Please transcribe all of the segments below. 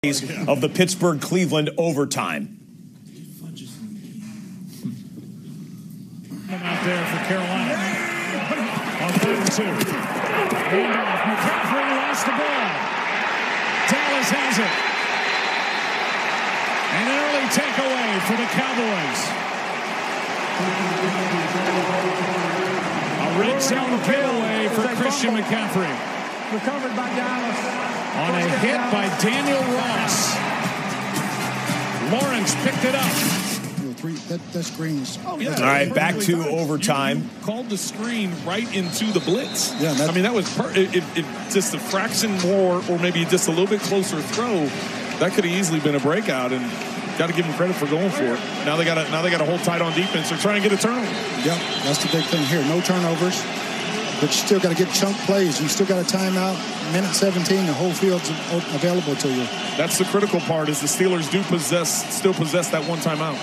of the Pittsburgh-Cleveland overtime. Out there for Carolina on 3rd and 2. Handoff. McCaffrey lost the ball. Dallas has it. An early takeaway for the Cowboys. A red zone getaway for Christian McCaffrey. Recovered by Dallas. On a hit by Daniel Ross. Lawrence picked it up. That screen is... All right, back to overtime. You called the screen right into the blitz. Yeah, I mean, that was just a fraction more or maybe just a little bit closer throw. That could have easily been a breakout, and got to give them credit for going for it. Now they got to hold tight on defense. They're trying to get a turnover. Yep, that's the big thing here. No turnovers, but you still got to get chunk plays. You still got a timeout. Minute 17, the whole field's available to you. That's the critical part. Is the Steelers still possess that one timeout.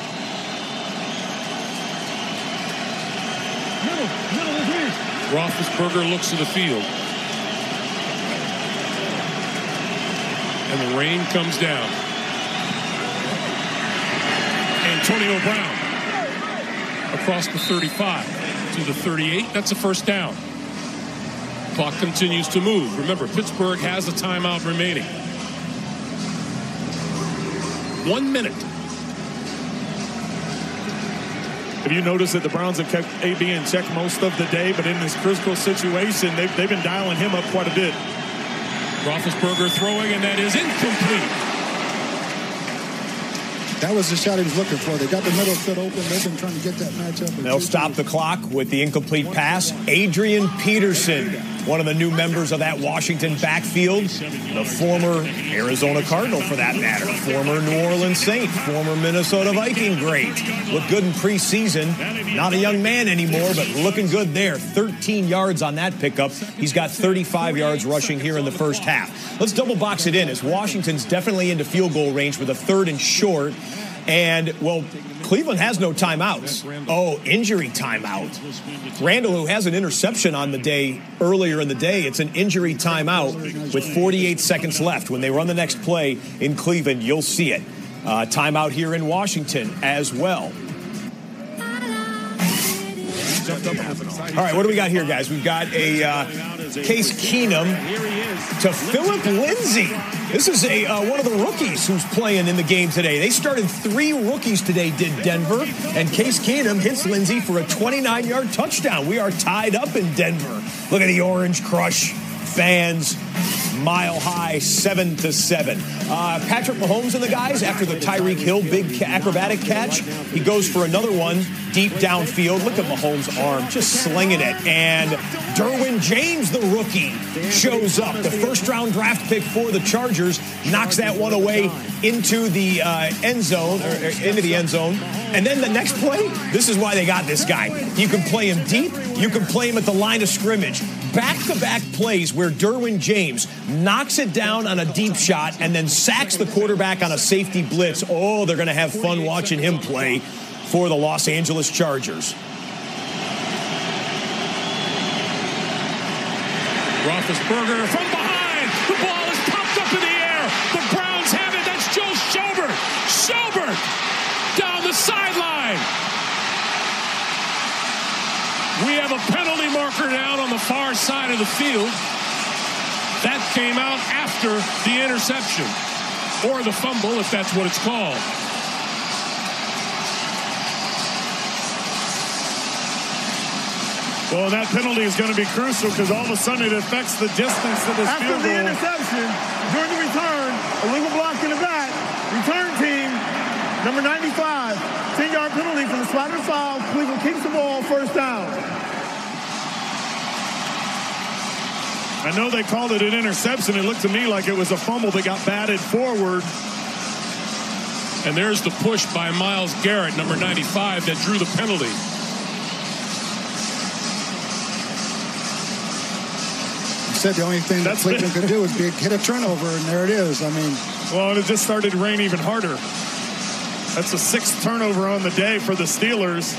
Roethlisberger looks to the field. And the rain comes down. Antonio Brown across the 35 to the 38. That's a first down. Clock continues to move. Remember, Pittsburgh has a timeout remaining. 1 minute. Have you noticed that the Browns have kept AB in check most of the day, but in this critical situation, they've been dialing him up quite a bit. Roethlisberger throwing, and that is incomplete. That was the shot he was looking for. They got the middle foot open. They've been trying to get that matchup. They'll stop the clock with the incomplete pass. Adrian Peterson, one of the new members of that Washington backfield, the former Arizona Cardinal for that matter, former New Orleans Saint, former Minnesota Viking great. Looked good in preseason. Not a young man anymore, but looking good there. 13 yards on that pickup. He's got 35 yards rushing here in the first half. Let's double box it in as Washington's definitely into field goal range with a 3rd and short. And, well, Cleveland has no timeouts. Oh, injury timeout. Randall, who has an interception on the day earlier in the day, it's an injury timeout with 48 seconds left. When they run the next play in Cleveland, you'll see it. Timeout here in Washington as well. All right, what do we got here, guys? We've got a Case Keenum to Philip Lindsay. This is one of the rookies who's playing in the game today. They started 3 rookies today, did Denver, and Case Keenum hits Lindsay for a 29-yard touchdown. We are tied up in Denver. Look at the Orange Crush fans. Mile high, 7-7. Patrick Mahomes and the guys, after the Tyreek Hill big acrobatic catch, he goes for another one deep downfield. Look at Mahomes' arm, just slinging it. And Derwin James, the rookie, shows up. The first-round draft pick for the Chargers knocks that one away into the end zone, And then the next play, this is why they got this guy. You can play him deep. You can play him at the line of scrimmage. Back-to-back plays where Derwin James knocks it down on a deep shot and then sacks the quarterback on a safety blitz. Oh, they're going to have fun watching him play for the Los Angeles Chargers. Roethlisberger from behind. The ball is popped up in the air. The Browns have it. That's Joe Schobert. Schobert down the sideline. We have a penalty marker down on the far side of the field. That came out after the interception, or the fumble, if that's what it's called. Well, that penalty is going to be crucial because all of a sudden it affects the distance of this field goal. After the interception, during the return, a legal block in the back, return team, number 95, 10-yard penalty from the spotted foul. Cleveland kicks the ball, first down. I know they called it an interception. It looked to me like it was a fumble that got batted forward. And there's the push by Myles Garrett, number 95, that drew the penalty. You said the only thing that Cleveland could do is hit a turnover, and there it is. I mean, well, and it just started to rain even harder. That's the 6th turnover on the day for the Steelers.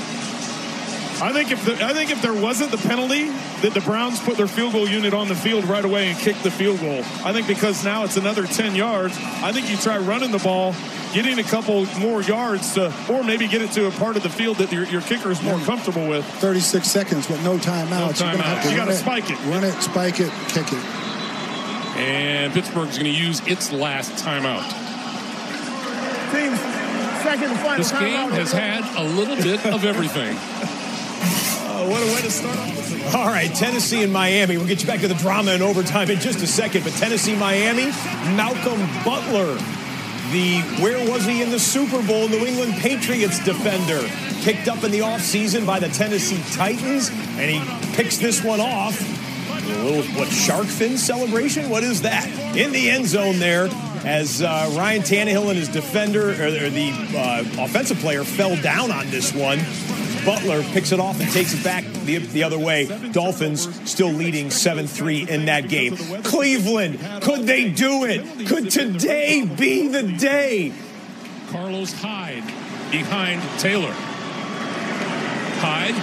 I think if there wasn't the penalty, that the Browns put their field goal unit on the field right away and kicked the field goal. I think because now it's another 10 yards, I think you try running the ball, getting a couple more yards to, or maybe get it to a part of the field that your kicker is more comfortable with. 36 seconds with no timeouts. You got to spike it. Run it, spike it, kick it. And Pittsburgh's going to use its last timeout. Team's second and final this game has had a little bit of everything. What a way to start off. All right, Tennessee and Miami. We'll get you back to the drama in overtime in just a second. But Tennessee, Miami, Malcolm Butler, where was he in the Super Bowl? New England Patriots defender, picked up in the offseason by the Tennessee Titans, and he picks this one off. A little, shark fin celebration? What is that? In the end zone there, as Ryan Tannehill and his defender, or the offensive player, fell down on this one. Butler picks it off and takes it back the other way. Dolphins still leading 7-3 in that game. Cleveland, could they do it? Could today be the day? Carlos Hyde behind Taylor. Hyde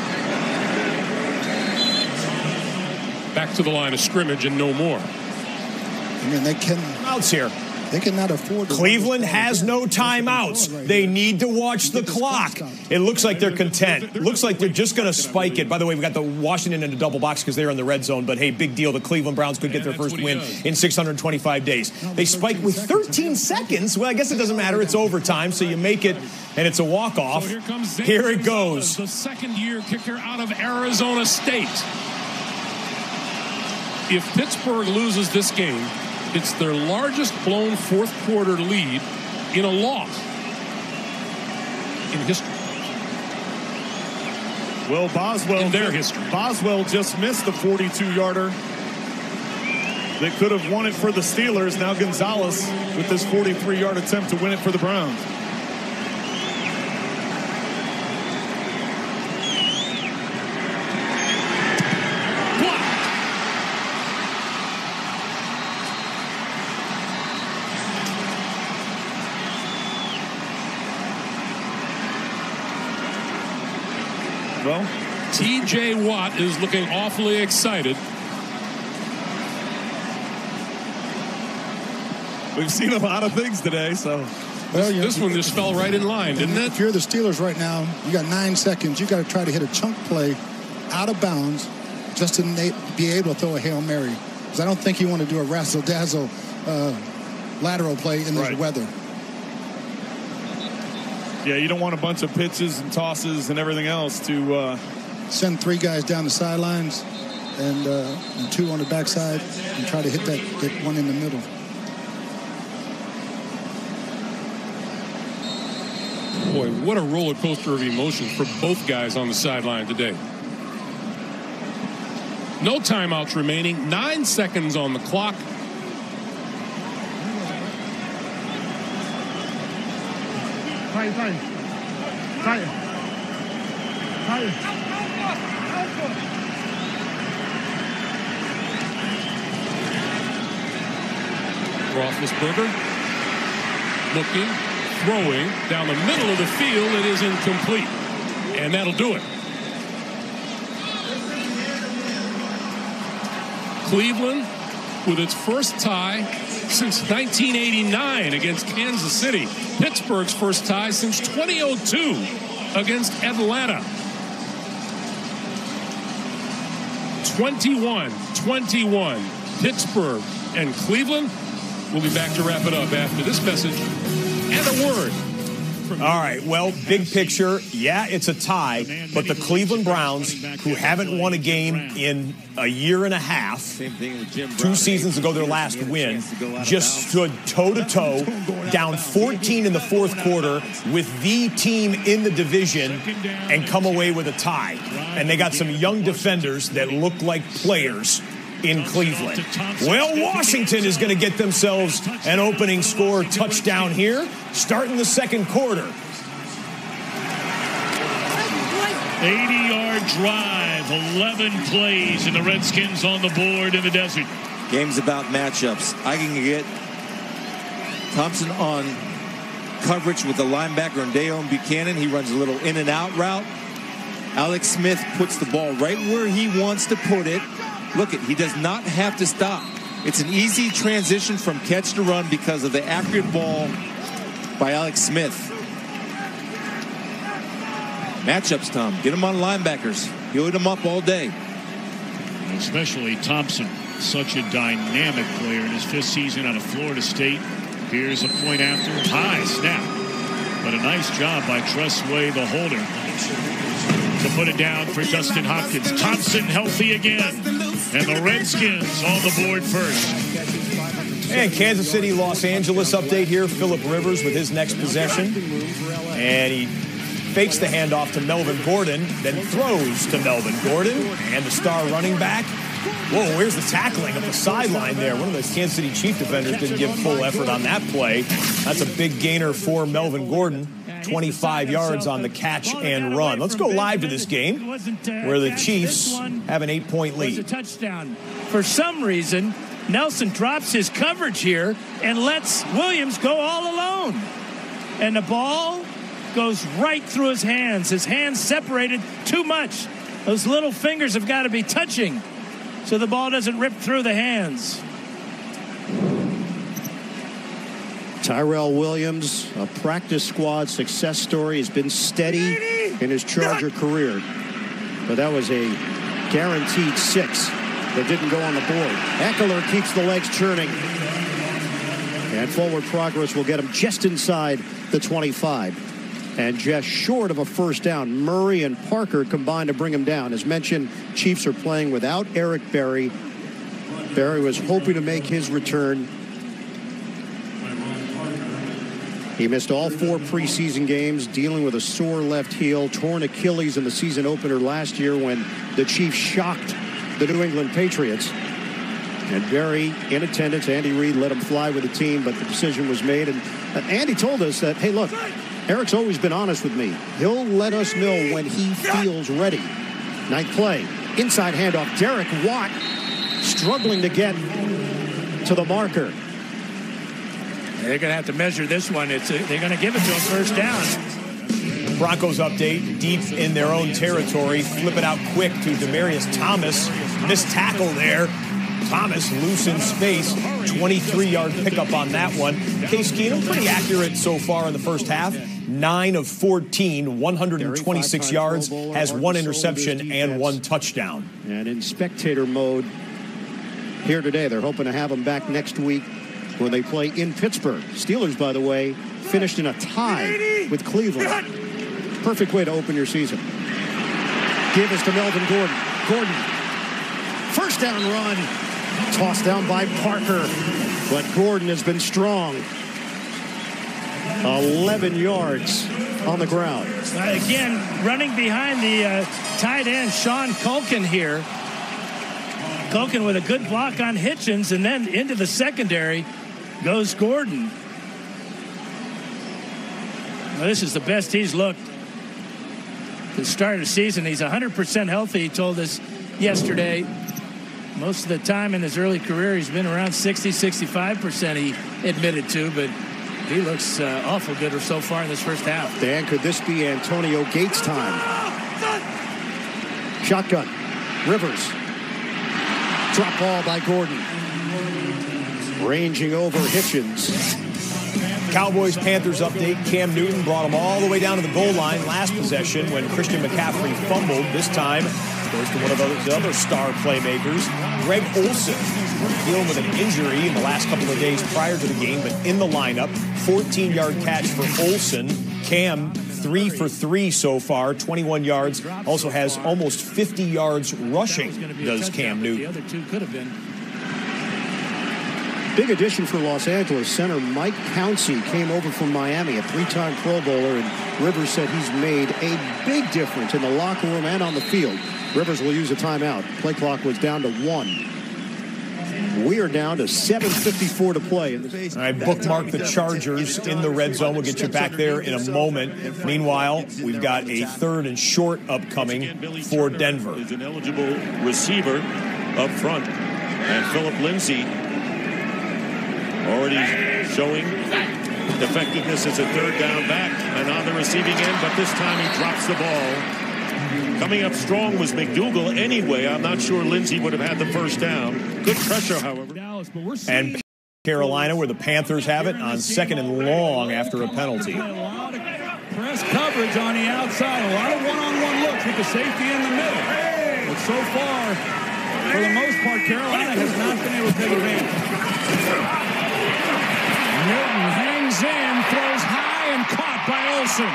back to the line of scrimmage and no more. I mean, they cannot afford to. Cleveland has no timeouts. They need to watch the clock. It looks like they're content. It looks like they're just going to spike it. By the way, we got the Washington in a double box because they're in the red zone. But, hey, big deal. The Cleveland Browns could get their first win in 625 days. They spike with 13 seconds. Well, I guess it doesn't matter. It's overtime, so you make it, and it's a walk-off. So here it goes. The second-year kicker out of Arizona State. If Pittsburgh loses this game, it's their largest blown fourth-quarter lead in a loss in history. Well, Boswell just missed the 42-yarder that could have won it for the Steelers. Now Gonzalez with this 43-yard attempt to win it for the Browns. Well, T.J. Watt is looking awfully excited. We've seen a lot of things today, so. Well, this one just fell right in line, didn't it? If you're the Steelers right now, you got 9 seconds. You got to try to hit a chunk play out of bounds just to be able to throw a Hail Mary. Because I don't think you want to do a razzle-dazzle lateral play in this weather. Yeah, you don't want a bunch of pitches and tosses and everything else to send 3 guys down the sidelines and 2 on the backside and try to get one in the middle. Boy, what a roller coaster of emotions for both guys on the sideline today. No timeouts remaining. 9 seconds on the clock. Roethlisberger looking, throwing down the middle of the field. It is incomplete, and that'll do it. Cleveland with its first tie since 1989 against Kansas City. Pittsburgh's first tie since 2002 against Atlanta. 21-21. Pittsburgh and Cleveland. We'll be back to wrap it up after this message and a word. All right, well, big picture, yeah, it's a tie, but the Cleveland Browns, who haven't won a game in a year and a half, 2 seasons ago, their last win, just stood toe-to-toe, down 14 in the fourth quarter with the team in the division and come away with a tie. And they got some young defenders that look like players in Cleveland. Well, Washington is going to get themselves an opening score touchdown here, starting the second quarter. 80-yard drive, 11 plays, and the Redskins on the board in the desert. Game's about matchups. I can get Thompson on coverage with the linebacker and Dayon Buchanan. He runs a little in and out route. Alex Smith puts the ball right where he wants to put it. Look, he does not have to stop. It's an easy transition from catch to run because of the accurate ball by Alex Smith. Matchups, Tom. Get him on linebackers. He'll hit them up all day. Especially Thompson, such a dynamic player in his 5th season out of Florida State. Here's a point after. High snap. But a nice job by Tressway, the holder, to put it down for Dustin Hopkins. Thompson healthy again. And the Redskins on the board first. And Kansas City, Los Angeles update here. Phillip Rivers with his next possession. And he fakes the handoff to Melvin Gordon, then throws to Melvin Gordon and the star running back. Whoa, where's the tackling of the sideline there? One of the Kansas City Chief defenders didn't give full effort on that play. That's a big gainer for Melvin Gordon. 25 yards on the catch and run. Let's go live to this game where the Chiefs have an 8-point lead. A touchdown. For some reason, Nelson drops his coverage here and lets Williams go all alone. And the ball goes right through his hands. His hands separated too much. Those little fingers have got to be touching so the ball doesn't rip through the hands. Tyrell Williams, a practice squad success story, has been steady in his Charger career. But that was a guaranteed 6 that didn't go on the board. Eckler keeps the legs churning. And forward progress will get him just inside the 25. And just short of a first down. Murray and Parker combined to bring him down. As mentioned, Chiefs are playing without Eric Berry. Berry was hoping to make his return. He missed all 4 preseason games, dealing with a sore left heel, torn Achilles in the season opener last year when the Chiefs shocked the New England Patriots. And Berry in attendance. Andy Reid let him fly with the team, but the decision was made. And Andy told us that, hey, look, Eric's always been honest with me. He'll let us know when he feels ready. Ninth play, inside handoff. Derek Watt struggling to get to the marker. They're going to have to measure this one. They're going to give it to him first down. Broncos update, deep in their own territory. Flip it out quick to Demaryius Thomas. Missed tackle there. Thomas loose in space. 23-yard pickup on that one. Case Keenum, pretty accurate so far in the first half. 9 of 14, 126 yards, has 1 interception and 1 touchdown. And in spectator mode here today. They're hoping to have him back next week when they play in Pittsburgh. Steelers, by the way, finished in a tie with Cleveland. Perfect way to open your season. Give us to Melvin Gordon. Gordon, first down run. Tossed down by Parker. But Gordon has been strong. 11 yards on the ground. Again, running behind the tight end, Sean Culkin here. Culkin with a good block on Hitchens, and then into the secondary goes Gordon. Well, this is the best he's looked at the start of the season. He's 100% healthy, he told us yesterday. Most of the time in his early career, he's been around 60, 65%, he admitted to, but he looks awful good so far in this first half. Dan, could this be Antonio Gates time? Shotgun. Rivers. Drop ball by Gordon. Ranging over Hitchens. Cowboys-Panthers update. Cam Newton brought them all the way down to the goal line last possession when Christian McCaffrey fumbled. This time goes to one of the other star playmakers, Greg Olsen, dealing with an injury in the last couple of days prior to the game, but in the lineup. 14-yard catch for Olsen. Cam 3 for 3 so far, 21 yards. Also has almost 50 yards rushing, does Cam Newton. The other two could have been. Big addition for Los Angeles. Center Mike Pouncey came over from Miami, a 3-time Pro Bowler, and Rivers said he's made a big difference in the locker room and on the field. Rivers will use a timeout. Play clock was down to 1. We are down to 7:54 to play. All right, bookmark the Chargers in the red zone. We'll get you back there in a moment. Meanwhile, we've got a 3rd and short upcoming for Denver. Is an eligible receiver up front. And Phillip Lindsay already showing effectiveness as a 3rd down back and on the receiving end, but this time he drops the ball. Coming up strong was McDougal anyway. I'm not sure Lindsey would have had the first down. Good pressure, however. And Carolina, where the Panthers have it, on 2nd and long after a penalty. A lot of press coverage on the outside. A lot of one-on-one looks with the safety in the middle. But so far, for the most part, Carolina has not been able to take advantage. Newton hangs in, throws high, and caught by Olsen.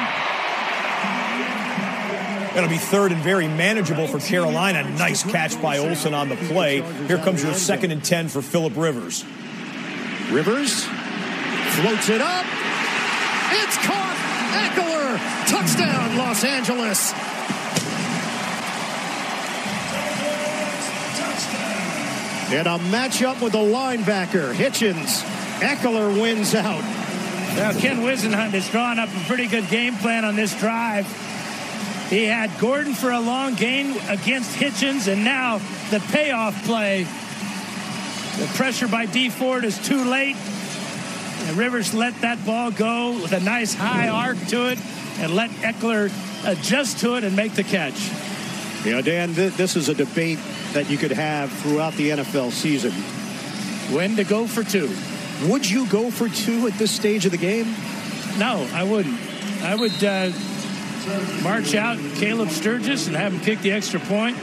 That'll be 3rd and very manageable for Carolina. Nice catch by Olsen on the play. Here comes your 2nd and 10 for Phillip Rivers. Rivers floats it up. It's caught. Eckler. Touchdown, Los Angeles. And a matchup with the linebacker, Hitchens. Eckler wins out. Now, Ken Wisenhunt has drawn up a pretty good game plan on this drive. He had Gordon for a long gain against Hitchens, and now the payoff play. The pressure by D. Ford is too late. And Rivers let that ball go with a nice high arc to it and let Eckler adjust to it and make the catch. Yeah, Dan, this is a debate that you could have throughout the NFL season. When to go for 2. Would you go for 2 at this stage of the game? No, I wouldn't. I would march out Caleb Sturgis and have him kick the extra point.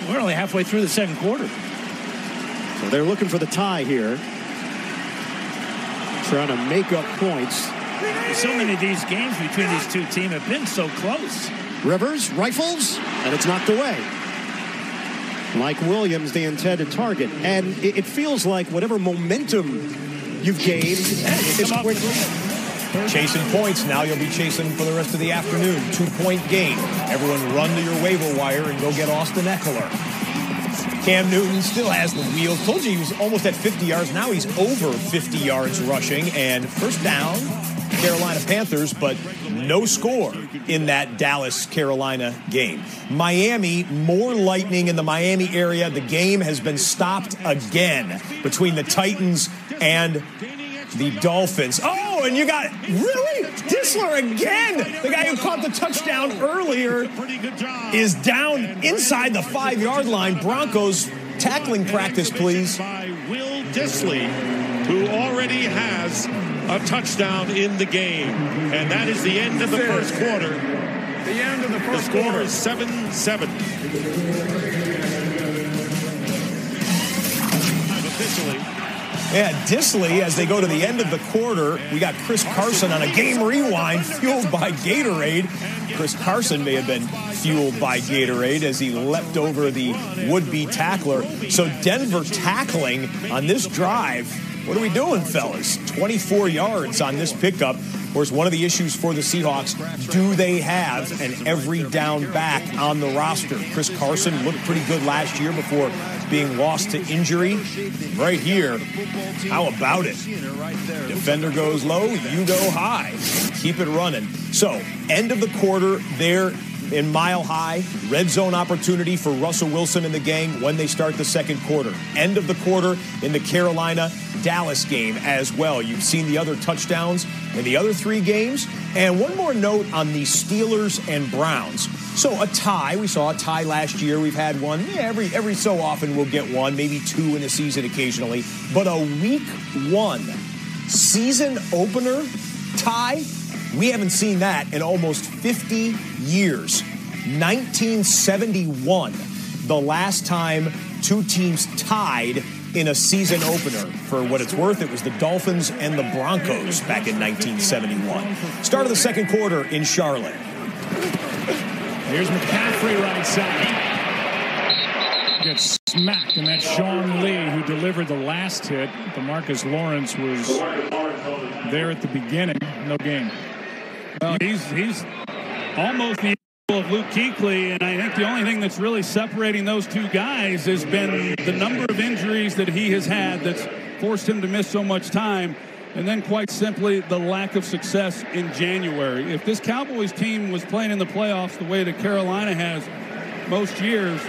We're only halfway through the 2nd quarter. So they're looking for the tie here. Trying to make up points. So many of these games between these two teams have been so close. Rivers rifles, and it's knocked away. Mike Williams, the intended target. And it feels like whatever momentum you've gained is quick. Chasing points. Now you'll be chasing for the rest of the afternoon. 2-point game. Everyone run to your waiver wire and go get Austin Eckler. Cam Newton still has the wheels. Told you he was almost at 50 yards. Now he's over 50 yards rushing. And first down, Carolina Panthers, but no score in that Dallas-Carolina game. Miami, more lightning in the Miami area. The game has been stopped again between the Titans and the Dolphins. Oh, and you got, really? Disler again. The guy who caught the touchdown earlier is down inside the 5-yard line. Broncos tackling practice, please. By Will Dissly, who already has a touchdown in the game. And that is the end of the first quarter. The end of the first quarter. quarter. The score is 7-7. Officially. Yeah, Dissly, as they go to the end of the quarter, we got Chris Carson on a game rewind fueled by Gatorade. Chris Carson may have been fueled by Gatorade as he leapt over the would-be tackler. So Denver tackling on this drive. What are we doing, fellas? 24 yards on this pickup. Of course, one of the issues for the Seahawks, do they have an every down back on the roster? Chris Carson looked pretty good last year before being lost to injury. Right here, how about it? Defender goes low, you go high. Keep it running. So, end of the quarter there in Mile High. Red zone opportunity for Russell Wilson and the gang when they start the 2nd quarter. End of the quarter in the Carolina-Dallas game as well. You've seen the other touchdowns in the other 3 games. And one more note on the Steelers and Browns. So a tie. We saw a tie last year. We've had one. Yeah, every so often we'll get one, maybe 2 in a season occasionally. But a week 1 season opener tie, we haven't seen that in almost 50 years. 1971, the last time 2 teams tied in a season opener. For what it's worth, it was the Dolphins and the Broncos back in 1971. Start of the 2nd quarter in Charlotte. Here's McCaffrey right side. Gets smacked, and that's Sean Lee who delivered the last hit. DeMarcus Lawrence was there at the beginning. No gain. Well, he's almost the equal of Luke Kuechly, and I think the only thing that's really separating those 2 guys has been the number of injuries that he has had that's forced him to miss so much time, and then quite simply the lack of success in January. If this Cowboys team was playing in the playoffs the way that Carolina has most years,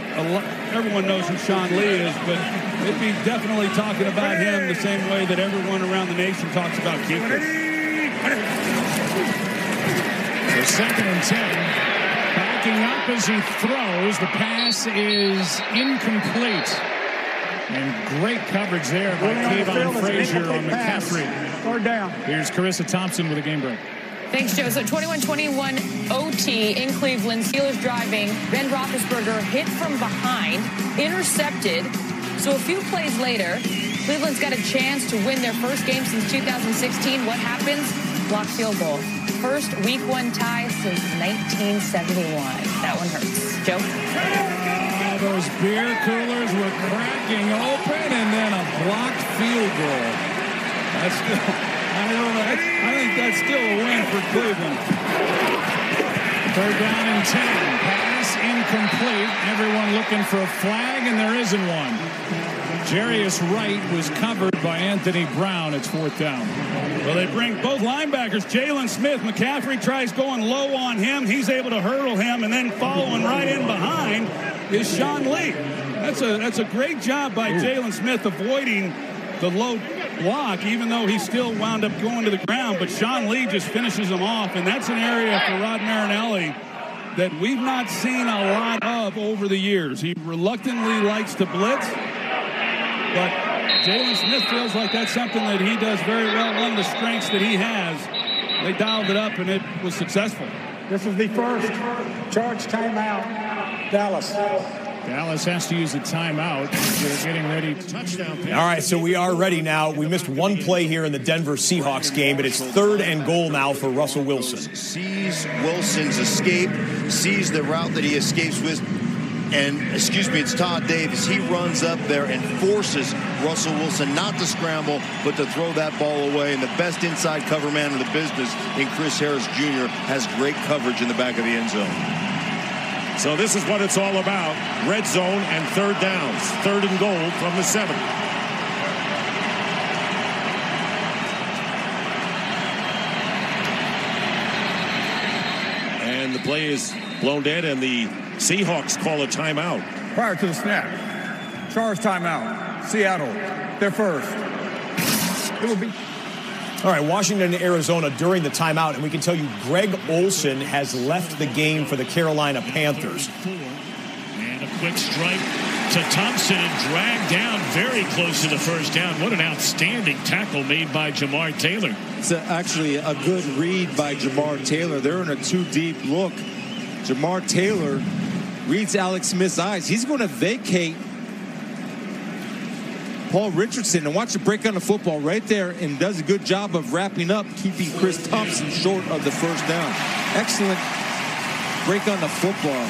everyone knows who Sean Lee is, but they'd be definitely talking about him the same way that everyone around the nation talks about Kuechly. So 2nd and 10. looking up as he throws. The pass is incomplete. And great coverage there by Kayvon Frazier on McCaffrey. Third down. Here's Carissa Thompson with a game break. Thanks, Joe. So 21-21 OT in Cleveland. Steelers driving. Ben Roethlisberger hit from behind, intercepted. So a few plays later, Cleveland's got a chance to win their first game since 2016. What happens? Blocked field goal. First week 1 tie since 1971. That one hurts. Joe? Those beer coolers were cracking open, and then a blocked field goal. That's still, I think that's still a win for Cleveland. Third down and 10. Pass incomplete. Everyone looking for a flag, and there isn't one. Jarius Wright was covered by Anthony Brown. It's fourth down. Well, they bring both linebackers. Jalen Smith, McCaffrey tries going low on him. He's able to hurdle him, and then following right in behind is Sean Lee. That's a great job by Jalen Smith avoiding the low block, even though he still wound up going to the ground. But Sean Lee just finishes him off, and that's an area for Rod Marinelli that we've not seen a lot of over the years. He reluctantly likes to blitz, but Jalen Smith feels like that's something that he does very well. One of the strengths that he has. They dialed it up, and it was successful. This is the first charge timeout. Dallas. Dallas has to use a timeout. They're getting ready to touchdown. All right, so we are ready now. We missed one play here in the Denver Seahawks game, but it's 3rd and goal now for Russell Wilson. Sees Wilson's escape, sees the route that he escapes with, and, it's Todd Davis. He runs up there and forces Russell Wilson not to scramble, but to throw that ball away. And the best inside cover man in the business in Chris Harris Jr. has great coverage in the back of the end zone. So this is what it's all about. Red zone and third downs. 3rd and goal from the 7. And the play is blown dead, and the Seahawks call a timeout. Prior to the snap, charge timeout. Seattle, they're first. It will be. All right, Washington and Arizona during the timeout, and we can tell you Greg Olsen has left the game for the Carolina Panthers. And a quick strike to Thompson and dragged down very close to the first down. What an outstanding tackle made by Jamar Taylor. It's actually a good read by Jamar Taylor. They're in a 2-deep look. Jamar Taylor reads Alex Smith's eyes. He's going to vacate Paul Richardson and watch it break on the football right there, and does a good job of wrapping up, keeping Chris Thompson short of the first down. Excellent break on the football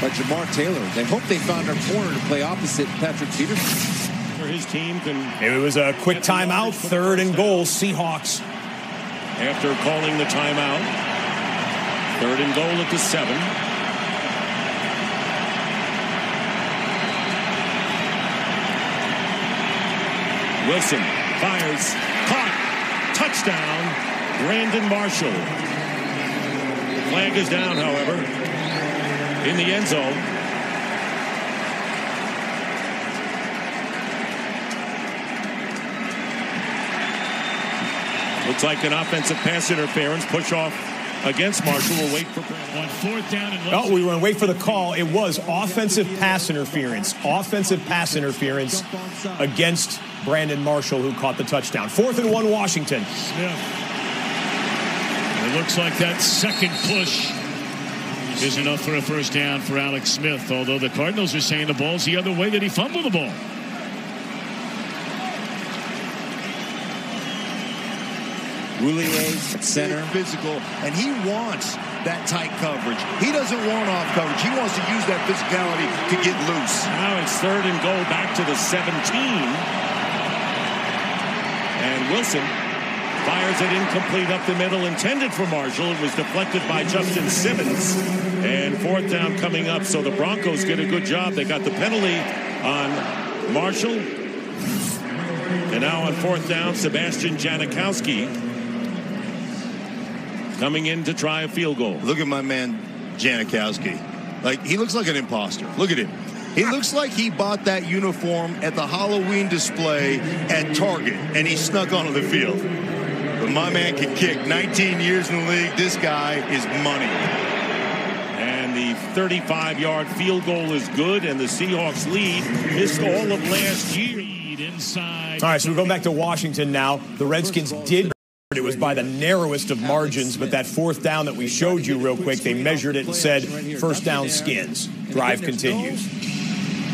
by Jamar Taylor. They hope they found their corner to play opposite Patrick Peterson. For his team can. It was a quick timeout, 3rd and goal, Seahawks. After calling the timeout, 3rd and goal at the 7. Wilson fires, caught, touchdown, Brandon Marshall. Flag is down, however, in the end zone. Looks like an offensive pass interference, push off against Marshall. We'll wait for on 4th down and Oh, we were going to wait for the call. It was offensive pass interference. Offensive pass interference against Brandon Marshall, who caught the touchdown. 4th and 1, Washington. Smith. It looks like that second push is enough for a first down for Alex Smith, although the Cardinals are saying the ball's the other way, that he fumbled the ball. Roulier at center, physical, and he wants that tight coverage. He doesn't want off coverage. He wants to use that physicality to get loose. Now it's 3rd and goal back to the 17. And Wilson fires it incomplete up the middle, intended for Marshall. It was deflected by Justin Simmons. And 4th down coming up, so the Broncos get a good job. They got the penalty on Marshall. And now on 4th down, Sebastian Janikowski coming in to try a field goal. Look at my man Janikowski. Like, he looks like an imposter. Look at him. He looks like he bought that uniform at the Halloween display at Target, and he snuck onto the field. But my man can kick. 19 years in the league. This guy is money. And and the 35-yard field goal is good, and the Seahawks lead. Missed all of last year. Inside. All right, so we're going back to Washington now. The Redskins did. It was by the narrowest of margins, but that fourth down that we showed you real quick, they measured it and said, first down Skins. Drive continues.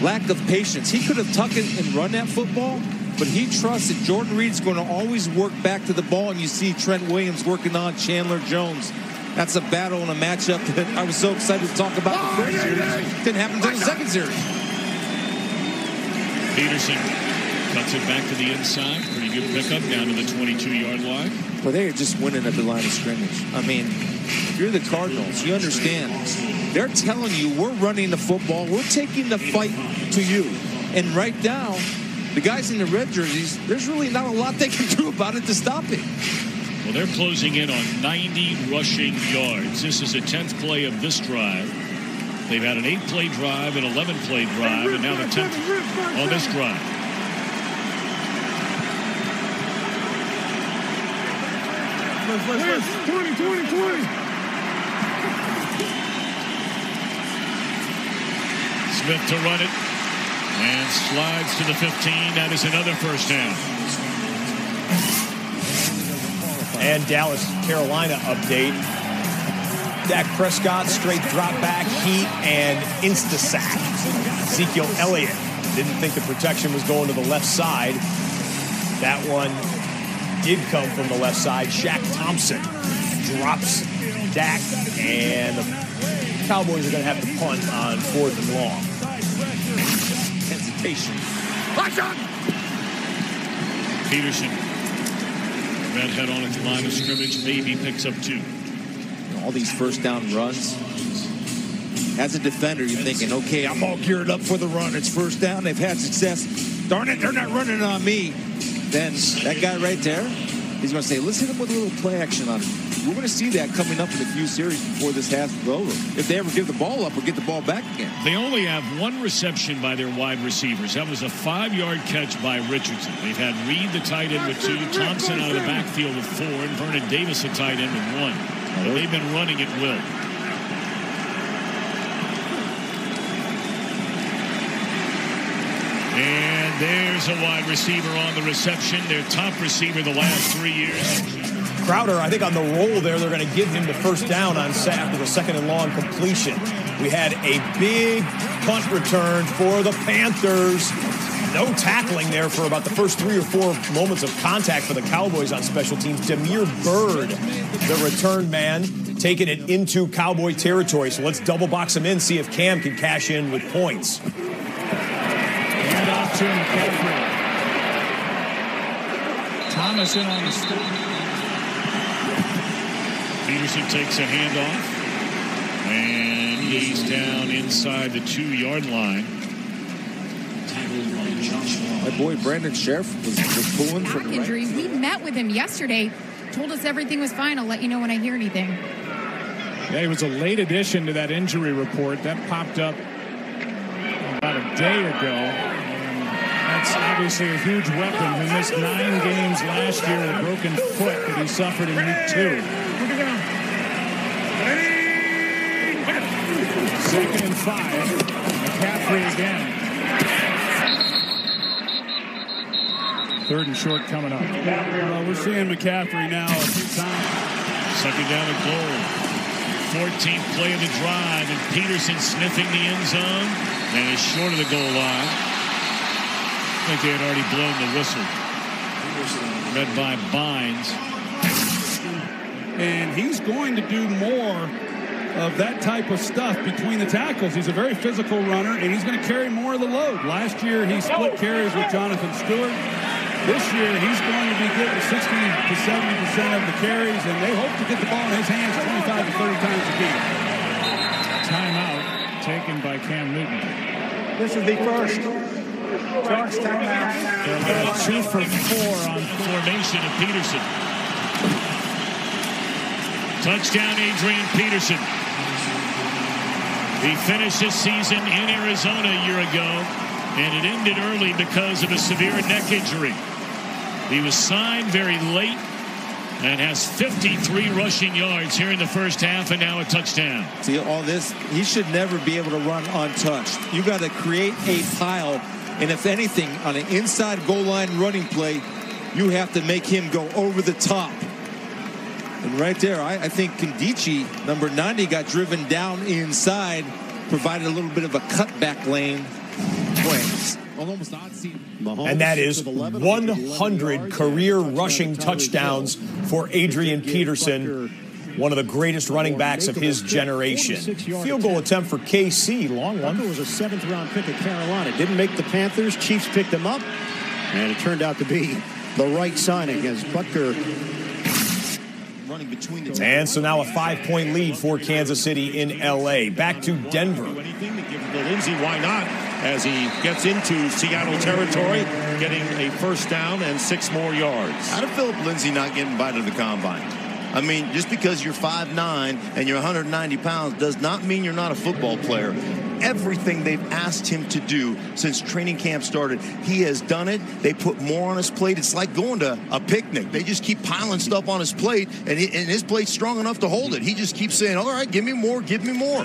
Lack of patience. He could have tucked it and run that football, but he trusts that Jordan Reed's going to always work back to the ball, and you see Trent Williams working on Chandler Jones. That's a battle and a matchup that I was so excited to talk about the first series. Didn't happen until the second series. Peterson cuts it back to the inside. Pretty good pickup down to the 22-yard line. Well, they're just winning at the line of scrimmage. I mean, if you're the Cardinals, you understand. They're telling you, we're running the football. We're taking the fight to you. And right now, the guys in the red jerseys, there's really not a lot they can do about it to stop it. Well, they're closing in on 90 rushing yards. This is the 10th play of this drive. They've had an 8-play drive, an 11-play drive, and now the 10th on this drive. Let's 20. Smith to run it and slides to the 15. That is another first down. And Dallas, Carolina update. Dak Prescott, straight drop back, heat, and insta-sack. Ezekiel Elliott didn't think the protection was going to the left side. That one did come from the left side. Shaq Thompson drops Dak, and the Cowboys are going to have to punt on 4th and long. Hesitation. Peterson. Red head on at the line of scrimmage. Maybe picks up 2. All these first down runs. As a defender, you're thinking, okay, I'm all geared up for the run. It's first down. They've had success. Darn it, they're not running on me. Then that guy right there, he's going to say, let's hit him with a little play action on him. We're going to see that coming up in a few series before this half is over. If they ever give the ball up or get the ball back again. They only have 1 reception by their wide receivers. That was a 5-yard catch by Richardson. They've had Reed, the tight end, with 2. Thompson out of the backfield with 4. And Vernon Davis, the tight end, with 1. But they've been running at will. And there's a wide receiver on the reception. Their top receiver the last 3 years. Crowder, I think on the roll there, they're going to give him the first down on after the 2nd and long completion. We had a big punt return for the Panthers. No tackling there for about the first 3 or 4 moments of contact for the Cowboys on special teams. Demir Bird, the return man, taking it into Cowboy territory. So let's double box him in, see if Cam can cash in with points. Hand off to McCaffrey. Thomas in on the stop. Peterson takes a handoff, and he's down inside the 2-yard line. My boy Brandon Sheriff was pulling for the injury. We met with him yesterday, told us everything was fine. I'll let you know when I hear anything. Yeah, he was a late addition to that injury report. That popped up about a day ago. And that's obviously a huge weapon. He missed 9 games last year with a broken foot that he suffered in week 2. 2nd and 5. McCaffrey again. 3rd and short coming up. Well, we're seeing McCaffrey now a few times. 2nd down and goal. 14th play of the drive, and Peterson sniffing the end zone, and is short of the goal line. I think they had already blown the whistle. Read by Bynes. And he's going to do more of that type of stuff between the tackles. He's a very physical runner, and he's going to carry more of the load. Last year, he split carries with Jonathan Stewart. This year, he's going to be getting 60 to 70% of the carries, and they hope to get the ball in his hands 25 to 30 times a game. Timeout taken by Cam Newton. This is the first Sharks timeout. 2 for 4 on formation of Peterson. Touchdown, Adrian Peterson. He finished his season in Arizona a year ago, and it ended early because of a severe neck injury. He was signed very late, And has 53 rushing yards here in the first half, and now a touchdown. See, all this, he should never be able to run untouched. You got to create a pile, and if anything, on an inside goal line running play, you have to make him go over the top. And right there, I think Kandichi, number 90, got driven down inside, provided a little bit of a cutback lane. Almost odd scene. And that is 100 career rushing touchdowns for Adrian Peterson, one of the greatest running backs of his generation. Field goal attempt for KC, long one. Butker was a 7th-round pick of Carolina. Didn't make the Panthers. Chiefs picked him up, and it turned out to be the right signing as Butker. And so now a 5-point lead for Kansas City in L.A. Back to Denver. Anything to give it to Lindsey, why not? As he gets into Seattle territory, getting a first down and 6 more yards. How did Philip Lindsay not get invited to the combine? I mean, just because you're 5'9" and you're 190 pounds does not mean you're not a football player. Everything they've asked him to do since training camp started, he has done it. They put more on his plate. It's like going to a picnic. They just keep piling stuff on his plate, and his plate's strong enough to hold it. He just keeps saying, all right, give me more, give me more.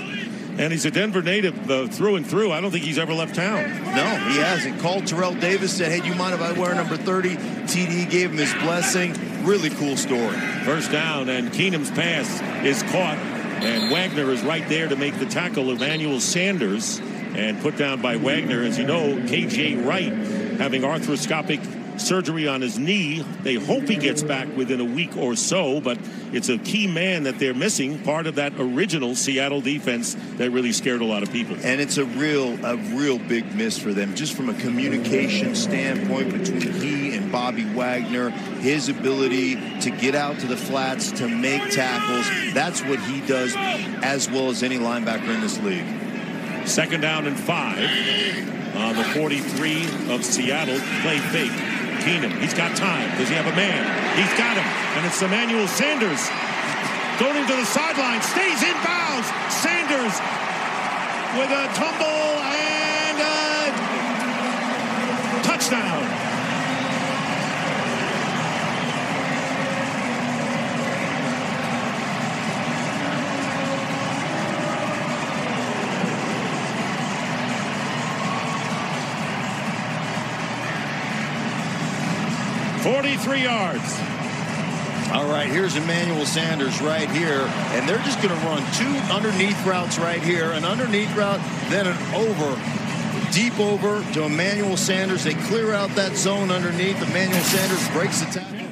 And he's a Denver native through and through. I don't think he's ever left town. No, he hasn't. Called Terrell Davis, said, hey, do you mind if I wear number 30? TD gave him his blessing. Really cool story. First down, and Keenum's pass is caught. And Wagner is right there to make the tackle. Emmanuel Sanders, and put down by Wagner. As you know, KJ Wright having arthroscopic surgery on his knee. They hope he gets back within a week or so, but it's a key man that they're missing, part of that original Seattle defense that really scared a lot of people. And it's a real big miss for them, just from a communication standpoint between he and Bobby Wagner. His ability to get out to the flats, to make tackles, that's what he does as well as any linebacker in this league. Second down and 5 on the 43 of Seattle. Play fake. Keenum, he's got time. Does he have a man? He's got him. And it's Emmanuel Sanders going into the sideline. Stays in bounds. Sanders with a tumble and a touchdown. .43 yards. All right, here's Emmanuel Sanders right here, and they're just going to run 2 underneath routes right here, an underneath route, then an over, deep over to Emmanuel Sanders. They clear out that zone underneath. Emmanuel Sanders breaks the tackle.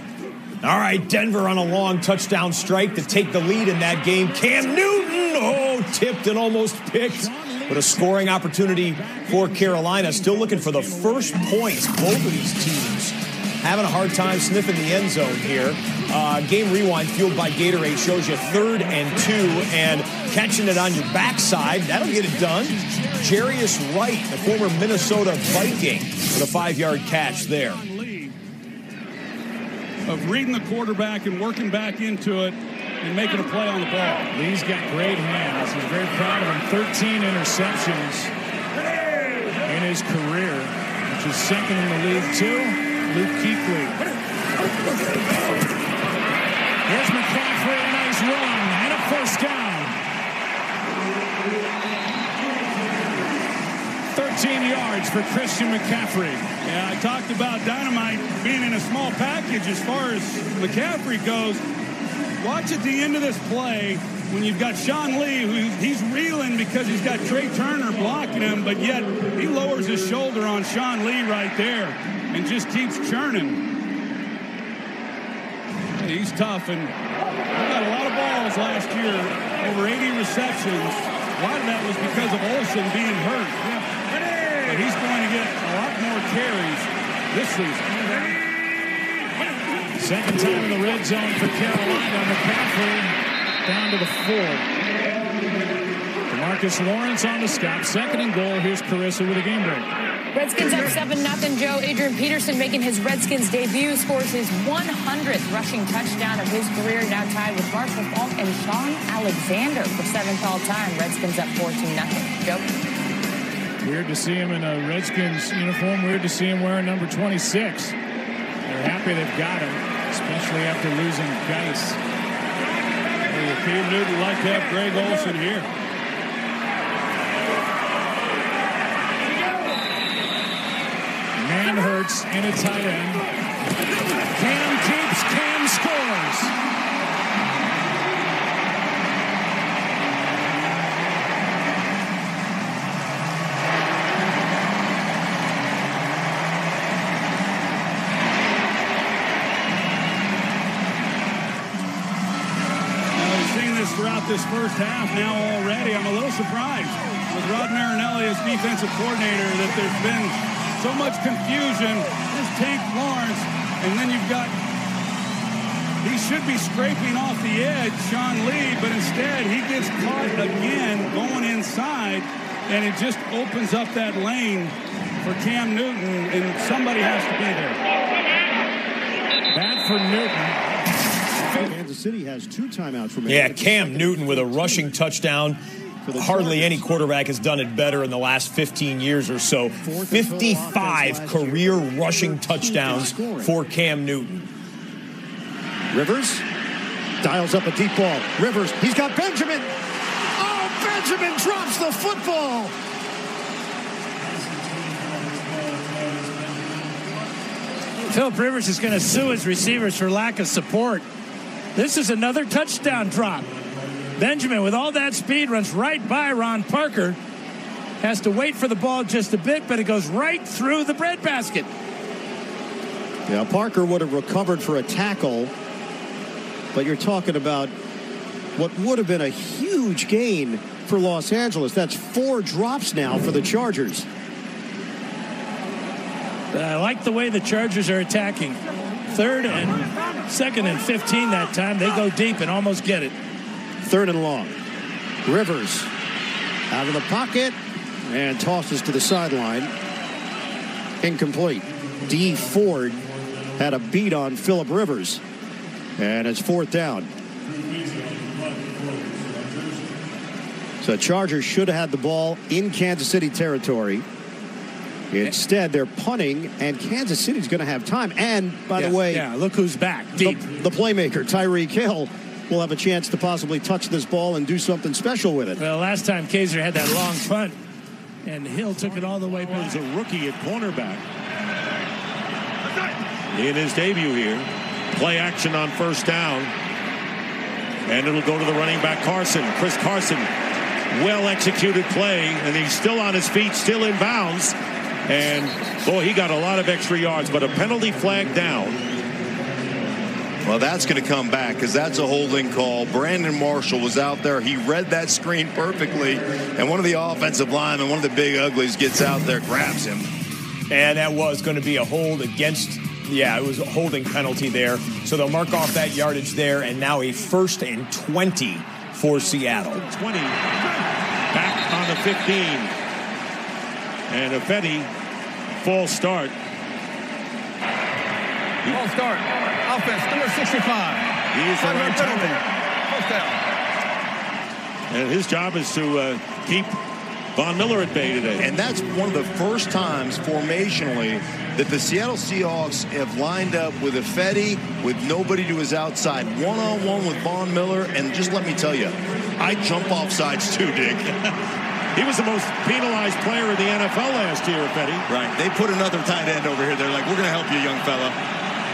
All right, Denver on a long touchdown strike to take the lead in that game. Cam Newton, tipped and almost picked. But a scoring opportunity for Carolina. Still looking for the first points. Both of these teams having a hard time sniffing the end zone here. Game rewind fueled by Gatorade shows you 3rd and 2, and catching it on your backside, that'll get it done. Jarius Wright, the former Minnesota Viking, with a 5-yard catch there. Of reading the quarterback and working back into it and making a play on the ball. Lee's got great hands. He's very proud of him. 13 interceptions in his career, which is second in the league too. Luke Kuechly. Here's McCaffrey, a nice run, and a first down. 13 yards for Christian McCaffrey. Yeah, I talked about dynamite being in a small package as far as McCaffrey goes. Watch at the end of this play when you've got Sean Lee, he's reeling because he's got Trey Turner blocking him, but yet he lowers his shoulder on Sean Lee right there and just keeps churning. He's tough, and he got a lot of balls last year, over 80 receptions. A lot of that was because of Olsen being hurt. But he's going to get a lot more carries this season. Second time in the red zone for Carolina. McCaffrey down to the 4. DeMarcus Lawrence on the stop. 2nd and goal. Here's Carissa with a game break. Redskins up 7-0, Joe. Adrian Peterson making his Redskins debut, scores his 100th rushing touchdown of his career, now tied with Marshall Faulk and Sean Alexander for 7th all-time. Redskins up 14-0. Joe? Weird to see him in a Redskins uniform. Weird to see him wearing number 26. They're happy they've got him. especially after losing Geis. Cam Newton like to have Greg Olsen here. Man hurts in a tight end. Cam keeps, Cam scores. Throughout this first half now already. I'm a little surprised with Rod Marinelli as defensive coordinator that there's been so much confusion. There's Tank Lawrence, and then you've got, he should be scraping off the edge, Sean Lee, but instead he gets caught again going inside, and it just opens up that lane for Cam Newton, and somebody has to be there. Bad for Newton. Kansas City has 2 timeouts remaining. Yeah, Cam Newton with a rushing touchdown. Hardly any quarterback has done it better in the last 15 years or so. 55 career rushing touchdowns for Cam Newton. Rivers dials up a deep ball. Rivers, he's got Benjamin. Oh, Benjamin drops the football. Philip Rivers is going to sue his receivers for lack of support. This is another touchdown drop. Benjamin, with all that speed, runs right by Ron Parker. Has to wait for the ball just a bit, but it goes right through the breadbasket. Yeah, Parker would have recovered for a tackle, but you're talking about what would have been a huge gain for Los Angeles. That's 4 drops now for the Chargers. I like the way the Chargers are attacking. 3rd and 2nd and 15 that time. They go deep and almost get it. 3rd and long. Rivers out of the pocket and tosses to the sideline. Incomplete. D. Ford had a beat on Phillip Rivers. And it's 4th down. So Chargers should have had the ball in Kansas City territory. Instead, they're punting, and Kansas City's going to have time. And, by the way, look who's back, deep. The playmaker, Tyreek Hill, will have a chance to possibly touch this ball and do something special with it. Well, last time Kaiser had that long punt, and Hill took it all the way back. He's a rookie at cornerback. In his debut here, play action on 1st down. And it'll go to the running back, Carson. Chris Carson, well-executed play, and he's still on his feet, still in bounds. And, boy, he got a lot of extra yards, but a penalty flag down. Well, that's going to come back because that's a holding call. Brandon Marshall was out there. He read that screen perfectly. And one of the offensive linemen, one of the big uglies, gets out there, grabs him. And that was going to be a hold against, it was a holding penalty there. So they'll mark off that yardage there. And now a 1st and 20 for Seattle. 20. Back on the 15. And Ifedi, false start. False start. Offense, number 65. He's the right tackle. First down. And his job is to keep Von Miller at bay today. And that's one of the first times formationally that the Seattle Seahawks have lined up with Ifedi with nobody to his outside. One-on-one with Von Miller. And just let me tell you, I jump off sides too, Dick. He was the most penalized player in the NFL last year, Ifedi. Right. They put another tight end over here. They're like, we're going to help you, young fella.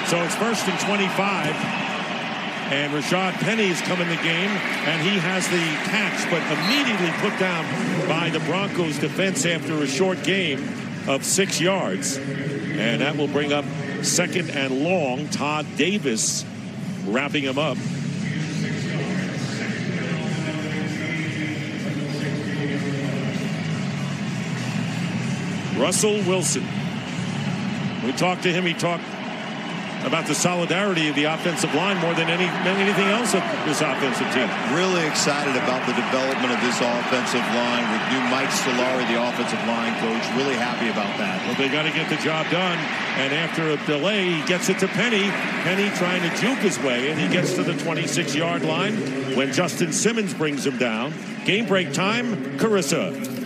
So it's 1st and 25. And Rashad Penny's come in the game, and he has the catch, but immediately put down by the Broncos defense after a short game of 6 yards. And that will bring up 2nd and long. Todd Davis wrapping him up. Russell Wilson. We talked to him. He talked about the solidarity of the offensive line more than anything else of this offensive team. Really excited about the development of this offensive line with new Mike Solari, the offensive line coach. Really happy about that. Well, they got to get the job done. And after a delay, he gets it to Penny. Penny trying to juke his way, and he gets to the 26-yard line when Justin Simmons brings him down. Game break time, Carissa.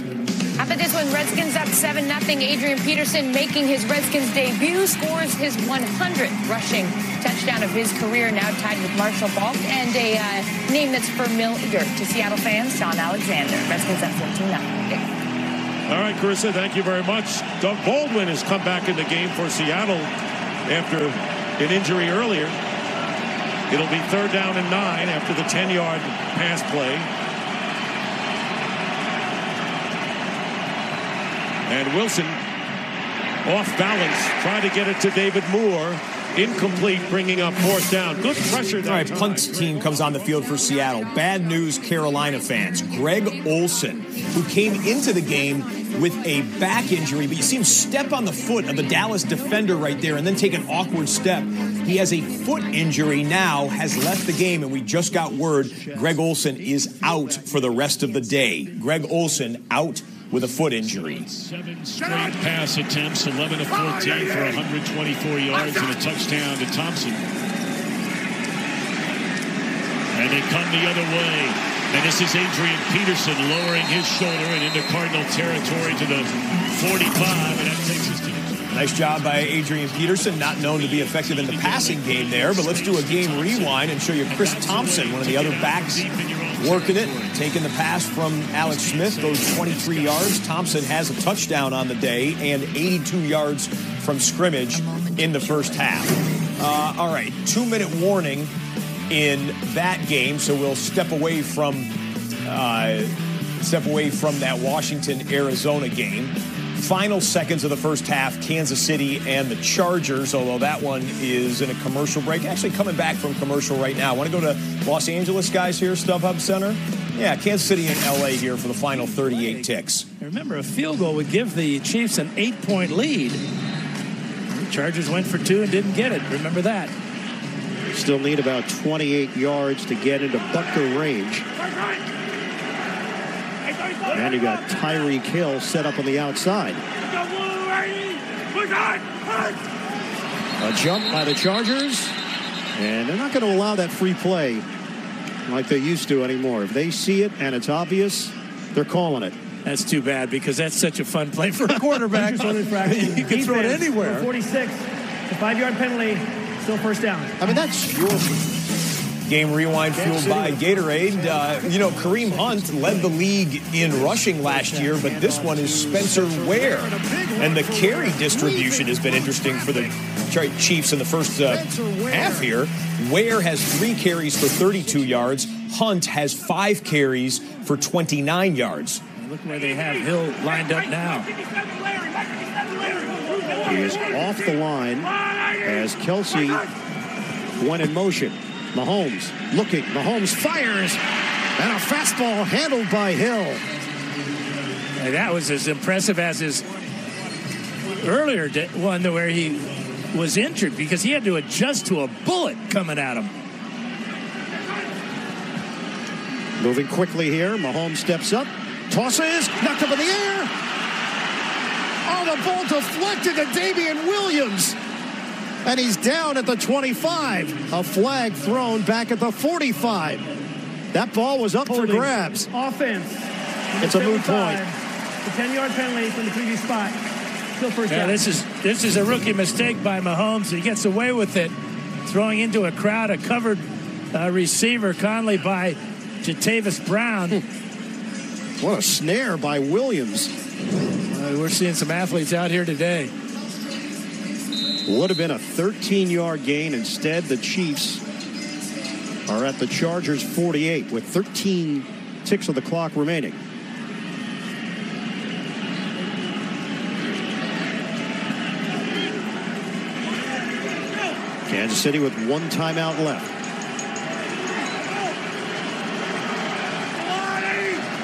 How about this one? Redskins up 7-0. Adrian Peterson making his Redskins debut, scores his 100th rushing touchdown of his career, now tied with Marshall Faulk, and a name that's familiar to Seattle fans, Sean Alexander. Redskins up 14-0. All right, Carissa, thank you very much. Doug Baldwin has come back in the game for Seattle after an injury earlier. It'll be 3rd down and 9 after the 10-yard pass play. And Wilson off balance, trying to get it to David Moore. Incomplete, bringing up 4th down. Good pressure that All right, Punk's team comes on the field for Seattle. Bad news, Carolina fans. Greg Olsen, who came into the game with a back injury, but you see him step on the foot of the Dallas defender right there and then take an awkward step. He has a foot injury now, has left the game, and we just got word Greg Olsen is out for the rest of the day. Greg Olsen out with a foot injury. 7 straight pass attempts, 11 of 14 for 124 yards and a touchdown to Thompson. And they come the other way. And this is Adrian Peterson lowering his shoulder and into Cardinal territory to the 45, and that takes us to Nice job by Adrian Peterson, not known to be effective in the passing game there, but let's do a game rewind and show you Chris Thompson, one of the other backs, working it, taking the pass from Alex Smith, goes 23 yards. Thompson has a touchdown on the day and 82 yards from scrimmage in the first half. All right, 2-minute warning in that game, so we'll step away from that Washington-Arizona game. Final seconds of the first half, Kansas City and the Chargers, although that one is in a commercial break. Actually coming back from commercial right now. Want to go to Los Angeles, guys, here, StubHub Center? Yeah, Kansas City and L.A. here for the final 38 ticks. Remember, a field goal would give the Chiefs an 8-point lead. The Chargers went for 2 and didn't get it. Remember that. Still need about 28 yards to get into Butker range. And you got Tyreek Hill set up on the outside. A jump by the Chargers. And they're not going to allow that free play like they used to anymore. If they see it and it's obvious, they're calling it. That's too bad because that's such a fun play for a quarterback. You can throw it anywhere. 46, a 5-yard penalty, still 1st down. I mean, that's your... Game rewind fueled by Gatorade. Kareem Hunt led the league in rushing last year, but this one is Spencer Ware. And the carry distribution has been interesting for the Chiefs in the first half here. Ware has 3 carries for 32 yards. Hunt has 5 carries for 29 yards. Look where they have Hill lined up now. He is off the line as Kelsey went in motion. Mahomes looking. Mahomes fires. And a fastball handled by Hill. And that was as impressive as his earlier one where he was injured because he had to adjust to a bullet coming at him. Moving quickly here. Mahomes steps up. Tosses. Knocked up in the air. Oh, the ball deflected to Damian Williams. And he's down at the 25. A flag thrown back at the 45. That ball was up for grabs. Offense. It's a moot point. The 10-yard penalty from the previous spot. Still 1st down. This is a rookie mistake by Mahomes. He gets away with it. Throwing into a crowd, a covered receiver, Conley by Jatavis Brown. What a snare by Williams. We're seeing some athletes out here today. Would have been a 13-yard gain. Instead, the Chiefs are at the Chargers' 48 with 13 ticks of the clock remaining. Kansas City with 1 timeout left.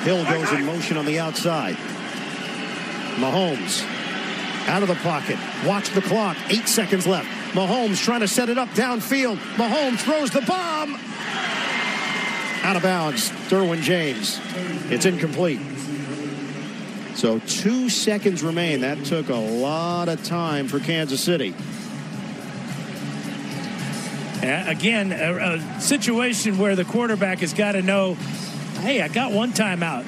Hill goes in motion on the outside. Mahomes out of the pocket. Watch the clock. 8 seconds left. Mahomes trying to set it up downfield. Mahomes throws the bomb. Out of bounds. Derwin James. It's incomplete. So 2 seconds remain. That took a lot of time for Kansas City. Again, a situation where the quarterback has got to know, hey, I got 1 timeout.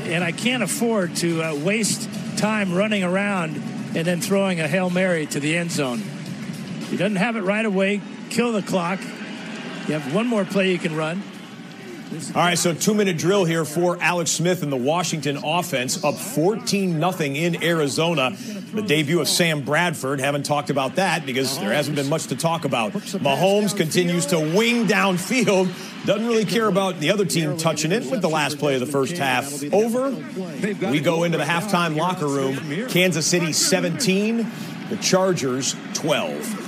and I can't afford to waste time running around and then throwing a Hail Mary to the end zone. He doesn't have it right away. Kill the clock. You have one more play you can run. All right, so 2-minute drill here for Alex Smith and the Washington offense, up 14-0 in Arizona. The debut of Sam Bradford. Haven't talked about that because there hasn't been much to talk about. Mahomes continues to wing downfield. Doesn't really care about the other team touching it with the last play of the first half over. We go into the halftime locker room. Kansas City 17, the Chargers 12.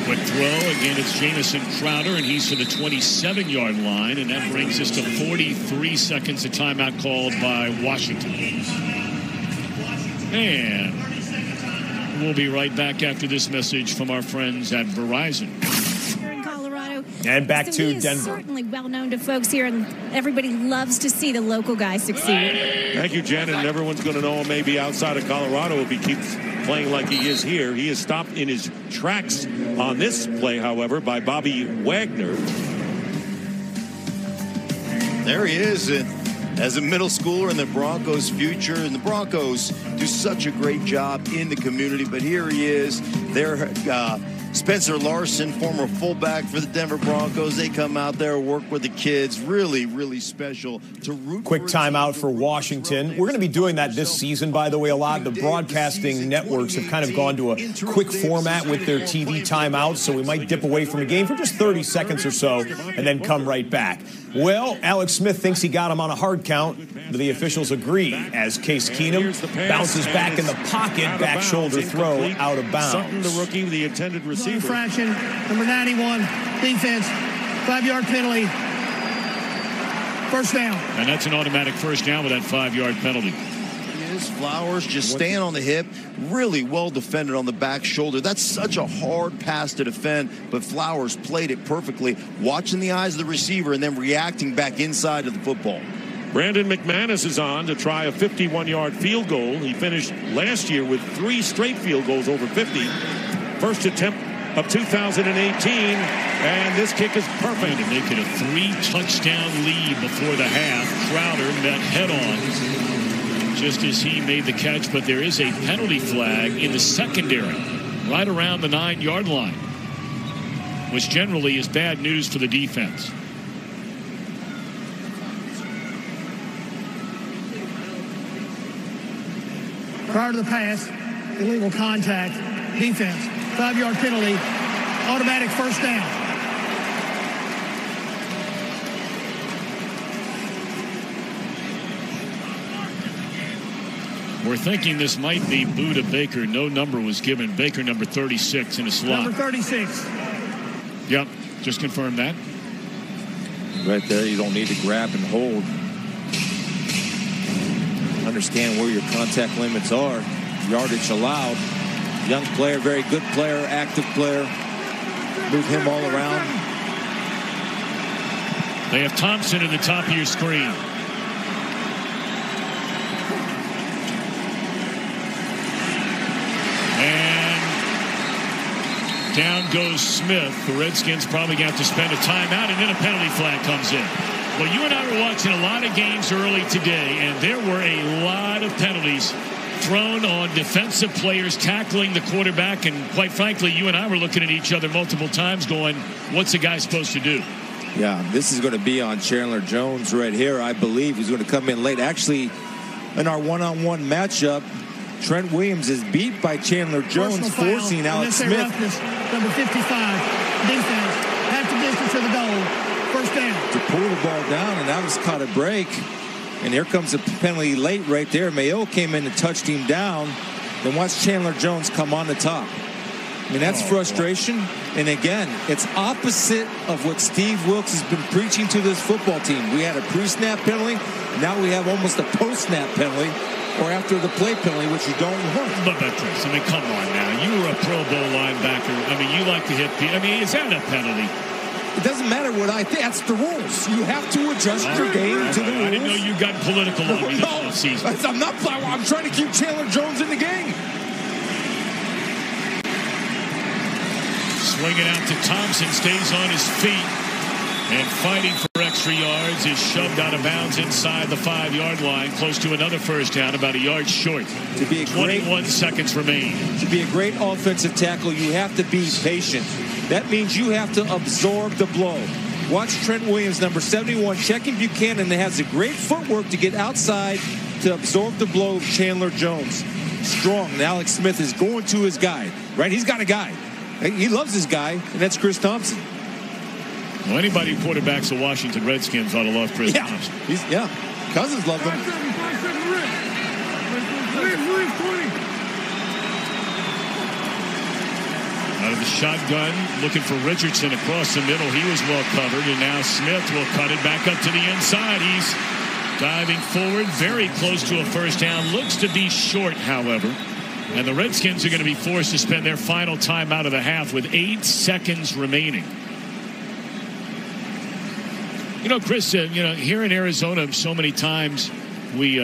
Quick throw. Again, it's Jamison Crowder, and he's to the 27-yard line, and that brings us to 43 seconds, a timeout called by Washington. And we'll be right back after this message from our friends at Verizon. And back to he is Denver. Certainly well known to folks here, and everybody loves to see the local guy succeed. Thank you, Jen. And everyone's going to know him maybe outside of Colorado if he keeps playing like he is here. He is stopped in his tracks on this play, however, by Bobby Wagner. There he is. As a middle schooler in the Broncos' future, and the Broncos do such a great job in the community, but here he is. They're Spencer Larson, former fullback for the Denver Broncos. They come out there, work with the kids. Really, really special to root. Quick timeout for Washington. We're going to be doing that this season, by the way, a lot. The broadcasting networks have kind of gone to a quick format with their TV timeouts, so we might dip away from the game for just 30 seconds or so and then come right back. Well, Alex Smith thinks he got him on a hard count, but the officials agree as Case Keenum bounces back in the pocket, back shoulder throw out of bounds. Sutton, the rookie, the intended receiver. Infraction, number 91, defense, 5-yard penalty, first down. And that's an automatic first down with that 5-yard penalty. Flowers just staying on the hip, really well defended on the back shoulder. That's such a hard pass to defend, but Flowers played it perfectly, watching the eyes of the receiver and then reacting back inside of the football. Brandon McManus is on to try a 51-yard field goal. He finished last year with 3 straight field goals over 50. First attempt of 2018, and this kick is perfect. To make it a 3-touchdown lead before the half. Crowder met head-on just as he made the catch, but there is a penalty flag in the secondary right around the 9-yard line, which generally is bad news for the defense. Prior to the pass, illegal contact, defense, 5-yard penalty, automatic first down. We're thinking this might be Buda Baker. No number was given. Baker, number 36 in a slot. Number 36. Yep, just confirm that. Right there, you don't need to grab and hold. Understand where your contact limits are. Yardage allowed. Young player, very good player, active player. Move him all around. They have Thompson at the top of your screen. Down goes Smith. The Redskins probably got to spend a timeout, and then a penalty flag comes in. Well, you and I were watching a lot of games early today, and there were a lot of penalties thrown on defensive players tackling the quarterback, and quite frankly, you and I were looking at each other multiple times going, what's the guy supposed to do? Yeah, this is going to be on Chandler Jones right here. I believe he's going to come in late. Actually, in our one-on-one matchup, Trent Williams is beat by Chandler Jones, forcing Alex Smith. Roughness, number 55, defense, half the distance to the goal, first down. To pull the ball down, and Alex caught a break. And here comes a penalty late right there. Mayo came in and touched him down. Then watch Chandler Jones come on the top. I mean, that's frustration. And again, it's opposite of what Steve Wilks has been preaching to this football team. We had a pre-snap penalty. Now we have almost a post-snap penalty. Or after the play penalty, which you don't want. But Chris, I mean, come on now. You were a Pro Bowl linebacker. I mean, you like to hit people. I mean, is that a penalty? It doesn't matter what I think. That's the rules. You have to adjust your game to the rules. I didn't know you got political on me this season. I'm not. I'm trying to keep Chandler Jones in the game. Swing it out to Thompson. Stays on his feet. And fighting for extra yards is shoved out of bounds inside the 5-yard line, close to another first down, about a yard short. To be a 21 seconds remain. To be a great offensive tackle, you have to be patient. That means you have to absorb the blow. Watch Trent Williams, number 71, checking Buchanan, and has a great footwork to get outside to absorb the blow of Chandler Jones. Strong. And Alex Smith is going to his guy, right? He's got a guy. He loves his guy, and that's Chris Thompson. Well, anybody who quarterbacks the Washington Redskins ought to love Chris Thompson. Cousins love him. Out of the shotgun, looking for Richardson across the middle. He was well covered, and now Smith will cut it back up to the inside. He's diving forward, very close to a first down. Looks to be short, however. And the Redskins are going to be forced to spend their final time out of the half with 8 seconds remaining. You know, Chris, here in Arizona, so many times we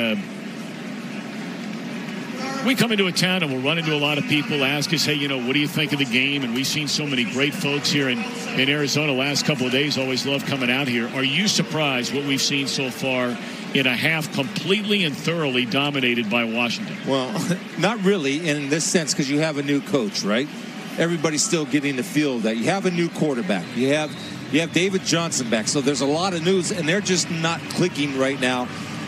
come into a town and we'll run into a lot of people, ask us, hey, what do you think of the game? And we've seen so many great folks here in Arizona last couple of days. Always love coming out here. Are you surprised what we've seen so far in a half completely and thoroughly dominated by Washington? Well, not really in this sense, because you have a new coach, right? Everybody's still getting the feel that you have a new quarterback. You have David Johnson back, so there's a lot of news, and they're just not clicking right now.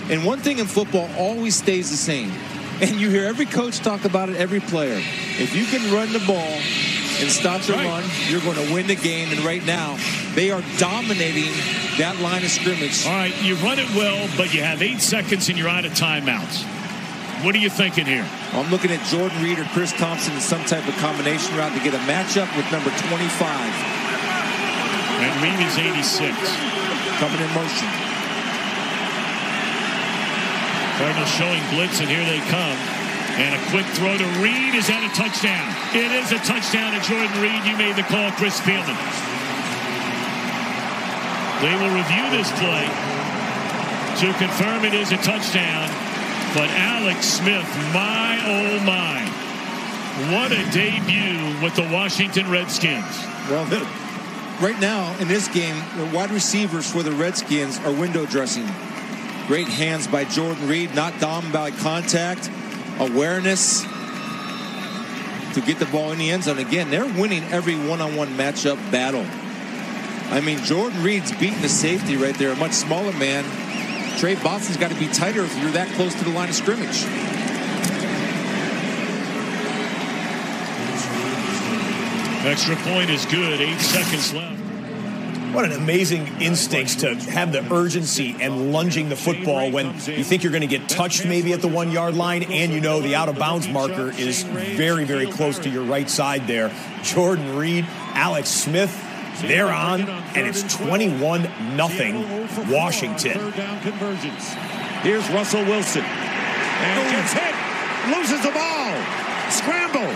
And one thing in football always stays the same, and you hear every coach talk about it, every player. If you can run the ball and stop the run, you're going to win the game. And right now, they are dominating that line of scrimmage. All right, you run it well, but you have 8 seconds and you're out of timeouts. What are you thinking here? I'm looking at Jordan Reed or Chris Thompson in some type of combination route to get a matchup with number 25. And Reed is 86. Coming in motion. Cardinals showing blitz, and here they come. And a quick throw to Reed. Is that a touchdown? It is a touchdown to Jordan Reed. You made the call, Chris Spielman. They will review this play to confirm it is a touchdown. But Alex Smith, my oh my. What a debut with the Washington Redskins. Well, right now in this game, the wide receivers for the Redskins are window dressing. Great hands by Jordan Reed, not dominated by contact, awareness to get the ball in the end zone. Again, they're winning every one-on-one matchup battle. I mean, Jordan Reed's beating the safety right there, a much smaller man. Trey Boston's got to be tighter if you're that close to the line of scrimmage. Extra point is good. 8 seconds left. What an amazing instinct to have the urgency and lunging the football when you think you're going to get touched maybe at the 1 yard line, and the out of bounds marker is very, very close to your right side there. Jordan Reed, Alex Smith, they're on, and it's 21-0 Washington. Third down conversions. Here's Russell Wilson. And gets hit. Loses the ball. Scramble.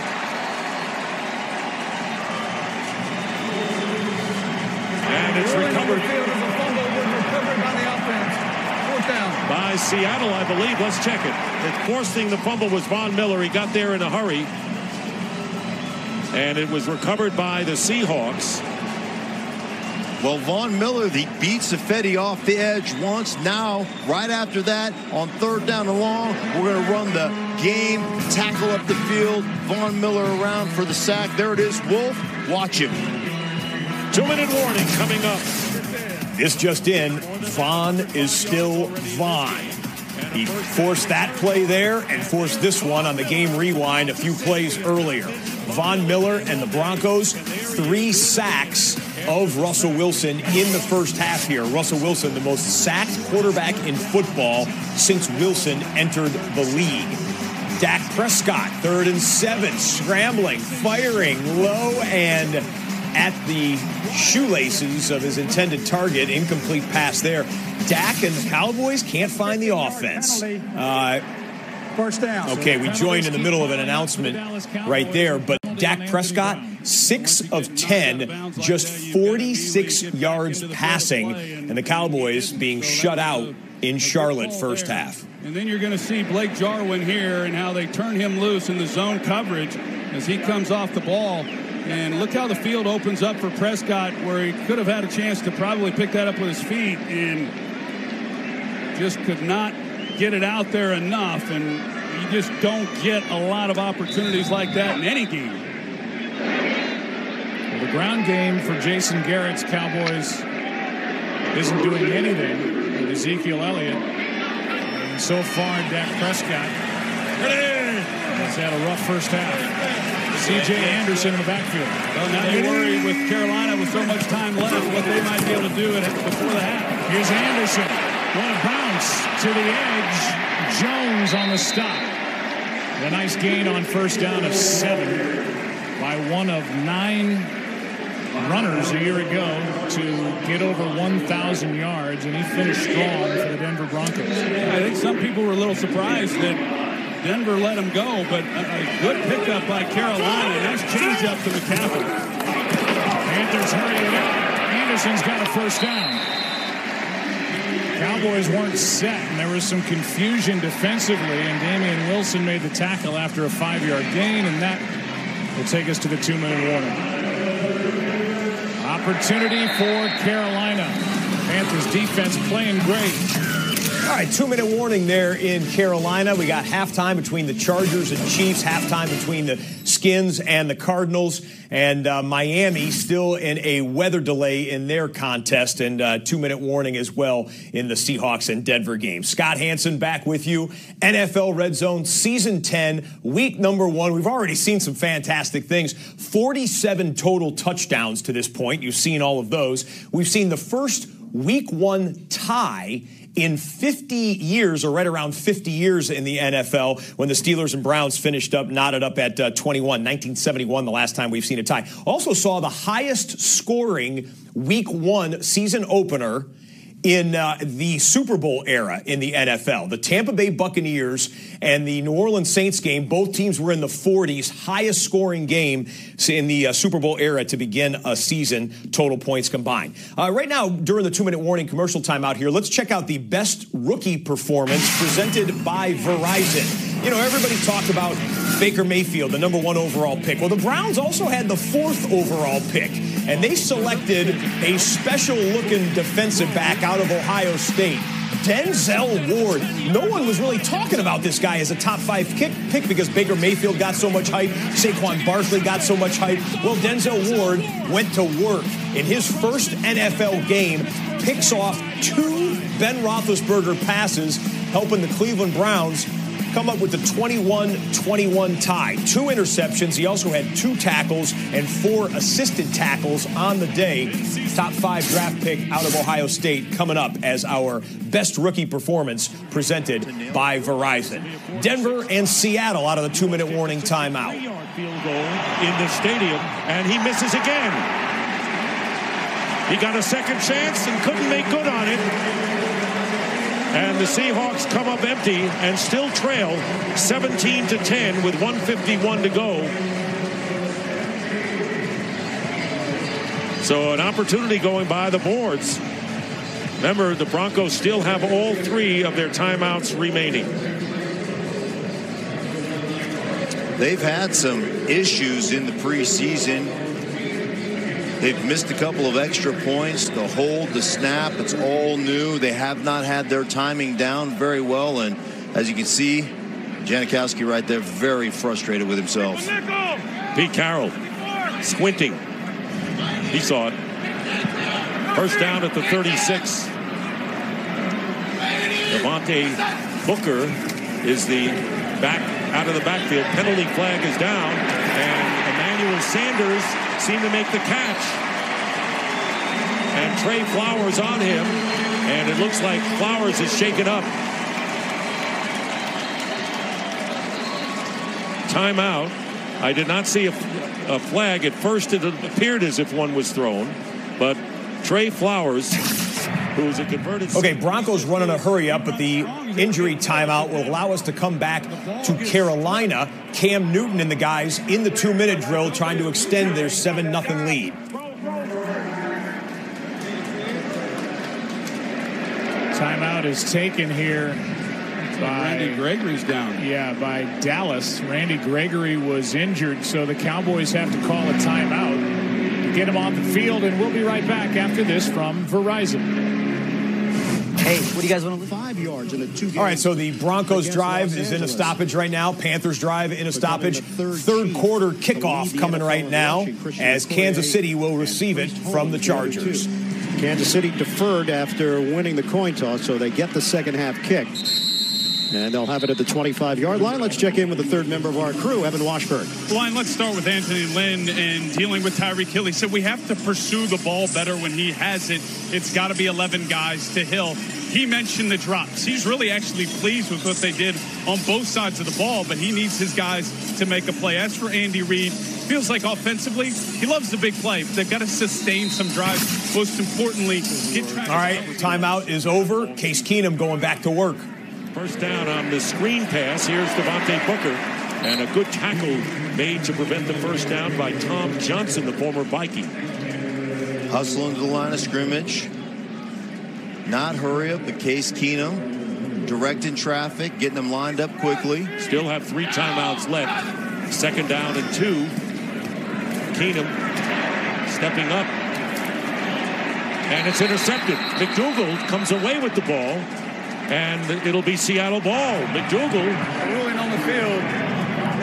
And it's recovered by Seattle, I believe. Let's check it. The forcing the fumble was Von Miller. He got there in a hurry. And it was recovered by the Seahawks. Well, Von Miller, he beats Safetti off the edge once. Now, right after that, on third down and long, we're going to run the game, tackle up the field. Von Miller around for the sack. There it is. Wolf, watch him. 2-minute warning coming up. This just in, Von is still Von. He forced that play there and forced this one on the game rewind a few plays earlier. Von Miller and the Broncos, 3 sacks of Russell Wilson in the first half here. Russell Wilson, the most sacked quarterback in football since Wilson entered the league. Dak Prescott, 3rd and 7, scrambling, firing low and at the shoelaces of his intended target. Incomplete pass there. Dak and the Cowboys can't find the offense. First down. Okay, we joined in the middle of an announcement right there, but Dak Prescott, 6 of 10, just 46 yards passing, and the Cowboys being shut out in Charlotte first half. And then you're going to see Blake Jarwin here and how they turn him loose in the zone coverage as he comes off the ball. And look how the field opens up for Prescott, where he could have had a chance to probably pick that up with his feet and just could not get it out there enough. And you just don't get a lot of opportunities like that in any game. Well, the ground game for Jason Garrett's Cowboys isn't doing anything with Ezekiel Elliott. And so far, Dak Prescott has had a rough first half. C.J. Anderson in the backfield. Well, now you worry with Carolina with so much time left what they might be able to do before the half. Here's Anderson. What a bounce to the edge. Jones on the stop. A nice gain on first down of 7 by one of 9 runners a year ago to get over 1,000 yards, and he finished strong for the Denver Broncos. I think some people were a little surprised that Denver let him go, but a good pickup by Carolina. Nice change up to McCaffrey. Panthers hurry it up. Anderson's got a first down. Cowboys weren't set, and there was some confusion defensively, and Damian Wilson made the tackle after a 5-yard gain, and that will take us to the 2-minute warning. Opportunity for Carolina. Panthers defense playing great. All right, 2-minute warning there in Carolina. We got halftime between the Chargers and Chiefs, halftime between the Skins and the Cardinals, and Miami still in a weather delay in their contest, and 2-minute warning as well in the Seahawks and Denver game. Scott Hansen back with you. NFL Red Zone Season 10, week number 1. We've already seen some fantastic things. 47 total touchdowns to this point. You've seen all of those. We've seen the first week 1 tie in 50 years, or right around 50 years in the NFL, when the Steelers and Browns finished up, knotted up at 21. 1971, the last time we've seen a tie. Also saw the highest scoring week 1 season opener in the Super Bowl era in the NFL. The Tampa Bay Buccaneers and the New Orleans Saints game, both teams were in the 40s, highest scoring game in the Super Bowl era to begin a season, total points combined. Right now, during the 2-minute warning commercial timeout here, let's check out the best rookie performance presented by Verizon. You know, everybody talked about Baker Mayfield, the number 1 overall pick. Well, the Browns also had the 4th overall pick, and they selected a special-looking defensive back out of Ohio State, Denzel Ward. No one was really talking about this guy as a top 5 pick because Baker Mayfield got so much hype, Saquon Barkley got so much hype. Well, Denzel Ward went to work in his first NFL game, picks off 2 Ben Roethlisberger passes, helping the Cleveland Browns come up with the 21-21 tie. 2 interceptions. He also had 2 tackles and 4 assisted tackles on the day. Top 5 draft pick out of Ohio State coming up as our best rookie performance presented by Verizon. Denver and Seattle out of the 2-minute warning timeout. Field goal in the stadium, and he misses again. He got a second chance and couldn't make good on it. And the Seahawks come up empty and still trail 17-10 with 1:51 to go. So an opportunity going by the boards. Remember, the Broncos still have all 3 of their timeouts remaining. They've had some issues in the preseason. They've missed a couple of extra points. The hold, the snap, it's all new. They have not had their timing down very well. And as you can see, Janikowski right there, very frustrated with himself. Pete Carroll squinting. He saw it. First down at the 36. Devontae Booker is the back out of the backfield. Penalty flag is down. And Emmanuel Sanders seemed to make the catch. And Trey Flowers on him. And it looks like Flowers is shaken up. Timeout. I did not see a flag. At first it appeared as if one was thrown. But Trey Flowers, who is a converted... Okay, Broncos running a hurry up, but the injury timeout will allow us to come back to Carolina. Cam Newton and the guys in the 2-minute drill trying to extend their 7-0 lead. Timeout is taken here Randy Gregory's down. Yeah, by Dallas. Randy Gregory was injured, so the Cowboys have to call a timeout to get him on the field, and we'll be right back after this from Verizon. Hey, what do you guys want to lose? 5 yards in a 2-game. All right, so the Broncos drive is in a stoppage right now. Panthers drive in a stoppage. Third quarter kickoff coming right now as Kansas City will receive it from the Chargers. Kansas City deferred after winning the coin toss, so they get the second half kick. And they'll have it at the 25-yard line. Let's check in with the third member of our crew, Evan Washburn. Well, let's start with Anthony Lynn and dealing with Tyreek Hill. He said we have to pursue the ball better when he has it. It's got to be 11 guys to Hill. He mentioned the drops. He's really actually pleased with what they did on both sides of the ball, but he needs his guys to make a play. As for Andy Reid, feels like offensively, he loves the big play. They've got to sustain some drives. Most importantly, get track. All right, timeout is over. Case Keenum going back to work. First down on the screen pass. Here's Devontae Booker. And a good tackle made to prevent the first down by Tom Johnson, the former Viking. Hustle into the line of scrimmage. Not hurry up, but Case Keenum directing traffic, getting them lined up quickly. Still have 3 timeouts left. Second down and 2. Keenum stepping up. And it's intercepted. McDougal comes away with the ball. And it'll be Seattle ball. McDougal. Ruling on the field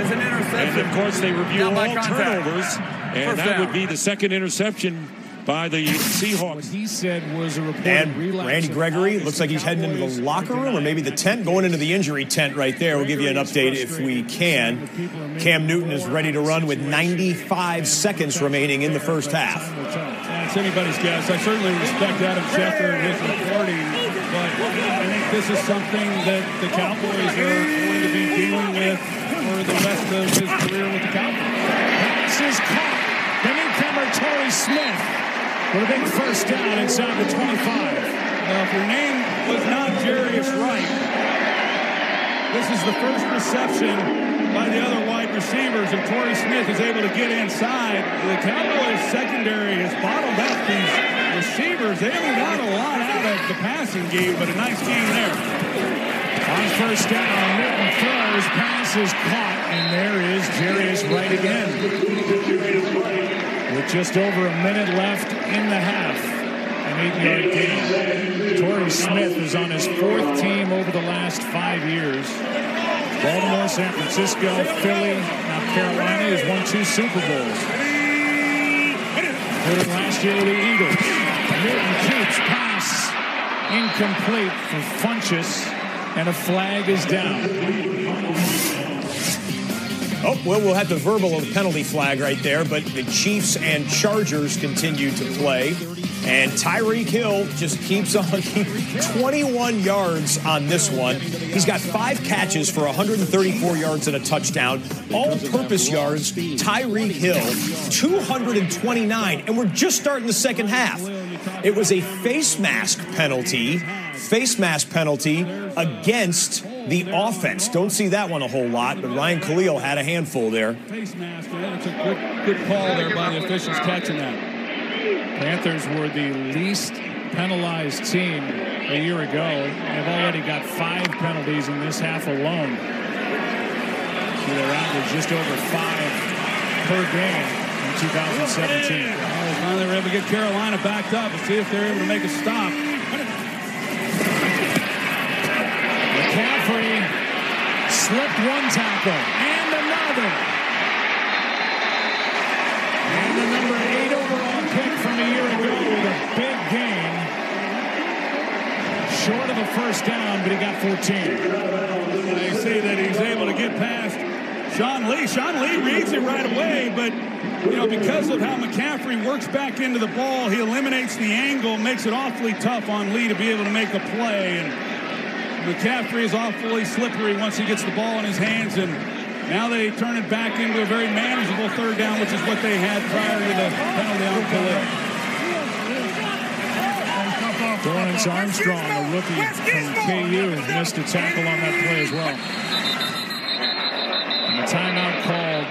is an interception. And, of course, they review all turnovers. And First that down. would be the second interception by the Seahawks. What he said was a report. And Randy Gregory looks like he's heading into the locker room or maybe the tent, going into the injury tent right there. We'll give you an update if we can. Cam Newton is ready to run with 95 seconds remaining in the first half. It's anybody's guess. I certainly respect Adam Schefter and his reporting, but I think this is something that the Cowboys are going to be dealing with for the rest of his career with the Cowboys. Pass is caught. The newcomer, Torrey Smith, with a big first down inside the 25. Now, if your name was not Jarius Wright, this is the first reception by the other wide receivers, and Torrey Smith is able to get inside. The Cowboys secondary has bottled up these receivers. They haven't got a lot out of the passing game, but a nice game there. On first down, Newton throws, pass is caught, and there is Jarius Wright again. With just over a minute left in the half. An 8-yard gain. Torrey Smith is on his 4th team over the last 5 years. Baltimore, San Francisco, Philly, now Carolina has won 2 Super Bowls. Including last year with the Eagles. Newton keeps pass incomplete for Funchess, and a flag is down. Oh, well, we'll have the verbal of the penalty flag right there, but the Chiefs and Chargers continue to play. And Tyreek Hill just keeps on 21 yards on this one. He's got 5 catches for 134 yards and a touchdown. All-purpose yards, Tyreek Hill, 229. And we're just starting the second half. It was a face mask penalty against the offense. Don't see that one a whole lot, but Ryan Khalil had a handful there. Face mask, that's a good call there by the officials catching that. Panthers were the least penalized team a year ago. They've already got 5 penalties in this half alone. So they're average just over 5 per game in 2017. Well, finally were able to get Carolina backed up and see if they're able to make a stop. McCaffrey slipped one tackle and another. And the number 8 overall pick from a year ago with a big game. Short of a first down, but he got 14. They say that he's able to get past Sean Lee. Sean Lee reads it right away, but because of how McCaffrey works back into the ball, he eliminates the angle, makes it awfully tough on Lee to be able to make a play. And McCaffrey is awfully slippery once he gets the ball in his hands, and now they turn it back into a very manageable third down, which is what they had prior to the penalty on Khalil. Lawrence Armstrong, a rookie from KU, missed a tackle on that play as well. And the timeout called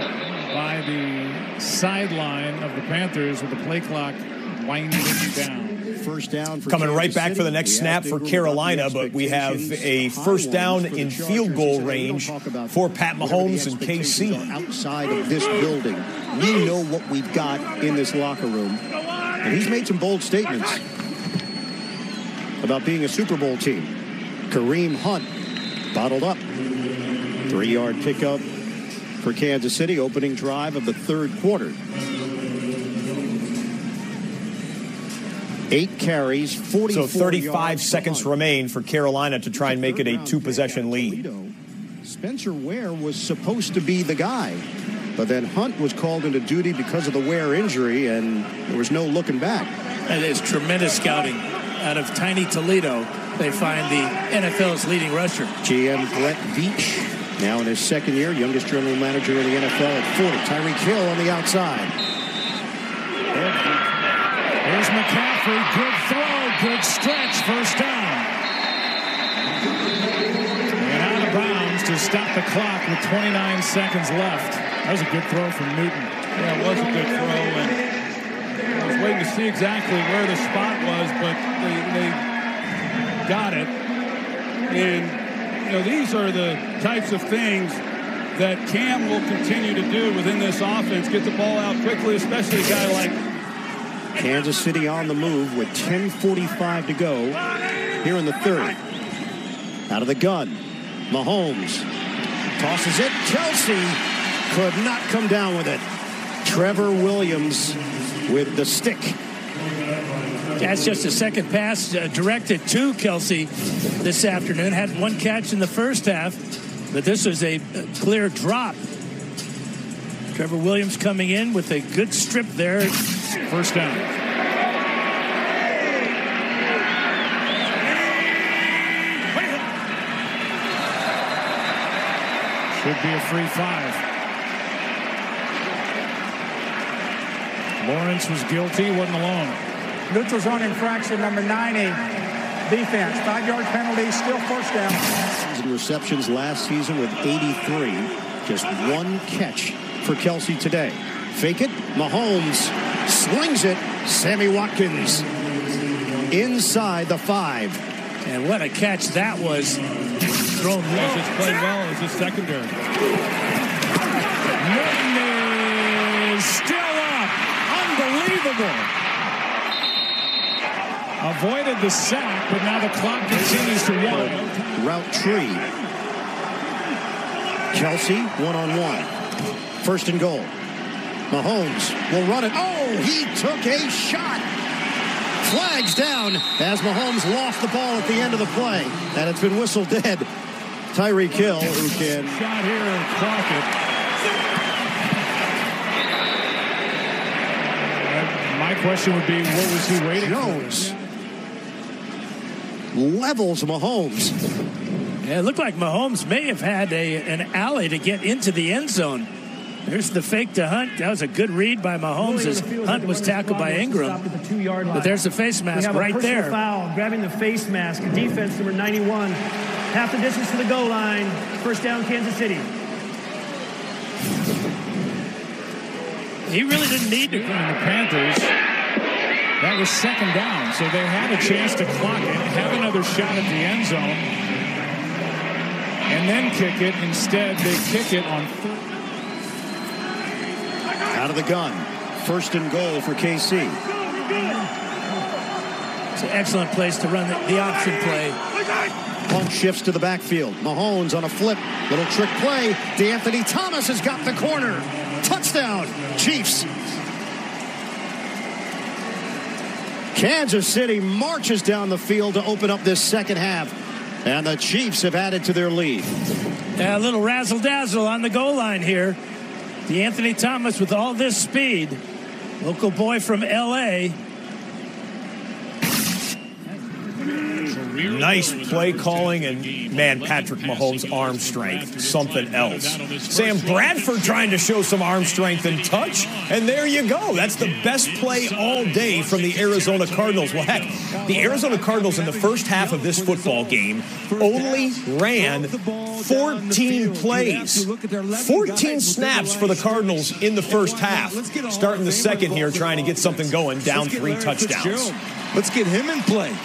by the sideline of the Panthers with the play clock winding down. First down for Coming right Kansas back City. for the next snap for Carolina, but we have a first down in field goal range for Pat Mahomes and KC. Outside of this building, we know what we've got in this locker room. And he's made some bold statements about being a Super Bowl team. Kareem Hunt bottled up. 3-yard pickup for Kansas City, opening drive of the third quarter. 8 carries, 44 So 35 seconds remain for Carolina to try and make it a 2-possession lead. Spencer Ware was supposed to be the guy, but then Hunt was called into duty because of the Ware injury, and there was no looking back. That is tremendous scouting. Out of tiny Toledo, they find the NFL's leading rusher. GM Brett Veach, now in his second year, youngest general manager in the NFL at 40. Tyreek Hill on the outside. Here's McCaffrey. Good throw. Good stretch. First down. And out of bounds to stop the clock with 29 seconds left. That was a good throw from Newton. Yeah, it was a good throw. And I was waiting to see exactly where the spot was, but they got it. And, you know, these are the types of things that Cam will continue to do within this offense. Get the ball out quickly, especially a guy like Kansas City on the move with 10:45 to go here in the third. Out of the gun, Mahomes tosses it. Kelsey could not come down with it. Trevor Williams with the stick. That's just a second pass directed to Kelsey this afternoon. Had one catch in the first half, but this was a clear drop. Trevor Williams coming in with a good strip there. First down. Should be a free 5. Lawrence was guilty, wasn't alone. Neutral zone infraction number 90. Defense, 5-yard penalty, still first down. And receptions last season with 83. Just one catch for Kelsey today. Fake it. Mahomes slings it. Sammy Watkins inside the 5. And what a catch that was. Thrown well. Just played well as a secondary. Newton is still up. Unbelievable. Avoided the sack, but now the clock continues to run. Route tree. Kelsey one-on-one. First and goal. Mahomes will run it. Oh, he took a shot. Flags down as Mahomes lost the ball at the end of the play. And it's been whistled dead. Tyreek Hill, who can... Shot here and clock it. My question would be, what was he waiting Jones for? Levels Mahomes. Yeah, it looked like Mahomes may have had an alley to get into the end zone. There's the fake to Hunt. That was a good read by Mahomes as Hunt was tackled by Ingram. But there's the face mask right there. Foul, grabbing the face mask. Defense number 91. Half the distance to the goal line. First down, Kansas City. He really didn't need to. And the Panthers, that was second down. So they had a chance to clock it, have another shot at the end zone, and then kick it. Instead, they kick it on third. Out of the gun. First and goal for KC. It's an excellent place to run the option play. Punt shifts to the backfield. Mahomes on a flip. Little trick play. DeAnthony Thomas has got the corner. Touchdown, Chiefs. Kansas City marches down the field to open up this second half. And the Chiefs have added to their lead. A little razzle-dazzle on the goal line here. DeAnthony Thomas with all this speed. Local boy from L.A. Nice play calling, and man, Patrick Mahomes' arm strength, something else. Sam Bradford trying to show some arm strength and touch, and there you go. That's the best play all day from the Arizona Cardinals. Well, heck, the Arizona Cardinals in the first half of this football game only ran 14 plays. 14 snaps for the Cardinals in the first half. Starting the second here, trying to get something going, down 3 touchdowns. Let's get him in play.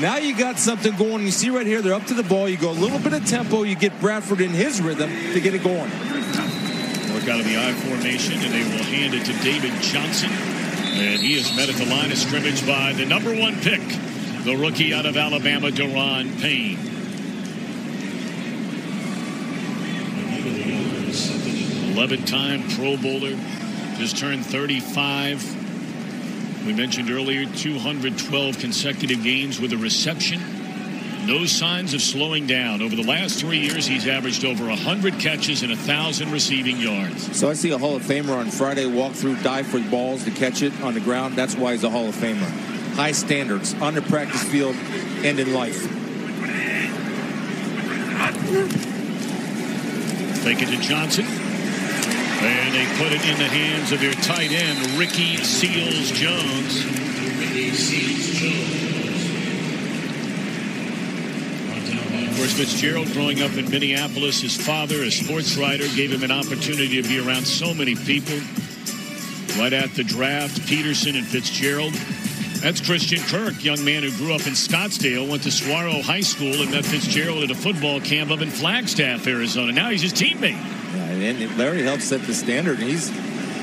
Now you got something going. You see right here, they're up to the ball. You go a little bit of tempo. You get Bradford in his rhythm to get it going. Work out of the I formation, and they will hand it to David Johnson. And he is met at the line of scrimmage by the #1 pick, the rookie out of Alabama, Daron Payne. 11-time Pro Bowler, just turned 35. We mentioned earlier 212 consecutive games with a reception. No signs of slowing down. Over the last 3 years, he's averaged over 100 catches and 1,000 receiving yards. So I see a Hall of Famer on Friday walk through, dive for balls to catch it on the ground. That's why he's a Hall of Famer. High standards on the practice field and in life. Take it to Johnson. And they put it in the hands of their tight end, Ricky Seals-Jones. Of course, Fitzgerald, growing up in Minneapolis, his father, a sports writer, gave him an opportunity to be around so many people. Right at the draft, Peterson and Fitzgerald. That's Christian Kirk, young man who grew up in Scottsdale, went to Saguaro High School, and met Fitzgerald at a football camp up in Flagstaff, Arizona. Now he's his teammate. And Larry helps set the standard. He's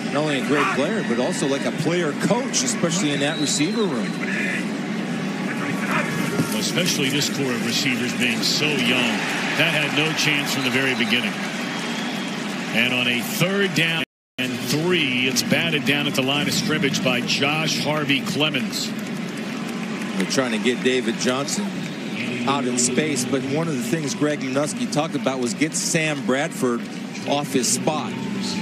not only a great player, but also like a player coach, especially in that receiver room. Especially this core of receivers being so young. That had no chance from the very beginning. And on a 3rd down and 3, it's batted down at the line of scrimmage by Josh Harvey Clemens. They're trying to get David Johnson out in space, but one of the things Greg Minuski talked about was get Sam Bradford off his spot.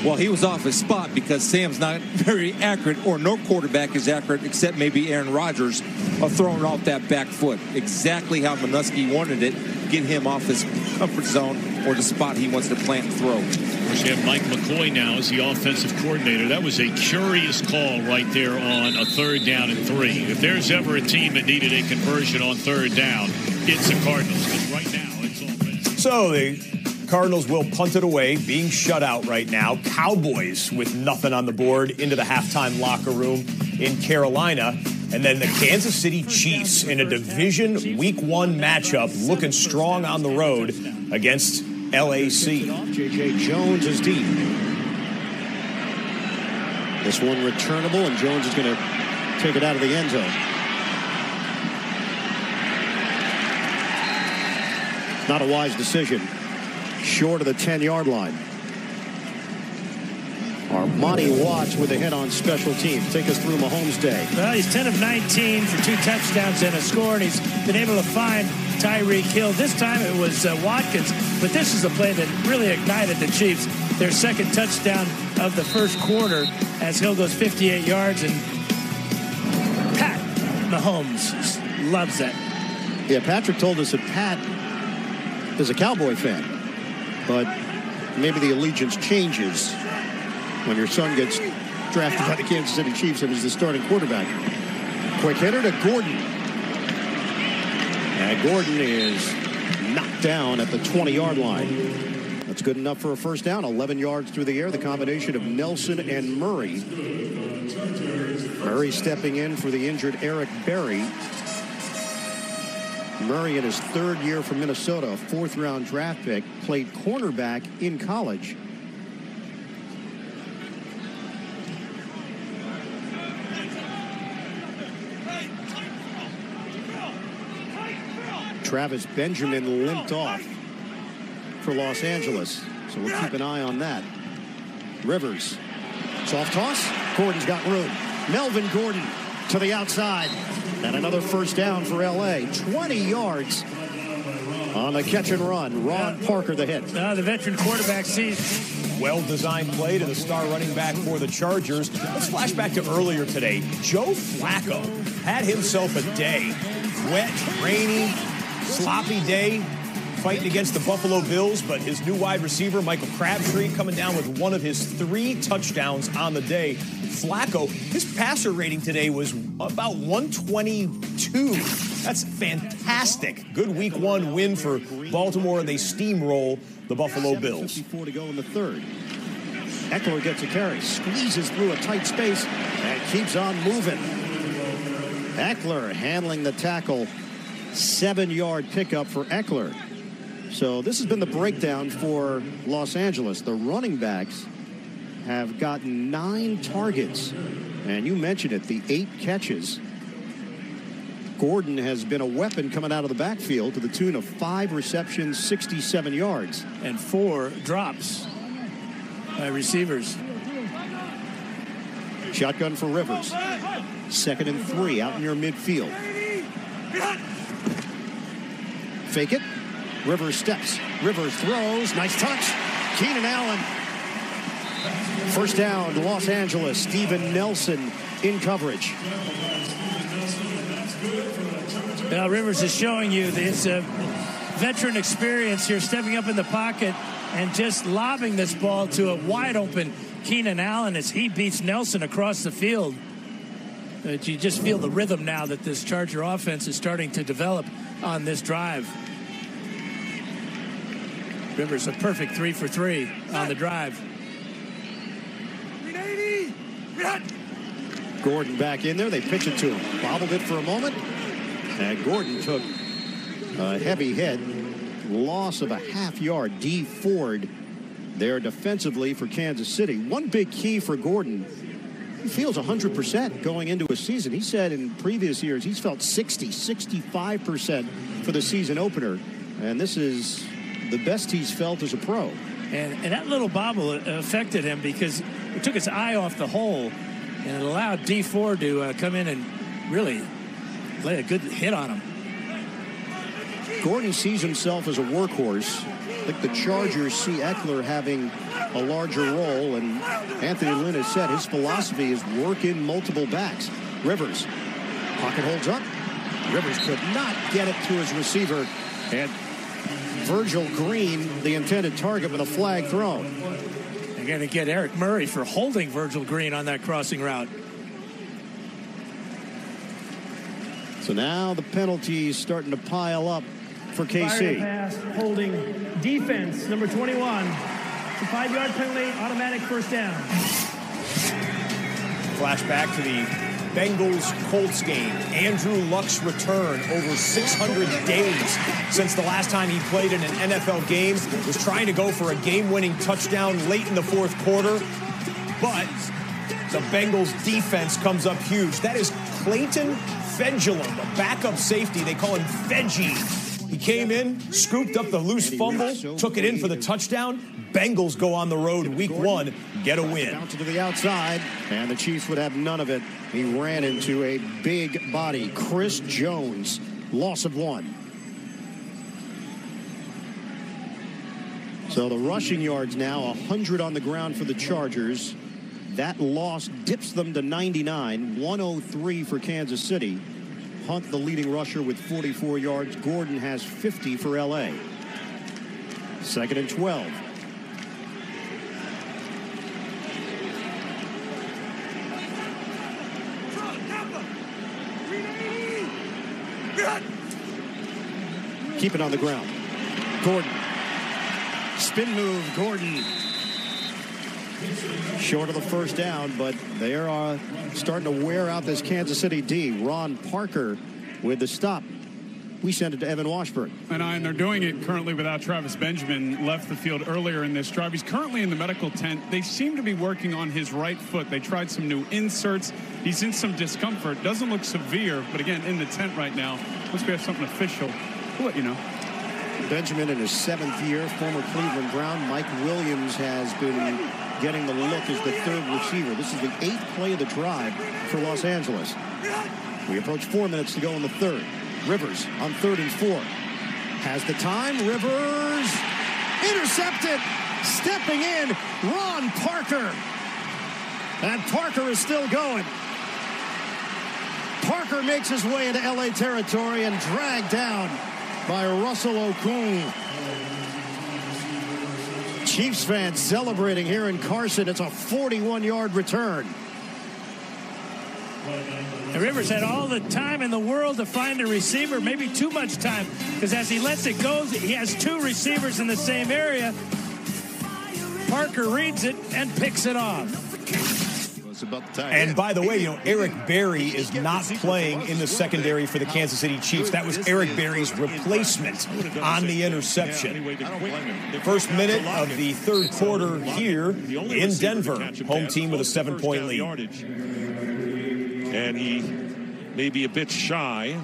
Well, he was off his spot because Sam's not very accurate, or no quarterback is accurate except maybe Aaron Rodgers, of throwing off that back foot. Exactly how Minuski wanted it. Get him off his comfort zone or the spot he wants to plant and throw. Of course, you have Mike McCoy now as the offensive coordinator. That was a curious call right there on a 3rd down and 3. If there's ever a team that needed a conversion on 3rd down, it's the Cardinals. Because right now, it's all bad. So the Cardinals will punt it away, being shut out right now. Cowboys with nothing on the board into the halftime locker room in Carolina. And then the Kansas City Chiefs in a division week 1 matchup, looking strong on the road against LAC. J.J. Jones is deep. This one returnable, and Jones is going to take it out of the end zone. Not a wise decision. Short of the 10-yard line. Armani Watts with a hit on special teams. Take us through Mahomes' day. Well, he's 10 of 19 for 2 touchdowns and a score, and he's been able to find Tyreek Hill. This time it was Watkins, but this is a play that really ignited the Chiefs. Their 2nd touchdown of the first quarter as Hill goes 58 yards, and Pat Mahomes loves that. Yeah, Patrick told us that Pat is a Cowboy fan, but maybe the allegiance changes when your son gets drafted by the Kansas City Chiefs and is the starting quarterback. Quick hitter to Gordon. And Gordon is knocked down at the 20-yard line. That's good enough for a first down. 11 yards through the air. The combination of Nelson and Murray. Murray stepping in for the injured Eric Berry. Murray in his 3rd year from Minnesota, a 4th-round draft pick, played cornerback in college. Travis Benjamin limped off for Los Angeles, so we'll keep an eye on that. Rivers, soft toss. Gordon's got room. Melvin Gordon to the outside, and another first down for LA. 20 yards on the catch and run. Ron Parker the hit. The veteran quarterback sees. Well-designed play to the star running back for the Chargers. Let's flash back to earlier today. Joe Flacco had himself a day. wet, rainy, sloppy day fighting against the Buffalo Bills, but his new wide receiver, Michael Crabtree, coming down with one of his 3 touchdowns on the day. Flacco, his passer rating today was about 122. That's fantastic. Good week 1 win for Baltimore, and they steamroll the Buffalo Bills. 7:54 to go in the third. Eckler gets a carry, squeezes through a tight space, and keeps on moving. Eckler handling the tackle. 7-yard pickup for Eckler. So this has been the breakdown for Los Angeles. The running backs have gotten 9 targets. And you mentioned it, the 8 catches. Gordon has been a weapon coming out of the backfield to the tune of 5 receptions, 67 yards. And 4 drops by receivers. Shotgun for Rivers. 2nd and 3 out near midfield. Fake it. Rivers steps. Rivers throws. Nice touch. Keenan Allen. First down to Los Angeles. Steven Nelson in coverage. Now Rivers is showing you this veteran experience here, stepping up in the pocket and just lobbing this ball to a wide open Keenan Allen as he beats Nelson across the field. But you just feel the rhythm now that this Charger offense is starting to develop on this drive. Rivers a perfect 3 for 3 on the drive. Gordon back in there. They pitch it to him. Bobbled it for a moment. And Gordon took a heavy hit. Loss of a half yard. D. Ford there defensively for Kansas City. One big key for Gordon. He feels 100% going into a season. He said in previous years he's felt 60, 65% for the season opener. And this is the best he's felt as a pro. And that little bobble affected him because it took his eye off the hole and it allowed D. Ford to come in and really lay a good hit on him. Gordon sees himself as a workhorse. I think the Chargers see Eckler having a larger role, and Anthony Lynn has said his philosophy is work in multiple backs. Rivers, pocket holds up. Rivers could not get it to his receiver, and Virgil Green, the intended target, with a flag thrown. They're going to get Eric Murray for holding Virgil Green on that crossing route. So now the penalties starting to pile up for KC. Fired pass, holding defense, number 21. It's a 5-yard penalty, automatic first down. Flashback to the Bengals-Colts game. Andrew Luck's return over 600 days since the last time he played in an NFL game. Was trying to go for a game-winning touchdown late in the fourth quarter, but the Bengals defense comes up huge. That is Clayton Fedulum, a backup safety. They call him Fedgie. He came in, scooped up the loose fumble, took it in for the touchdown. Bengals go on the road week 1, get a win. Bounce to the outside, and the Chiefs would have none of it. He ran into a big body. Chris Jones, loss of 1. So the rushing yards now 100 on the ground for the Chargers. That loss dips them to 99, 103 for Kansas City. Hunt, the leading rusher, with 44 yards. Gordon has 50 for L.A. 2nd and 12. Keep it on the ground. Gordon. Spin move, Gordon. Short of the first down, but they are starting to wear out this Kansas City D. Ron Parker with the stop. We send it to Evan Washburn. And they're doing it currently without Travis Benjamin. Left the field earlier in this drive. He's currently in the medical tent. They seem to be working on his right foot. They tried some new inserts. He's in some discomfort. Doesn't look severe, but again, in the tent right now. Once we have something official, we'll let you know. Benjamin in his 7th year, former Cleveland Brown. Mike Williams has been getting the look as the 3rd receiver. This is the 8th play of the drive for Los Angeles. We approach 4 minutes to go in the 3rd. Rivers on 3rd and 4. Has the time. Rivers intercepted. Stepping in, Ron Parker. And Parker is still going. Parker makes his way into L.A. territory and dragged down by Russell Okung. Chiefs fans celebrating here in Carson. It's a 41-yard return. And Rivers had all the time in the world to find a receiver, maybe too much time, because as he lets it go, he has two receivers in the same area. Parker reads it and picks it off. And by the way, you know, Eric Berry is not playing in the secondary for the Kansas City Chiefs. That was Eric Berry's replacement on the interception. First minute of the third quarter here in Denver. Home team with a 7-point lead. And he may be a bit shy.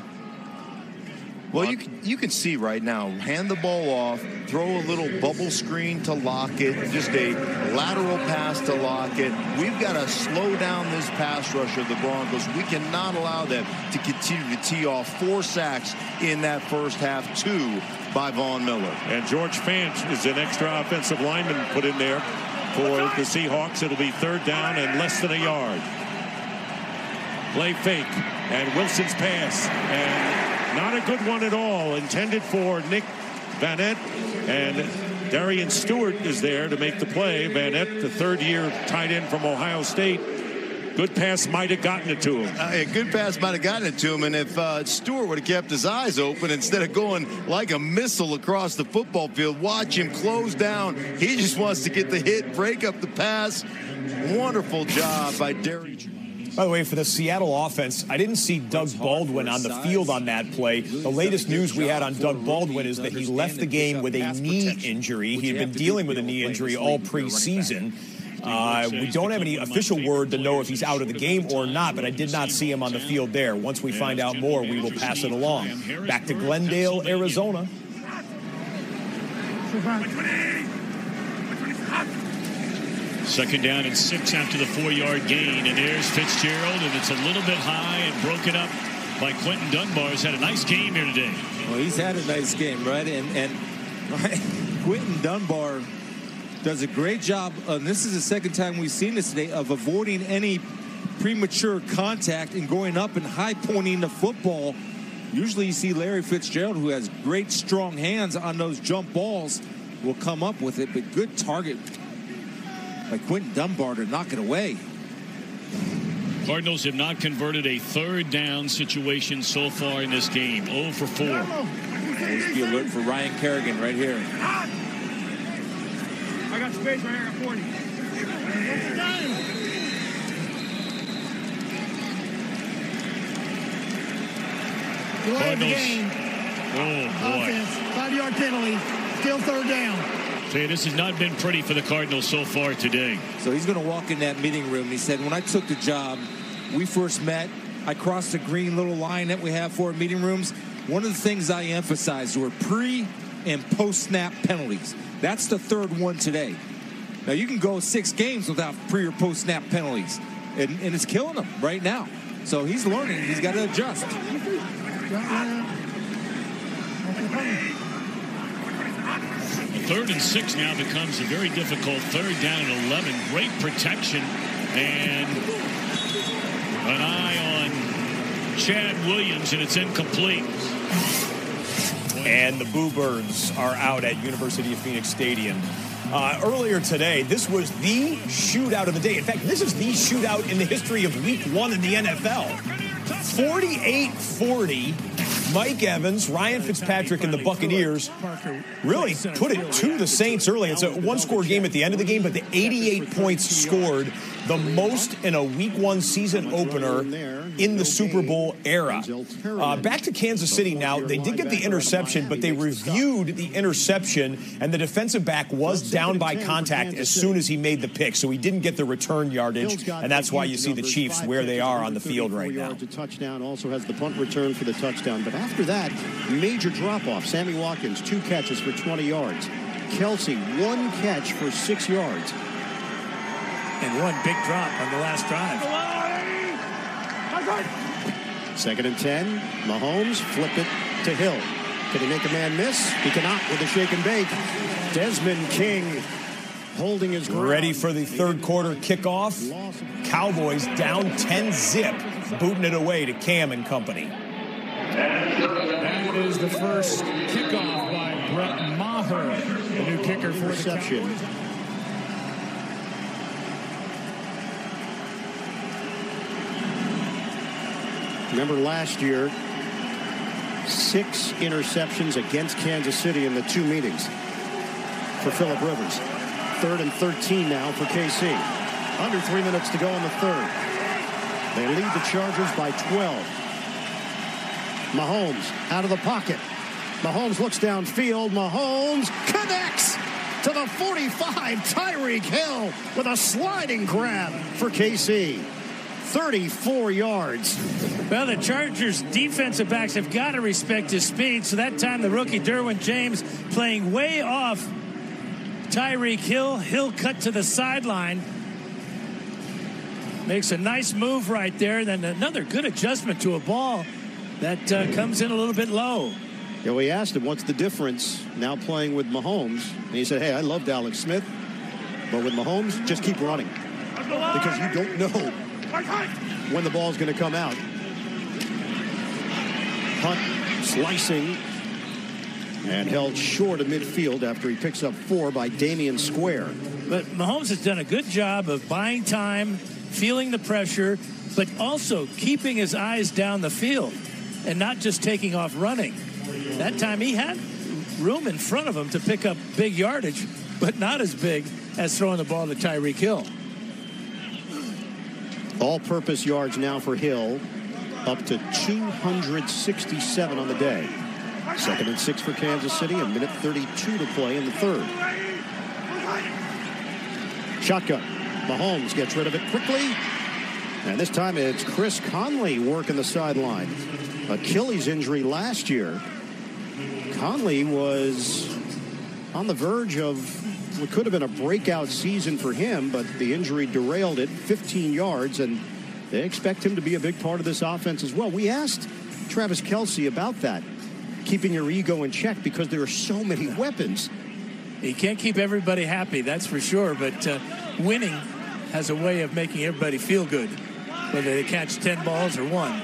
Well, you can see right now, hand the ball off, throw a little bubble screen to Lockett, just a lateral pass to Lockett. We've got to slow down this pass rush of the Broncos. We cannot allow them to continue to tee off 4 sacks in that first half, 2 by Von Miller. And George Fant is an extra offensive lineman put in there for the Seahawks. It'll be third down and less than a yard. Play fake, and Wilson's pass, and not a good one at all, intended for Nick Vanette, and Darian Stewart is there to make the play. Vanette, the third-year tight end from Ohio State. Good pass might have gotten it to him. A good pass might have gotten it to him, and if Stewart would have kept his eyes open instead of going like a missile across the football field, watch him close down. He just wants to get the hit, break up the pass. Wonderful job by Darian. By the way, for the Seattle offense, I didn't see Doug Baldwin on the field on that play. The latest news we had on Doug Baldwin is that he left the game with a knee injury. He had been dealing with a knee injury all preseason. We don't have any official word to know if he's out of the game or not, but I did not see him on the field there. Once we find out more, we will pass it along. Back to Glendale, Arizona. Second down and 6 after the 4-yard gain. And there's Fitzgerald, and it's a little bit high and broken up by Quentin Dunbar. He's had a nice game here today. Well, he's had a nice game, right? And Quentin Dunbar does a great job. This is the second time we've seen this today of avoiding any premature contact and going up and high pointing the football. Usually you see Larry Fitzgerald, who has great strong hands on those jump balls, will come up with it, but good target by Quentin Dunbar to knock it away. Cardinals have not converted a third down situation so far in this game. 0 for 4. Always be alert for Ryan Kerrigan right here. I got space right here at 40. Delay of the game. Oh, boy. Offense, 5-yard penalty. Still third down. Say, this has not been pretty for the Cardinals so far today. So he's going to walk in that meeting room. He said, when I took the job, we first met, I crossed the green little line that we have for meeting rooms. One of the things I emphasized were pre- and post-snap penalties. That's the third one today. Now, you can go 6 games without pre- or post-snap penalties, and it's killing him right now. So he's learning. He's got to adjust. Third and 6 now becomes a very difficult third down and 11. Great protection and an eye on Chad Williams, and it's incomplete. And the Boo Birds are out at University of Phoenix Stadium. Earlier today, this was the shootout of the day. In fact, this is the shootout in the history of Week 1 in the NFL. 48-40. Mike Evans, Ryan Fitzpatrick, and the Buccaneers really put it to the Saints early. It's a one-score game at the end of the game, but the 88 points scored, the most in a Week 1 season opener in the Super Bowl era. Back to Kansas City now. They did get the interception, but they reviewed the interception, and the defensive back was down by contact as soon as he made the pick, so he didn't get the return yardage, and that's why you see the Chiefs where they are on the field right now. Touchdown, also has the punt return for the touchdown, but after that, major drop-off. Sammy Watkins, 2 catches for 20 yards. Kelsey, 1 catch for 6 yards. And 1 big drop on the last drive. 2nd and 10. Mahomes, flip it to Hill. Can he make a man miss? He cannot with a shake and bake. Desmond King holding his ground. Ready for the third quarter kickoff. Cowboys down 10-zip booting it away to Cam and company. That is the first kickoff by Brett Maher, the new kicker for the Cowboys. Remember last year, 6 interceptions against Kansas City in the 2 meetings for Phillip Rivers. 3rd and 13 now for KC. Under 3 minutes to go in the 3rd. They lead the Chargers by 12. Mahomes out of the pocket. Mahomes looks downfield. Mahomes connects to the 45. Tyreek Hill with a sliding grab for KC. 34 yards. Well, the Chargers defensive backs have got to respect his speed. So that time the rookie Derwin James playing way off Tyreek Hill. Hill cut to the sideline. Makes a nice move right there. Then another good adjustment to a ball that comes in a little bit low. Yeah, we asked him, what's the difference now playing with Mahomes? And he said, hey, I loved Alex Smith, but with Mahomes, just keep running. Because you don't know when the ball's going to come out. Hunt slicing and held short of midfield after he picks up 4 by Damian Square. But Mahomes has done a good job of buying time, feeling the pressure, but also keeping his eyes down the field and not just taking off running. That time he had room in front of him to pick up big yardage, but not as big as throwing the ball to Tyreek Hill. All-purpose yards now for Hill, up to 267 on the day. 2nd and 6 for Kansas City, a minute 32 to play in the 3rd. Shotgun. Mahomes gets rid of it quickly. And this time it's Chris Conley working the sideline. Achilles injury last year. Conley was on the verge of what could have been a breakout season for him, but the injury derailed it. 15 yards, and they expect him to be a big part of this offense as well. We asked Travis Kelce about that, keeping your ego in check because there are so many weapons. He can't keep everybody happy, that's for sure, but winning has a way of making everybody feel good, whether they catch 10 balls or 1.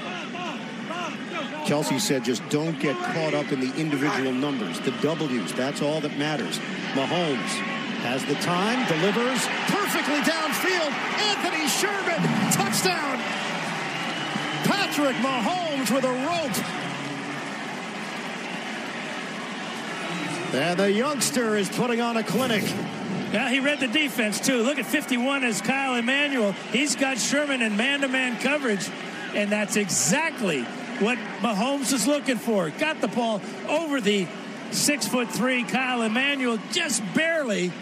Kelce said just don't get caught up in the individual numbers, the W's. That's all that matters. Mahomes has the time, delivers perfectly downfield. Anthony Sherman, touchdown. Patrick Mahomes with a rope. And the youngster is putting on a clinic. Yeah, he read the defense, too. Look at 51 as Kyle Emanuel. He's got Sherman in man-to-man coverage, and that's exactly what Mahomes is looking for. Got the ball over the 6'3" Kyle Emanuel, just barely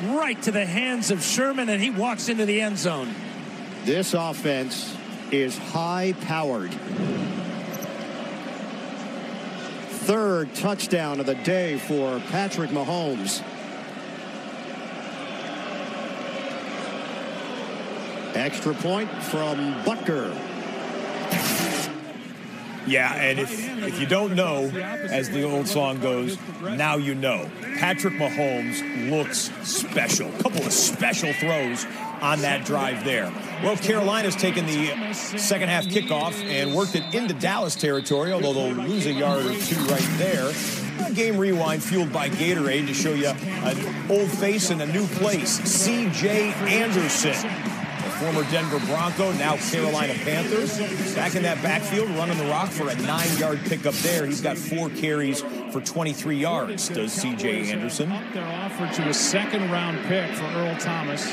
right to the hands of Sherman, and he walks into the end zone. This offense is high-powered. 3rd touchdown of the day for Patrick Mahomes. Extra point from Butker. Yeah, and if you don't know, as the old song goes, now you know. Patrick Mahomes looks special. A couple of special throws on that drive there. Well, Carolina's taken the second half kickoff and worked it into Dallas territory, although they'll lose a yard or 2 right there. A game rewind fueled by Gatorade to show you an old face in a new place. C.J. Anderson, former Denver Bronco, now Carolina Panthers. Back in that backfield, running the rock for a 9-yard pickup there. He's got 4 carries for 23 yards, does C.J. Anderson. They're offered to a 2nd-round pick for Earl Thomas,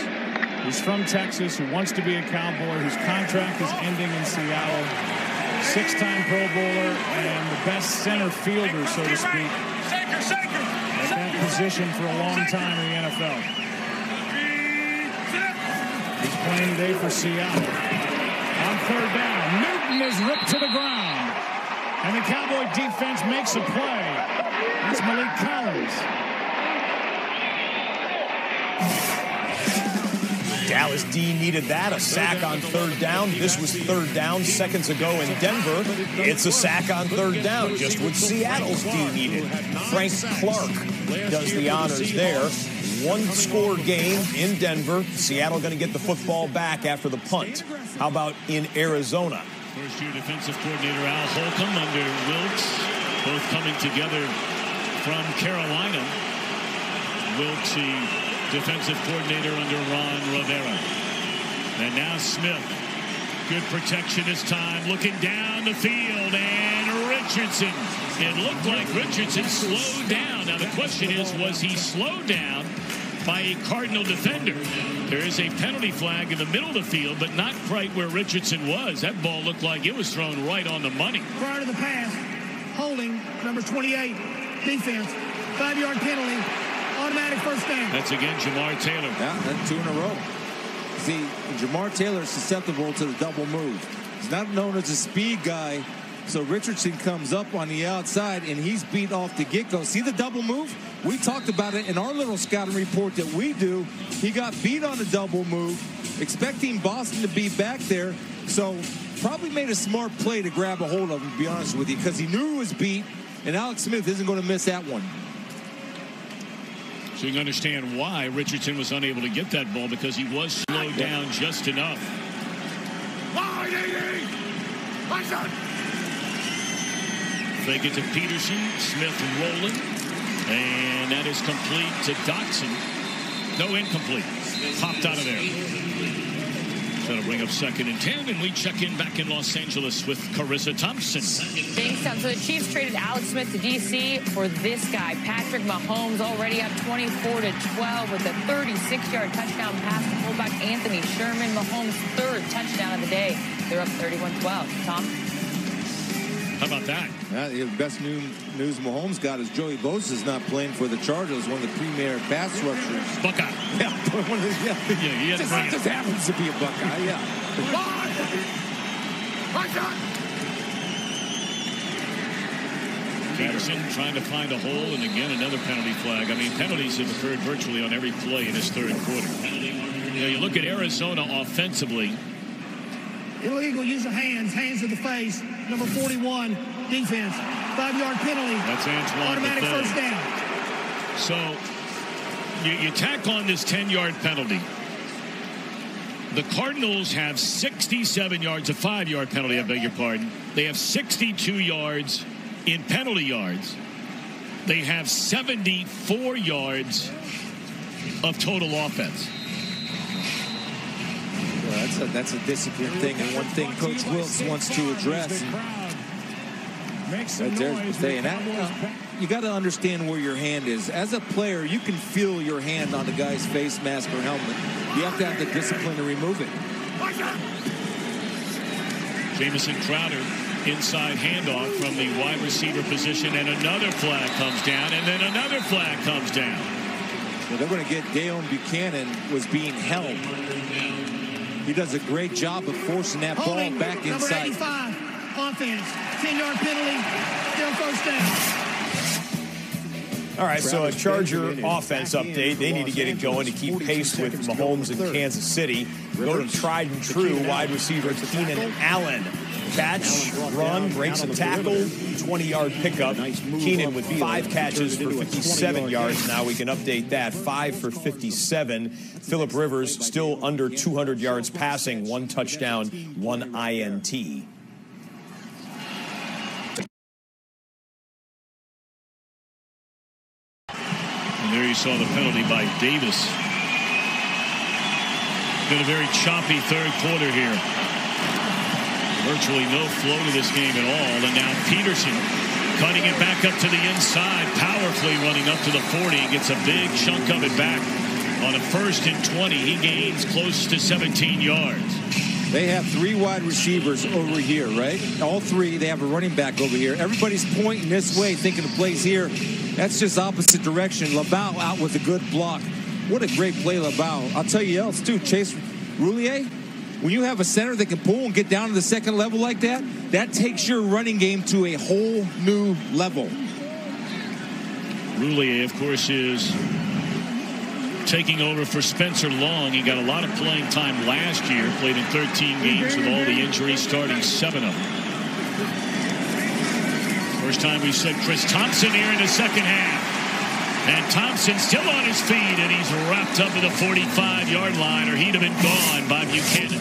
who's from Texas, who wants to be a Cowboy, whose contract is ending in Seattle. 6-time Pro Bowler and the best center fielder, so to speak, at that position for a long time in the NFL. He's playing today for Seattle. On 3rd down, Newton is ripped to the ground. And the Cowboy defense makes a play. That's Malik Collins. Dallas D needed that, a sack on 3rd down. This was 3rd down seconds ago in Denver. It's a sack on 3rd down, just what Seattle's D needed. Frank Clark does the honors there. one-score game in Denver. Seattle going to get the football back after the punt. How about in Arizona? First-year defensive coordinator Al Holcomb under Wilkes, both coming together from Carolina. Wilkes, the defensive coordinator under Ron Rivera. And now Smith. Good protection this time. Looking down the field. And Richardson. It looked like Richardson slowed down. Now the question is, was he slowed down by a Cardinal defender? There is a penalty flag in the middle of the field, but not quite where Richardson was. That ball looked like it was thrown right on the money. Prior to the pass, holding, number 28, defense, 5-yard penalty, automatic first down. That's again Jamar Taylor. Yeah, that's 2 in a row. See, Jamar Taylor is susceptible to the double move. He's not known as a speed guy, so Richardson comes up on the outside, and he's beat off the get-go. See the double move? We talked about it in our little scouting report that we do. He got beat on the double move, expecting Boston to be back there, so probably made a smart play to grab a hold of him, to be honest with you, because he knew he was beat, and Alex Smith isn't going to miss that one. So you can understand why Richardson was unable to get that ball, because he was slowed down just enough. Fake it to Peterson. Smith rolling. And that is complete to Dotson. No, incomplete. Popped out of there. That'll bring up 2nd and 10, and we check in back in Los Angeles with Carissa Thompson. Jamestown. So the Chiefs traded Alex Smith to D.C. for this guy, Patrick Mahomes, already up 24-12 with a 36-yard touchdown pass to fullback Anthony Sherman. Mahomes' 3rd touchdown of the day. They're up 31-12. Tom? How about that? The best news Mahomes got is Joey Bosa's not playing for the Chargers, one of the premier pass rushers. Buckeye. Yeah, one of the, he had just happens to be a Buckeye, yeah. Peterson trying to find a hole, and again another penalty flag. I mean, penalties have occurred virtually on every play in this 3rd quarter. You know, you look at Arizona offensively. Illegal use of hands to the face. Number 41, defense. 5-yard penalty. That's Antoine. Automatic first down. So you tack on this 10-yard penalty. The Cardinals have 67 yards, a 5-yard penalty, I beg your pardon. They have 62 yards in penalty yards. They have 74 yards of total offense. That's a discipline thing, and one thing Coach Wilkes wants to address. You got to understand where your hand is. As a player, you can feel your hand on the guy's face mask or helmet. You have to have the discipline to remove it. Jamison Crowder, inside handoff from the wide receiver position, and another flag comes down, and then another flag comes down. Well, they're going to get Dale Buchanan was being held. He does a great job of forcing that ball back inside. Number 85, offense, 10-yard penalty, still first down. All right, so a Charger offense update. They need to get it going to keep pace with Mahomes in Kansas City. Go to tried and true wide receiver Keenan Allen. Catch, run, breaks a tackle, 20-yard pickup. Keenan with 5 catches for 57 yards. Now we can update that. 5 for 57. Phillip Rivers still under 200 yards passing. 1 touchdown, 1 INT. And there you saw the penalty by Davis. Been a very choppy 3rd quarter here. Virtually no flow to this game at all. And now Peterson cutting it back up to the inside, powerfully running up to the 40. Gets a big chunk of it back. On a 1st and 20, he gains close to 17 yards. They have 3 wide receivers over here, right? All 3. They have a running back over here. Everybody's pointing this way, thinking the play's here. That's just opposite direction. LaBelle out with a good block. What a great play, LaBelle. I'll tell you else, too. Chase Roulier, when you have a center that can pull and get down to the 2nd level like that, that takes your running game to a whole new level. Roulier, of course, is taking over for Spencer Long. He got a lot of playing time last year. Played in 13 games with all the injuries, starting 7 of them. First time we said Chris Thompson here in the 2nd half. And Thompson still on his feet, and he's wrapped up at the 45-yard line, or he'd have been gone by Buchanan.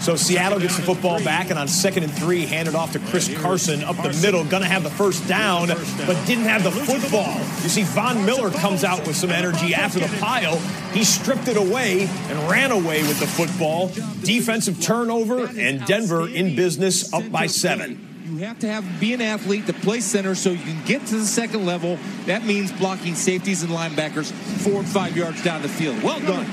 So Seattle gets the football back, and on 2nd and 3, handed off to Chris Carson up the middle. Going to have the first down, but didn't have the football. You see, Von Miller comes out with some energy after the pile. He stripped it away and ran away with the football. Defensive turnover, and Denver in business, up by 7. You have to be an athlete to play center so you can get to the second level. That means blocking safeties and linebackers 4 and 5 yards down the field. Well done.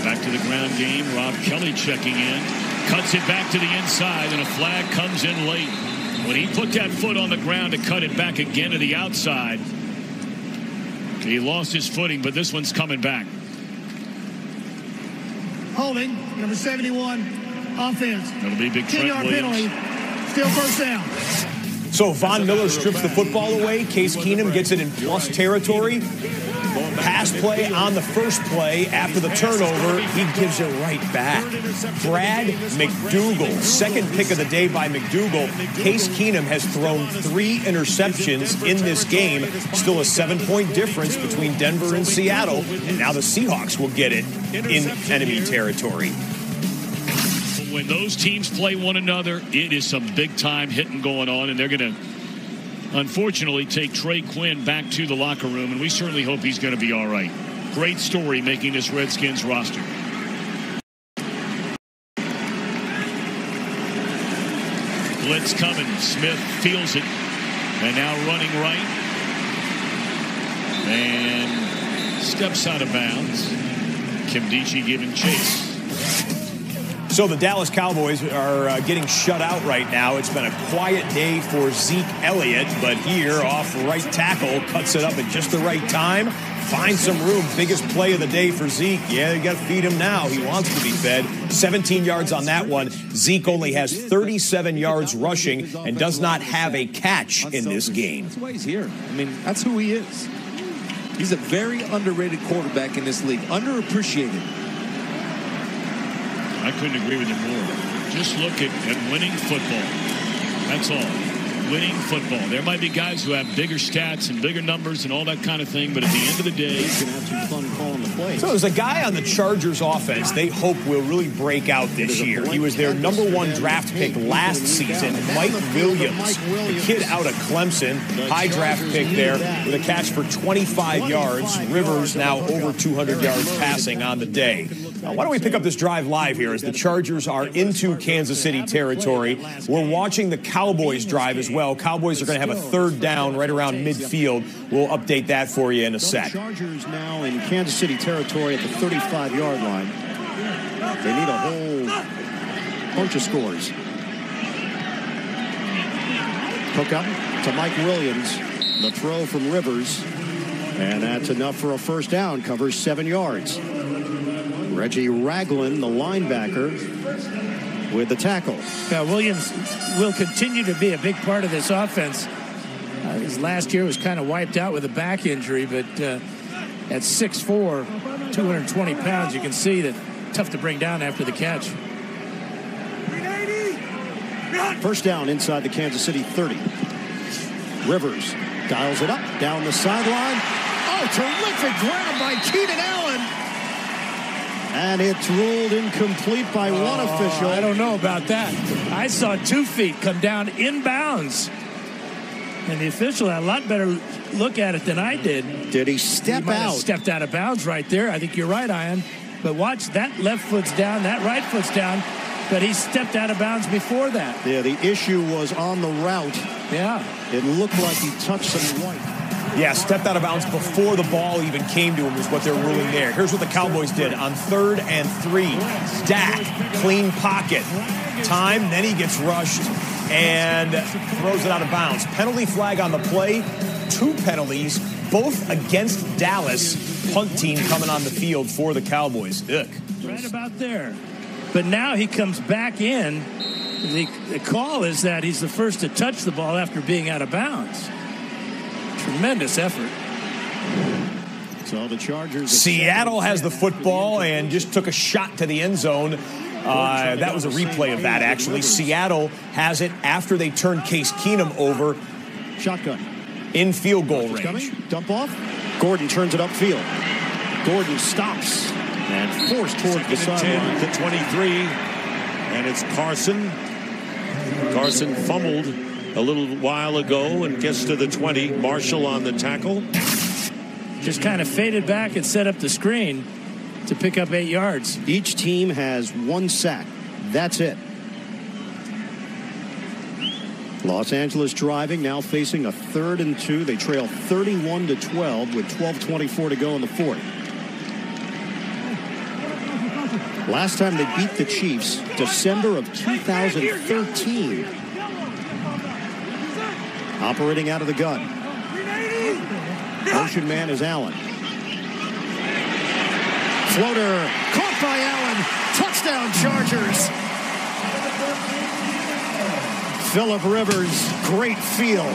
Back to the ground game. Rob Kelly checking in. Cuts it back to the inside, and a flag comes in late. When he put that foot on the ground to cut it back again to the outside, he lost his footing, but this one's coming back. Holding, number 71, offense. That'll be big. 10-yard penalty, still first down. So Von Miller strips the football away. Case Keenum gets it in plus territory. Pass play on the first play after the turnover. He gives it right back. Brad McDougal, second pick of the day by McDougal. Case Keenum has thrown 3 interceptions in this game. Still a 7-point difference between Denver and Seattle. And now the Seahawks will get it in enemy territory. When those teams play one another, it is some big-time hitting going on, and they're going to, unfortunately, take Trey Quinn back to the locker room, and we certainly hope he's going to be all right. Great story making this Redskins roster. Blitz coming. Smith feels it, and now running right. And steps out of bounds. Kimdichie giving chase. So the Dallas Cowboys are getting shut out right now. It's been a quiet day for Zeke Elliott, but here off right tackle, cuts it up at just the right time. Finds some room. Biggest play of the day for Zeke. Yeah, you got to feed him now. He wants to be fed. 17 yards on that one. Zeke only has 37 yards rushing and does not have a catch in this game. That's why he's here. I mean, that's who he is. He's a very underrated quarterback in this league. Underappreciated. I couldn't agree with him more. Just look at winning football. That's all. Winning football. There might be guys who have bigger stats and bigger numbers and all that kind of thing, but at the end of the day, he's going to have some fun calling the plays. So there's a guy on the Chargers offense they hope will really break out this year. He was their #1 draft pick last season, Mike Williams, the kid out of Clemson. High draft pick there with a catch for 25 yards. Rivers now over 200 yards passing on the day. Now, why don't we pick up this drive live here as the Chargers are into Kansas City territory. We're watching the Cowboys drive as well. Cowboys are going to have a 3rd down right around midfield. We'll update that for you in a sec. Chargers now in Kansas City territory at the 35-yard line. They need a whole bunch of scores. Hook up to Mike Williams. The throw from Rivers. And that's enough for a first down. Covers 7 yards. Reggie Ragland, the linebacker, with the tackle. Yeah, Williams will continue to be a big part of this offense. His last year was kind of wiped out with a back injury, but at 6'4", 220 pounds, you can see that tough to bring down after the catch. First down inside the Kansas City 30. Rivers dials it up down the sideline. Oh, terrific grab by Keenan Allen. And it's ruled incomplete by one official. I don't know about that. I saw 2 feet come down inbounds. And the official had a lot better look at it than I did. Did he step He out? Stepped out of bounds right there. I think you're right, Ian. But watch, that left foot's down, that right foot's down. But he stepped out of bounds before that. Yeah, the issue was on the route. Yeah. It looked like he touched some white. Yeah, stepped out of bounds before the ball even came to him is what they're ruling there. Here's what the Cowboys did on 3rd and 3. Dak, clean pocket. Time, then he gets rushed and throws it out of bounds. Penalty flag on the play. 2 penalties, both against Dallas. Punt team coming on the field for the Cowboys. Ugh. Right about there. But now he comes back in. The call is that he's the first to touch the ball after being out of bounds. Tremendous effort. So the Chargers. Seattle has the football and just took a shot to the end zone. That was a replay of that, actually. Seattle has it after they turned Case Keenum over. Shotgun. In field goal range. Coming. Dump off. Gordon turns it upfield. Gordon stops and forced towards the sideline. To 23, and it's Carson. Carson fumbled a little while ago and gets to the 20. Marshall on the tackle. Just kind of faded back and set up the screen to pick up 8 yards. Each team has 1 sack. That's it. Los Angeles driving, now facing a 3rd and 2. They trail 31-12 with 12:24 to go in the 4th. Last time they beat the Chiefs, December of 2013. Operating out of the gun. Motion man is Allen. Floater caught by Allen. Touchdown Chargers. Phillip Rivers, great feel.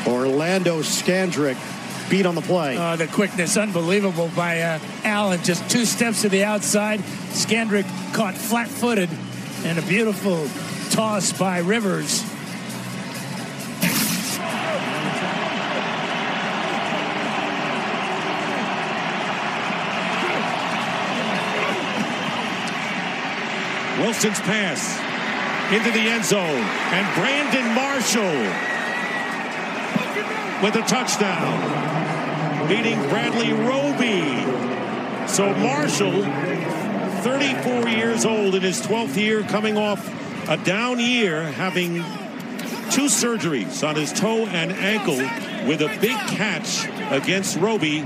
Orlando Scandrick beat on the play. The quickness, unbelievable by Allen. Just 2 steps to the outside. Scandrick caught flat-footed, and a beautiful toss by Rivers. Wilson's pass into the end zone, and Brandon Marshall with a touchdown, beating Bradley Roby. So Marshall, 34 years old in his 12th year, coming off a down year, having 2 surgeries on his toe and ankle, with a big catch against Roby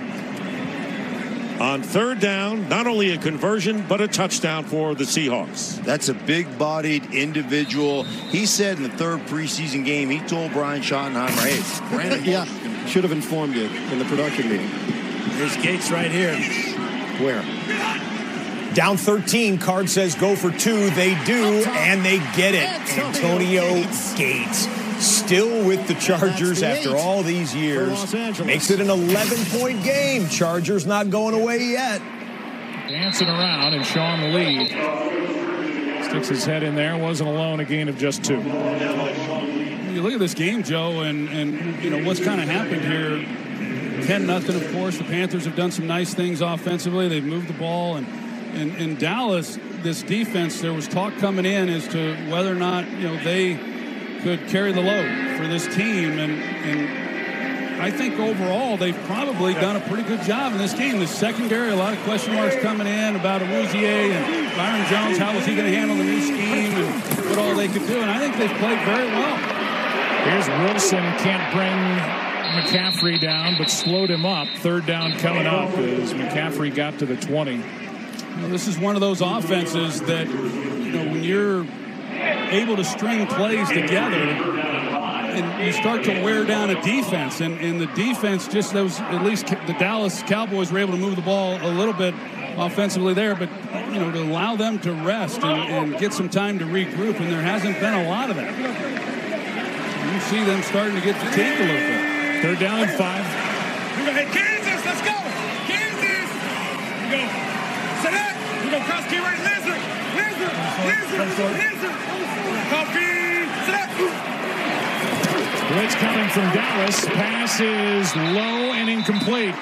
on 3rd down. Not only a conversion, but a touchdown for the Seahawks. That's a big-bodied individual. He said in the 3rd preseason game, he told Brian Schottenheimer, hey, Brandon. Yeah, should have informed you in the production meeting. There's Gates right here. Where? Down 13, Card says go for 2. They do, and they get it. Antonio Gates. Still with the Chargers after all these years. Makes it an 11-point game. Chargers not going away yet. Dancing around, and Sean Lee sticks his head in there. Wasn't alone, a gain of just 2. You look at this game, Joe, and you know what's kind of happened here. 10-0, of course. The Panthers have done some nice things offensively. They've moved the ball, and in Dallas, this defense, there was talk coming in as to whether or not they could carry the load for this team, and I think overall they've probably done a pretty good job in this game. The secondary, a lot of question marks coming in about Awuzie and Byron Jones. How was he going to handle the new scheme and what all they could do? And I think they've played very well. Here's Wilson, can't bring McCaffrey down, but slowed him up. 3rd down coming up as McCaffrey got to the 20. This is one of those offenses that, when you're able to string plays together and you start to wear down a defense, and the defense just, at least the Dallas Cowboys were able to move the ball a little bit offensively there, but to allow them to rest and get some time to regroup, and there hasn't been a lot of that. You see them starting to get fatigued a little bit. 3rd down and 5. Hey, Kansas, let's go! Kansas! We go. Set up! We go cross key right, Lizard! Coffee! Set up! Blitz coming from Dallas. Pass is low and incomplete.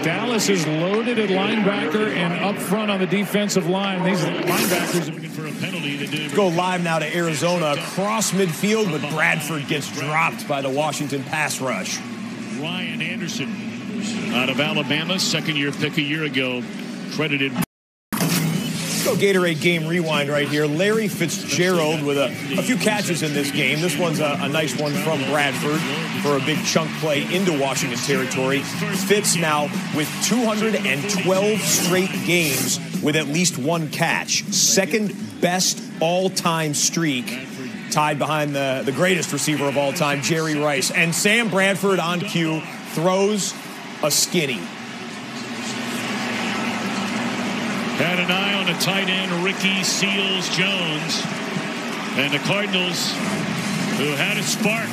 Dallas is loaded at linebacker and up front on the defensive line. These linebackers are looking for a penalty. Go live now to Arizona. Across midfield, but Bradford gets dropped by the Washington pass rush. Ryan Anderson out of Alabama, 2nd-year pick a year ago, credited. Go Gatorade Game Rewind right here. Larry Fitzgerald with a few catches in this game. This one's a nice one from Bradford for a big chunk play into Washington territory. Fitz now with 212 straight games with at least 1 catch. 2nd best all-time streak, tied behind the greatest receiver of all time, Jerry Rice. And Sam Bradford on cue throws a skinny. Had an eye on the tight end, Ricky Seals-Jones. And the Cardinals, who had a spark,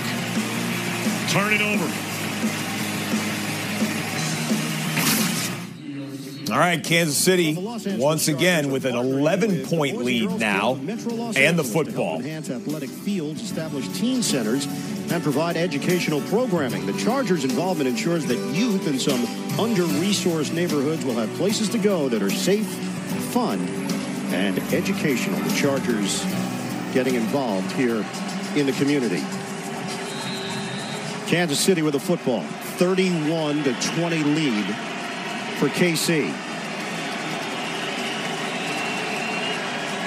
turn it over. All right, Kansas City once again with an 11-point lead now and the football. Enhance athletic fields, establish teen centers, and provide educational programming. The Chargers' involvement ensures that youth in some under-resourced neighborhoods will have places to go that are safe, fun, and educational. The Chargers getting involved here in the community. Kansas City with the football. 31-20 lead for KC.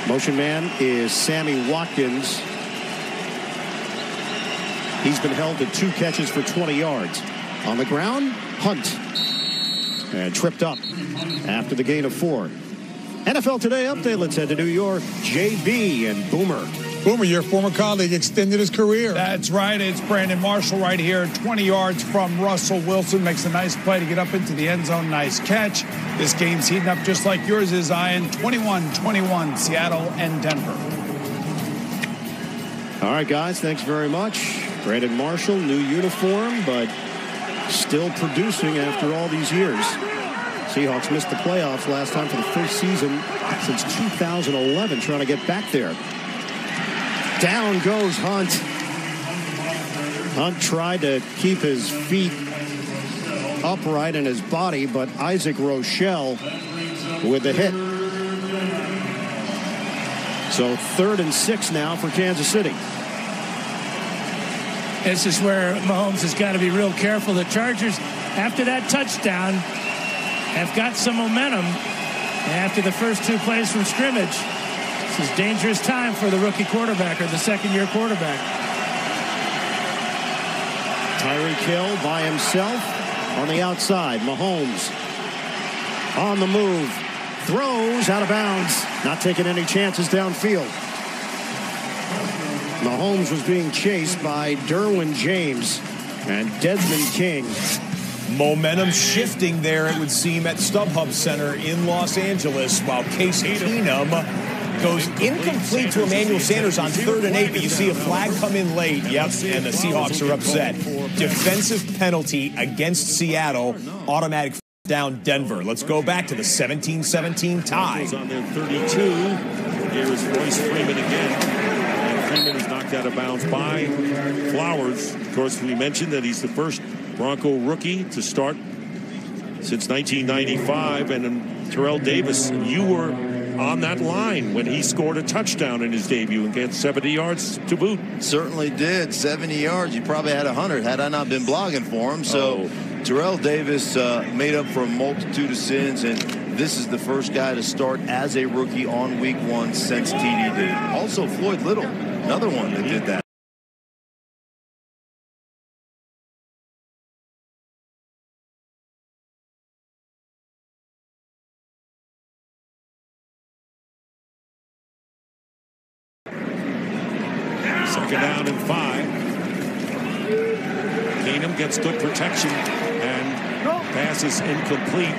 Motion man is Sammy Watkins. He's been held to 2 catches for 20 yards. On the ground, Hunt. And tripped up after the gain of 4. NFL Today update. Let's head to New York. JB and Boomer. Boomer, your former colleague, extended his career. That's right. It's Brandon Marshall right here. 20 yards from Russell Wilson. Makes a nice play to get up into the end zone. Nice catch. This game's heating up just like yours is, Ian. 21-21, Seattle and Denver. All right, guys. Thanks very much. Brandon Marshall, new uniform, but still producing after all these years. Seahawks missed the playoffs last time for the first season since 2011, trying to get back there. Down goes Hunt. Hunt tried to keep his feet upright in his body, but Isaac Rochelle with the hit. So 3rd and 6 now for Kansas City. This is where Mahomes has got to be real careful. The Chargers, after that touchdown, have got some momentum after the first 2 plays from scrimmage. This is dangerous time for the rookie quarterback or the second-year quarterback. Tyreek Hill by himself on the outside. Mahomes on the move. Throws out of bounds. Not taking any chances downfield. Mahomes was being chased by Derwin James and Desmond King. Momentum shifting there, it would seem, at StubHub Center in Los Angeles, while Case Keenum goes incomplete to Emmanuel Sanders on 3rd and 8, but you see a flag come in late. Yep, and the Seahawks are upset. Defensive penalty against Seattle, automatic down Denver. Let's go back to the 17-17 tie. On their 32. Here is Royce Freeman again. And Freeman is knocked out of bounds by Flowers. Of course, we mentioned that he's the first Bronco rookie to start since 1995. And Terrell Davis, you were on that line when he scored a touchdown in his debut and gets 70 yards to boot. Certainly did. 70 yards. You probably had 100 had I not been blogging for him. So Terrell Davis made up for a multitude of sins, and this is the first guy to start as a rookie on week 1 since TDD. Also Floyd Little, another one that did that. Second down and 5. Keenum gets good protection and passes incomplete.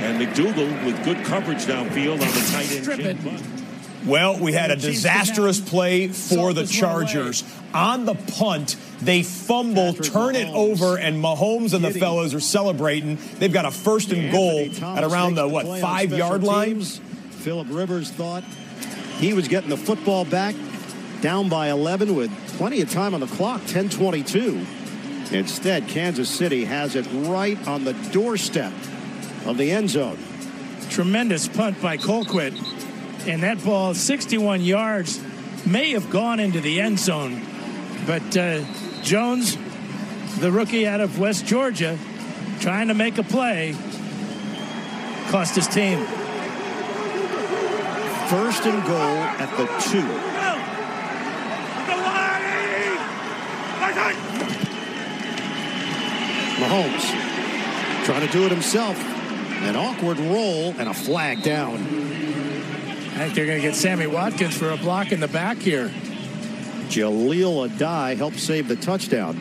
And McDougal with good coverage downfield on the tight end. Well, we had a disastrous play for the Chargers. On the punt, they fumble, turn it over, and Mahomes and the fellows are celebrating. They've got a 1st and goal at around the, 5-yard line? Phillip Rivers thought he was getting the football back, down by 11 with plenty of time on the clock, 10:22. Instead, Kansas City has it right on the doorstep of the end zone. Tremendous punt by Colquitt. And that ball, 61 yards, may have gone into the end zone. But Jones, the rookie out of West Georgia, trying to make a play, cost his team. 1st and goal at the 2. Mahomes trying to do it himself. An awkward roll and a flag down. I think they're going to get Sammy Watkins for a block in the back here. Jaleel Adai helped save the touchdown.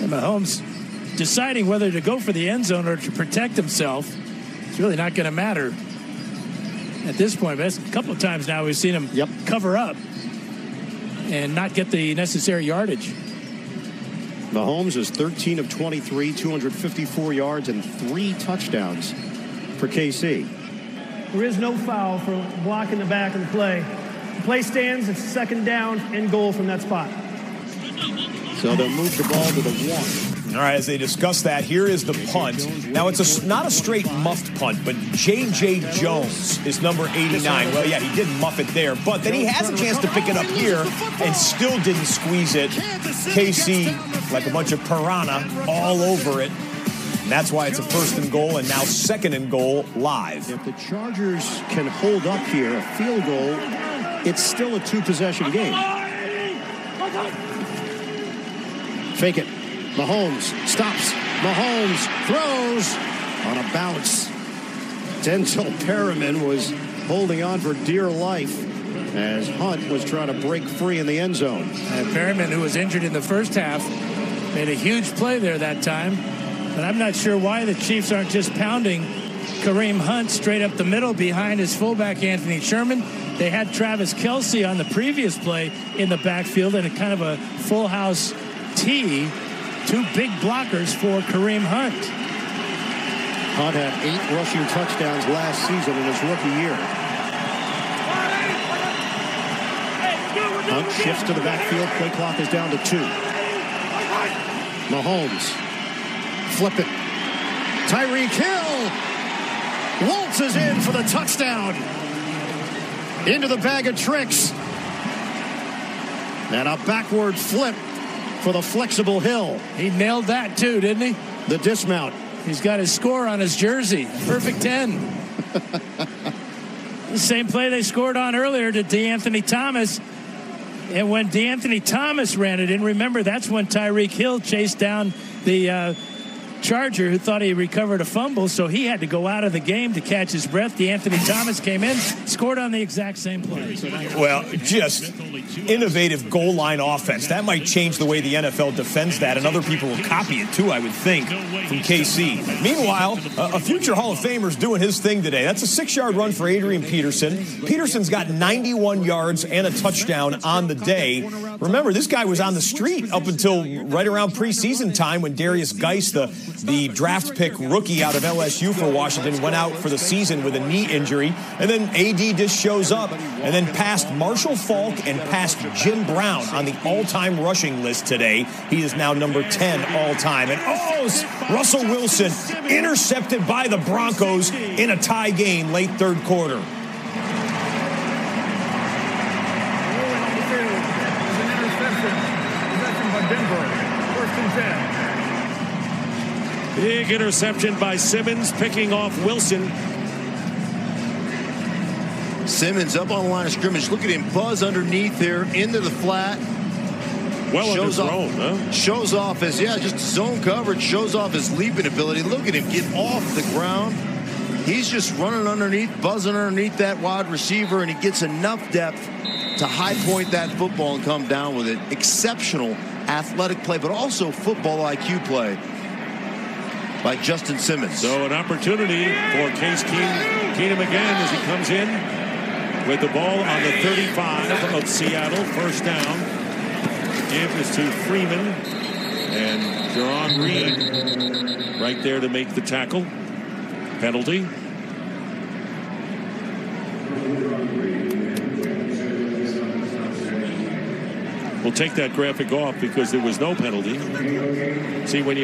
And Mahomes deciding whether to go for the end zone or to protect himself. It's really not going to matter at this point. But a couple of times now we've seen him cover up and not get the necessary yardage. Mahomes is 13 of 23, 254 yards and 3 touchdowns for KC. There is no foul for blocking the back of the play. The play stands. It's second down and goal from that spot. So they'll move the ball to the 1. All right, as they discuss that, here is the punt. Now, it's not a straight muffed punt, but J.J. Jones is number 89. Well, yeah, he did muff it there, but then he has a chance to pick it up here and still didn't squeeze it. KC, like a bunch of piranha, all over it. And that's why it's a first and goal, and now second and goal live. If the Chargers can hold up here, a field goal, it's still a 2-possession game. Fake it. Mahomes stops. Mahomes throws on a bounce. Denzel Perriman was holding on for dear life as Hunt was trying to break free in the end zone. And Perriman, who was injured in the first half, made a huge play there that time. But I'm not sure why the Chiefs aren't just pounding Kareem Hunt straight up the middle behind his fullback, Anthony Sherman. They had Travis Kelce on the previous play in the backfield and a kind of a full house T. 2 big blockers for Kareem Hunt. Hunt had 8 rushing touchdowns last season in his rookie year. Hunt shifts to the backfield. Play clock is down to 2. Mahomes. Flip it. Tyreek Hill waltzes in for the touchdown. Into the bag of tricks. And a backward flip for the flexible Hill. He nailed that too, didn't he? The dismount. He's got his score on his jersey. Perfect 10. The same play they scored on earlier to DeAnthony Thomas. And when DeAnthony Thomas ran it in, remember, that's when Tyreek Hill chased down the Charger who thought he recovered a fumble, so he had to go out of the game to catch his breath. DeAnthony Thomas came in, scored on the exact same play. Well, just innovative goal line offense. That might change the way the NFL defends that, and other people will copy it too, I would think, from KC. Meanwhile, a future Hall of Famer's doing his thing today. That's a 6-yard run for Adrian Peterson. Peterson's got 91 yards and a touchdown on the day. Remember, this guy was on the street up until right around preseason time when Darius Geis, the draft pick rookie out of LSU for Washington, went out for the season with a knee injury. And then AD just shows up and then passed Marshall Faulk and passed Jim Brown on the all-time rushing list today. He is now number 10 all-time. And Russell Wilson intercepted by the Broncos in a tie game late third quarter. Big interception by Simmons, picking off Wilson. Simmons up on the line of scrimmage. Look at him buzz underneath there into the flat. Well underthrown, huh? Shows off his, just zone coverage, shows off his leaping ability. Look at him get off the ground. He's just running underneath, buzzing underneath that wide receiver, and he gets enough depth to high point that football and come down with it. Exceptional athletic play, but also football IQ play by Justin Simmons. So an opportunity for Case Keenum again as he comes in with the ball on the 35 of Seattle. First down. Give is to Freeman. And Jerron Reed right there to make the tackle. Penalty. We'll take that graphic off because there was no penalty. See, when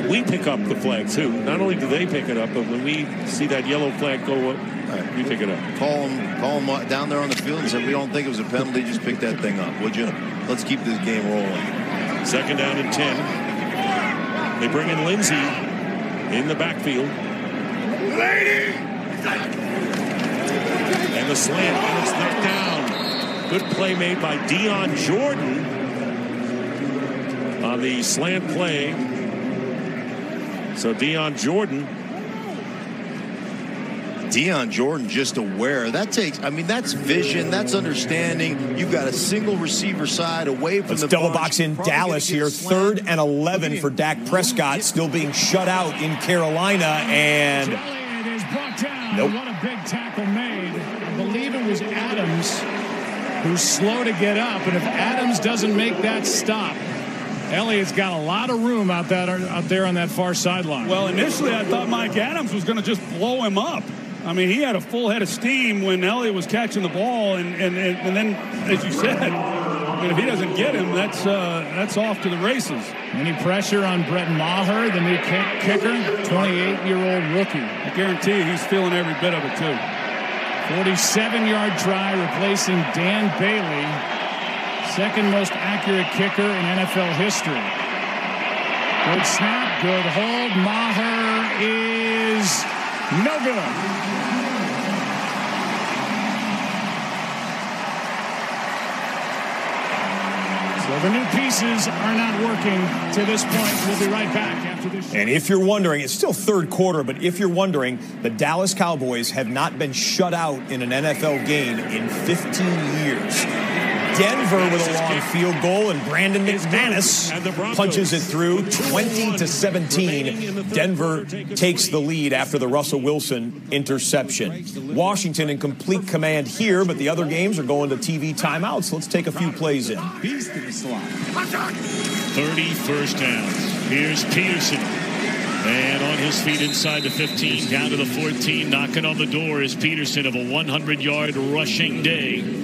we pick up the flag too. Not only do they pick it up, but when we see that yellow flag go up, we pick it up. Call them down there on the field and say, we don't think it was a penalty. Just pick that thing up, would you? Let's keep this game rolling. Second down and 10. They bring in Lindsey in the backfield. And the slant, and it's knocked down. Good play made by Dion Jordan on the slant play. So Dion Jordan just aware. That takes, that's vision, that's understanding. You've got a single receiver side away from the double box in Dallas here. 3rd and 11 for Dak Prescott, still being shut out in Carolina, and It is brought down. Nope. What a big tackle made. I believe it was Adams who's slow to get up, and if Adams doesn't make that stop, Elliott's got a lot of room out there on that far sideline. Well, initially I thought Mike Adams was going to just blow him up. I mean, he had a full head of steam when Elliott was catching the ball, and then, as you said, if he doesn't get him, that's off to the races. Any pressure on Brett Maher, the new kicker, 28-year-old rookie? I guarantee you he's feeling every bit of it, too. 47-yard try replacing Dan Bailey, second most accurate kicker in NFL history. Good snap, good hold. Maher is no good. So the new pieces are not working to this point. We'll be right back after this. And if you're wondering, it's still third quarter, but if you're wondering, the Dallas Cowboys have not been shut out in an NFL game in 15 years. Denver with a long field goal, and Brandon McManus punches it through 20-17. Denver takes the lead after the Russell Wilson interception. Washington in complete command here, but the other games are going to TV timeouts. Let's take a few plays in. 30 first downs. Here's Peterson. And on his feet inside the 15, down to the 14, knocking on the door is Peterson of a 100-yard rushing day.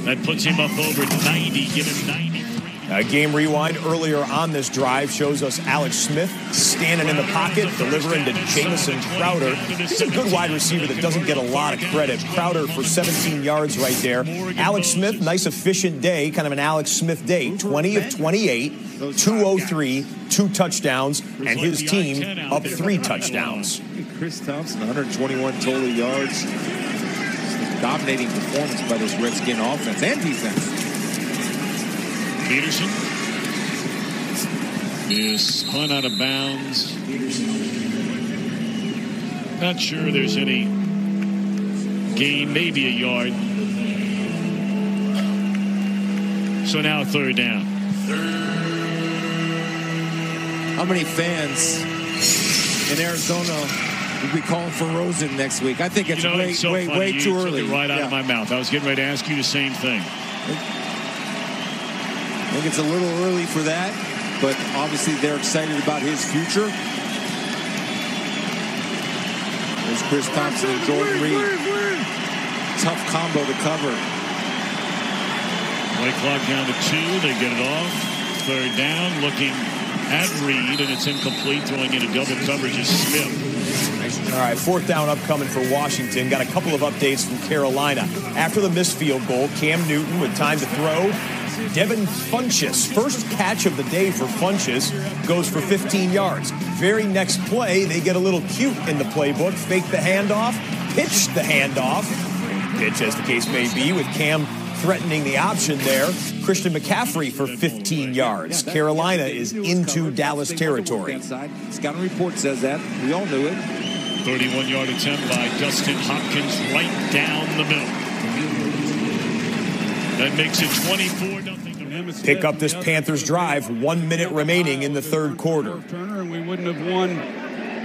That puts him up over 90, given 93. Game rewind earlier on this drive shows us Alex Smith standing in the pocket, delivering to Jamison Crowder. He's a good wide receiver that doesn't get a lot of credit. Crowder for 17 yards right there. Alex Smith, nice efficient day, kind of an Alex Smith day. 20 of 28, 203, 2 touchdowns, and his team up 3 touchdowns. Chris Thompson, 121 total yards. Dominating performance by this Redskin offense and defense. Peterson is spun out of bounds. Not sure there's any gain, maybe a yard. So now third down. How many fans in Arizona we'll be calling for Rosen next week? I think it's way too early. Right out of my mouth. I was getting ready to ask you the same thing. I think it's a little early for that, but obviously they're excited about his future. There's Chris Thompson and Jordan Reed. Tough combo to cover. Play clock down to 2. They get it off. Third down, looking at Reed, and it's incomplete. Throwing into double coverage is Smith. All right, fourth down upcoming for Washington. Got a couple of updates from Carolina. After the missed field goal, Cam Newton with time to throw. Devin Funchess, first catch of the day for Funchess, goes for 15 yards. Very next play, they get a little cute in the playbook. Fake the handoff, pitch the handoff. Pitch, as the case may be, with Cam threatening the option there. Christian McCaffrey for 15 yards. Carolina is into Dallas territory. Scouting report says that. We all knew it. 31-yard attempt by Dustin Hopkins right down the middle. That makes it 24-0. Pick up this Panthers drive. 1 minute remaining in the third quarter. Turner, and we wouldn't have won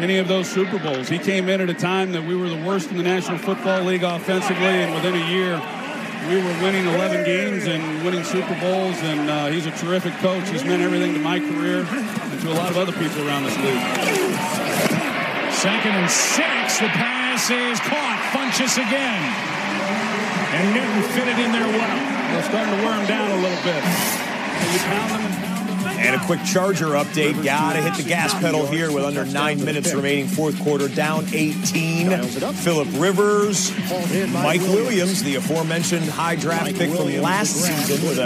any of those Super Bowls. He came in at a time that we were the worst in the National Football League offensively, and within a year, we were winning 11 games and winning Super Bowls, and he's a terrific coach. He's meant everything to my career and to a lot of other people around this league. 2nd and 6. The pass is caught. Funchess again. And Newton fit it in there well. They're starting to wear him down a little bit. And a quick Charger update. Got to hit the gas pedal here with under 9 minutes remaining fourth quarter. Down 18. Phillip Rivers. Mike Williams, the aforementioned high draft pick from last season with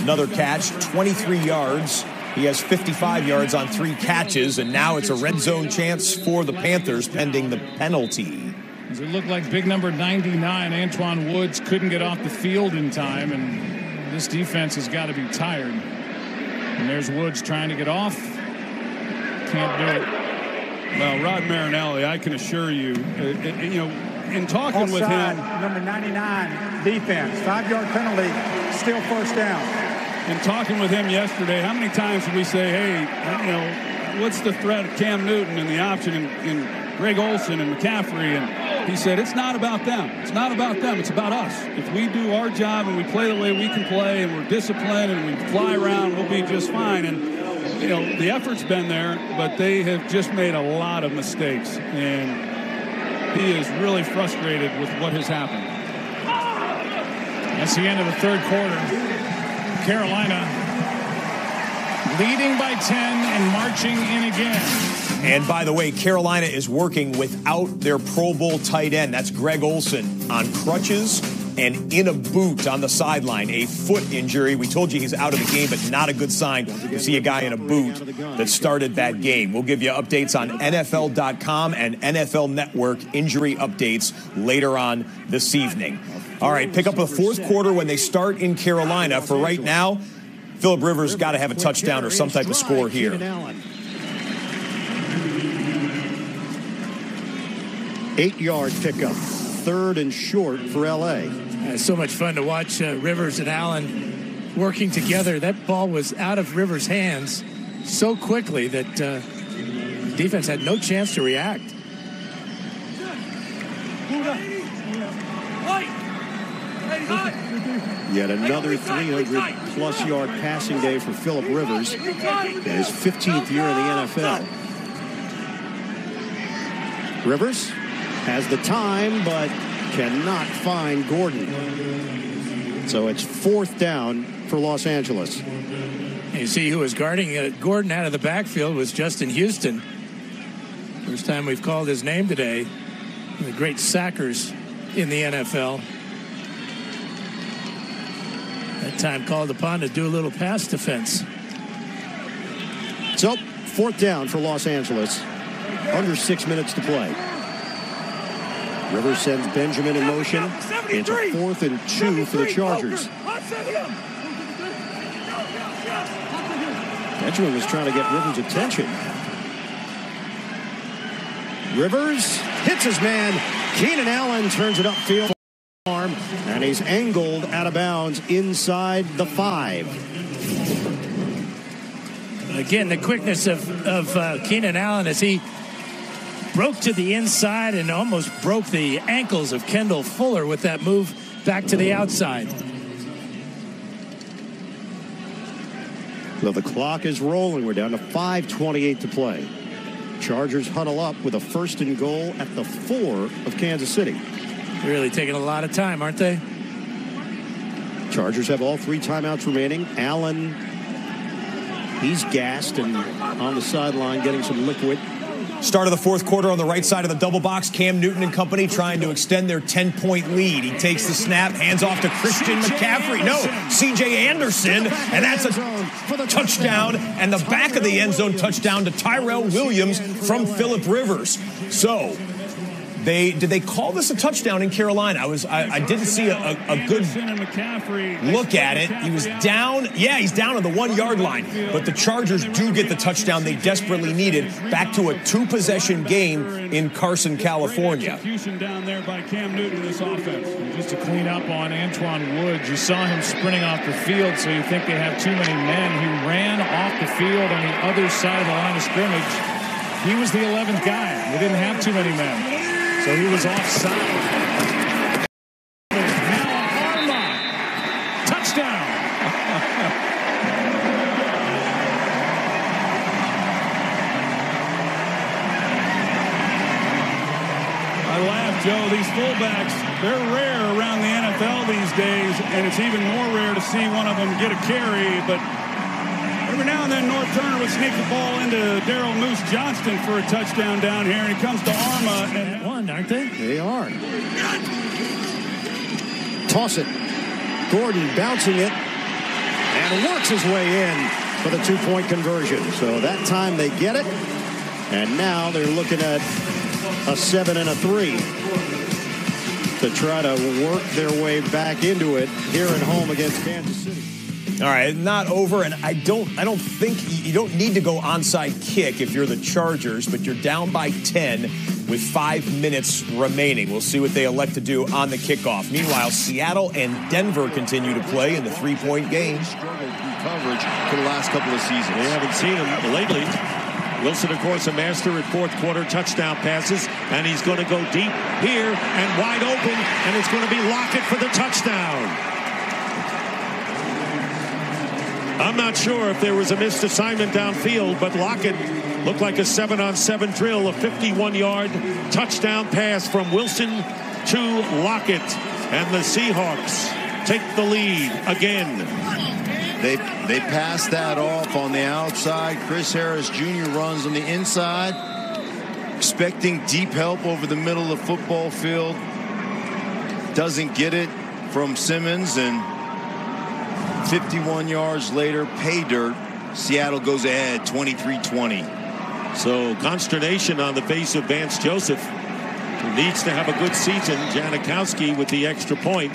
another catch. 23 yards. He has 55 yards on 3 catches. And now it's a red zone chance for the Panthers pending the penalty. It looked like big number 99, Antoine Woods, couldn't get off the field in time, and this defense has got to be tired. And there's Woods trying to get off. Can't do it. Well, Rod Marinelli, I can assure you, in talking with him. Number 99, defense, 5-yard penalty, still first down. In talking with him yesterday, how many times did we say, hey, what's the threat of Cam Newton and the option in Greg Olsen and McCaffrey? And He said, it's not about them. It's not about them. It's about us. If we do our job and we play the way we can play and we're disciplined and we fly around, we'll be just fine. And, you know, the effort's been there, but they have just made a lot of mistakes. And he is really frustrated with what has happened. That's the end of the third quarter. Carolina leading by 10 and marching in again. And by the way, Carolina is working without their Pro Bowl tight end. That's Greg Olsen on crutches and in a boot on the sideline. A foot injury. We told you he's out of the game, but not a good sign to see a guy in a boot that started that game. We'll give you updates on NFL.com and NFL Network injury updates later on this evening. All right, pick up the fourth quarter when they start in Carolina. For right now, Phillip Rivers got to have a touchdown or some type of score here. 8-yard pickup, 3rd and short for L.A. It's so much fun to watch Rivers and Allen working together. That ball was out of Rivers' hands so quickly that defense had no chance to react. Yet another 300-plus yard passing day for Phillip Rivers in his 15th year in the NFL. Rivers has the time, but cannot find Gordon. So it's 4th down for Los Angeles. You see who was guarding Gordon out of the backfield was Justin Houston. First time we've called his name today. One of the great sackers in the NFL. That time called upon to do a little pass defense. So 4th down for Los Angeles. Under 6 minutes to play. Rivers sends Benjamin in motion. It's a 4th and 2 for the Chargers. Benjamin was trying to get Rivers' attention. Rivers hits his man. Keenan Allen turns it upfield. And he's angled out of bounds inside the 5. Again, the quickness of Keenan Allen as he broke to the inside and almost broke the ankles of Kendall Fuller with that move back to the outside. So the clock is rolling. We're down to 5:28 to play. Chargers huddle up with a 1st and goal at the 4 of Kansas City. Really taking a lot of time, aren't they? Chargers have all 3 timeouts remaining. Allen, he's gassed and on the sideline getting some liquid. Start of the fourth quarter on the right side of the double box. Cam Newton and company trying to extend their 10-point lead. He takes the snap, hands off to Christian McCaffrey. No, C.J. Anderson, and that's a touchdown. And the back of the end zone touchdown to Tyrell Williams from Phillip Rivers. So did they call this a touchdown in Carolina? I didn't see a good look at it. He was down. Yeah, he's down on the 1-yard line. But the Chargers do get the touchdown they desperately needed. Back to a 2-possession game in Carson, California. Execution down there by Cam Newton in this offense. Just to clean up on Antoine Woods. You saw him sprinting off the field, so you think they have too many men. He ran off the field on the other side of the line of scrimmage. He was the 11th guy. They didn't have too many men. So he was offside. Now Arma. Touchdown. I laugh, Joe. These fullbacks, they're rare around the NFL these days, and it's even more rare to see one of them get a carry. But every now and then, North Turner would sneak the ball into Daryl Moose Johnston for a touchdown down here, and he comes to Arma. And one, aren't they? They are. Toss it. Gordon bouncing it and works his way in for the 2-point conversion. So that time they get it, and now they're looking at a 7 and a 3 to try to work their way back into it here at home against Kansas City. All right, not over, and I don't think you don't need to go onside kick if you're the Chargers, but you're down by 10 with 5 minutes remaining. We'll see what they elect to do on the kickoff. Meanwhile, Seattle and Denver continue to play in the 3-point game. Struggled through coverage for the last couple of seasons. We haven't seen him lately. Wilson, of course, a master at fourth quarter touchdown passes, and he's going to go deep here and wide open, and it's going to be Lockett for the touchdown. I'm not sure if there was a missed assignment downfield, but Lockett looked like a 7-on-7 drill, a 51-yard touchdown pass from Wilson to Lockett, and the Seahawks take the lead again. They pass that off on the outside. Chris Harris Jr. runs on the inside, expecting deep help over the middle of the football field. Doesn't get it from Simmons, and 51 yards later, pay dirt. Seattle goes ahead 23-20. So consternation on the face of Vance Joseph, who needs to have a good season. Janikowski with the extra point,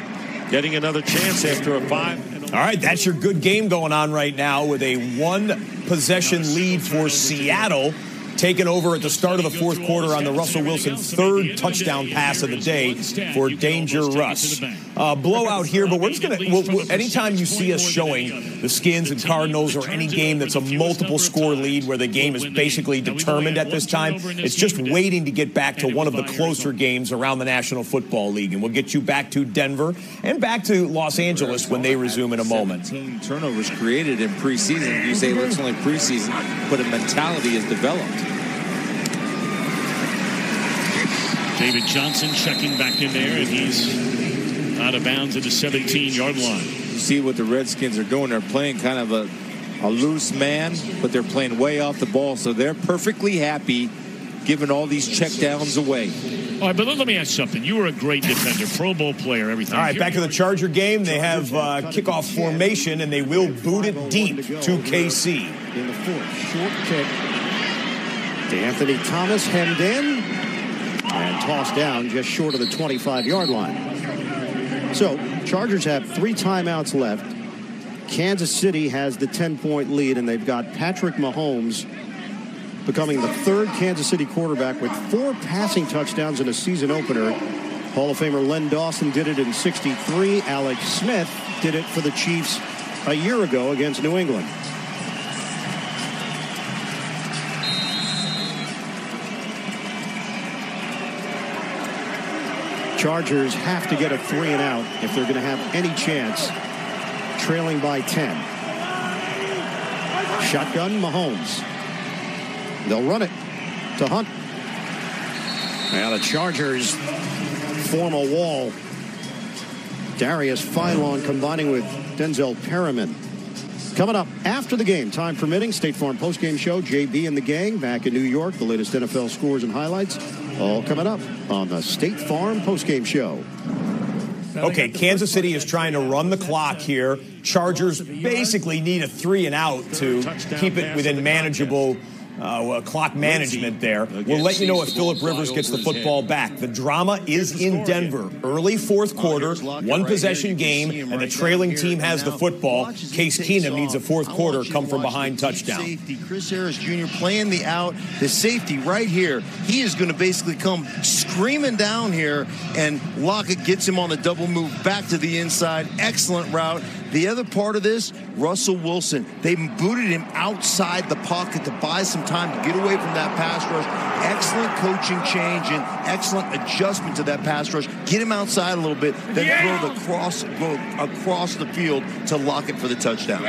getting another chance after a 5. All right, that's your good game going on right now with a 1-possession lead for Seattle, taken over at the start of the fourth quarter on the Russell Wilson third touchdown pass of the day for Danger Russ. Blowout here, but we're just going to, anytime you see us showing the Skins and Cardinals or any game that's a multiple score lead where the game is basically determined at this time, it's just waiting to get back to one of the closer games around the National Football League. And we'll get you back to Denver and back to Los Angeles when they resume in a moment. 17 turnovers created in preseason. You say it's only preseason, but a mentality is developed. David Johnson checking back in there, and he's out of bounds at the 17-yard line. You see what the Redskins are doing. They're playing kind of a loose man, but they're playing way off the ball, so they're perfectly happy giving all these checkdowns away. All right, but let me ask something. You were a great defender, Pro Bowl player, everything. All right, back to the Charger game. They have kickoff formation, and they will boot it deep to KC. In the fourth, short kick to Anthony Thomas, hemmed in and tossed down just short of the 25-yard line. So Chargers have 3 timeouts left. Kansas City has the 10-point lead, and they've got Patrick Mahomes becoming the third Kansas City quarterback with 4 passing touchdowns in a season opener. Hall of Famer Len Dawson did it in '63. Alex Smith did it for the Chiefs a year ago against New England. Chargers have to get a 3-and-out if they're going to have any chance, trailing by 10. Shotgun Mahomes. They'll run it to Hunt. Now the Chargers form a wall. Darius Philon combining with Denzel Perriman. Coming up after the game, time permitting, State Farm postgame show. JB and the gang back in New York. The latest NFL scores and highlights all coming up on the State Farm postgame show. Okay, Kansas City is trying to run the clock here. Chargers basically need a 3-and-out to keep it within manageable clock management there. We'll let you know if Phillip Rivers gets the football back. The drama is in Denver. Early fourth quarter, 1-possession game, and the trailing team has the football. Case Keenum needs a fourth quarter come from behind touchdown. Safety, Chris Harris Jr. playing the out. The safety right here. He is going to basically come screaming down here, and Lockett gets him on the double move back to the inside. Excellent route. The other part of this, Russell Wilson, they booted him outside the pocket to buy some time to get away from that pass rush. Excellent coaching change and excellent adjustment to that pass rush. Get him outside a little bit, then go across the field to Lockett for the touchdown.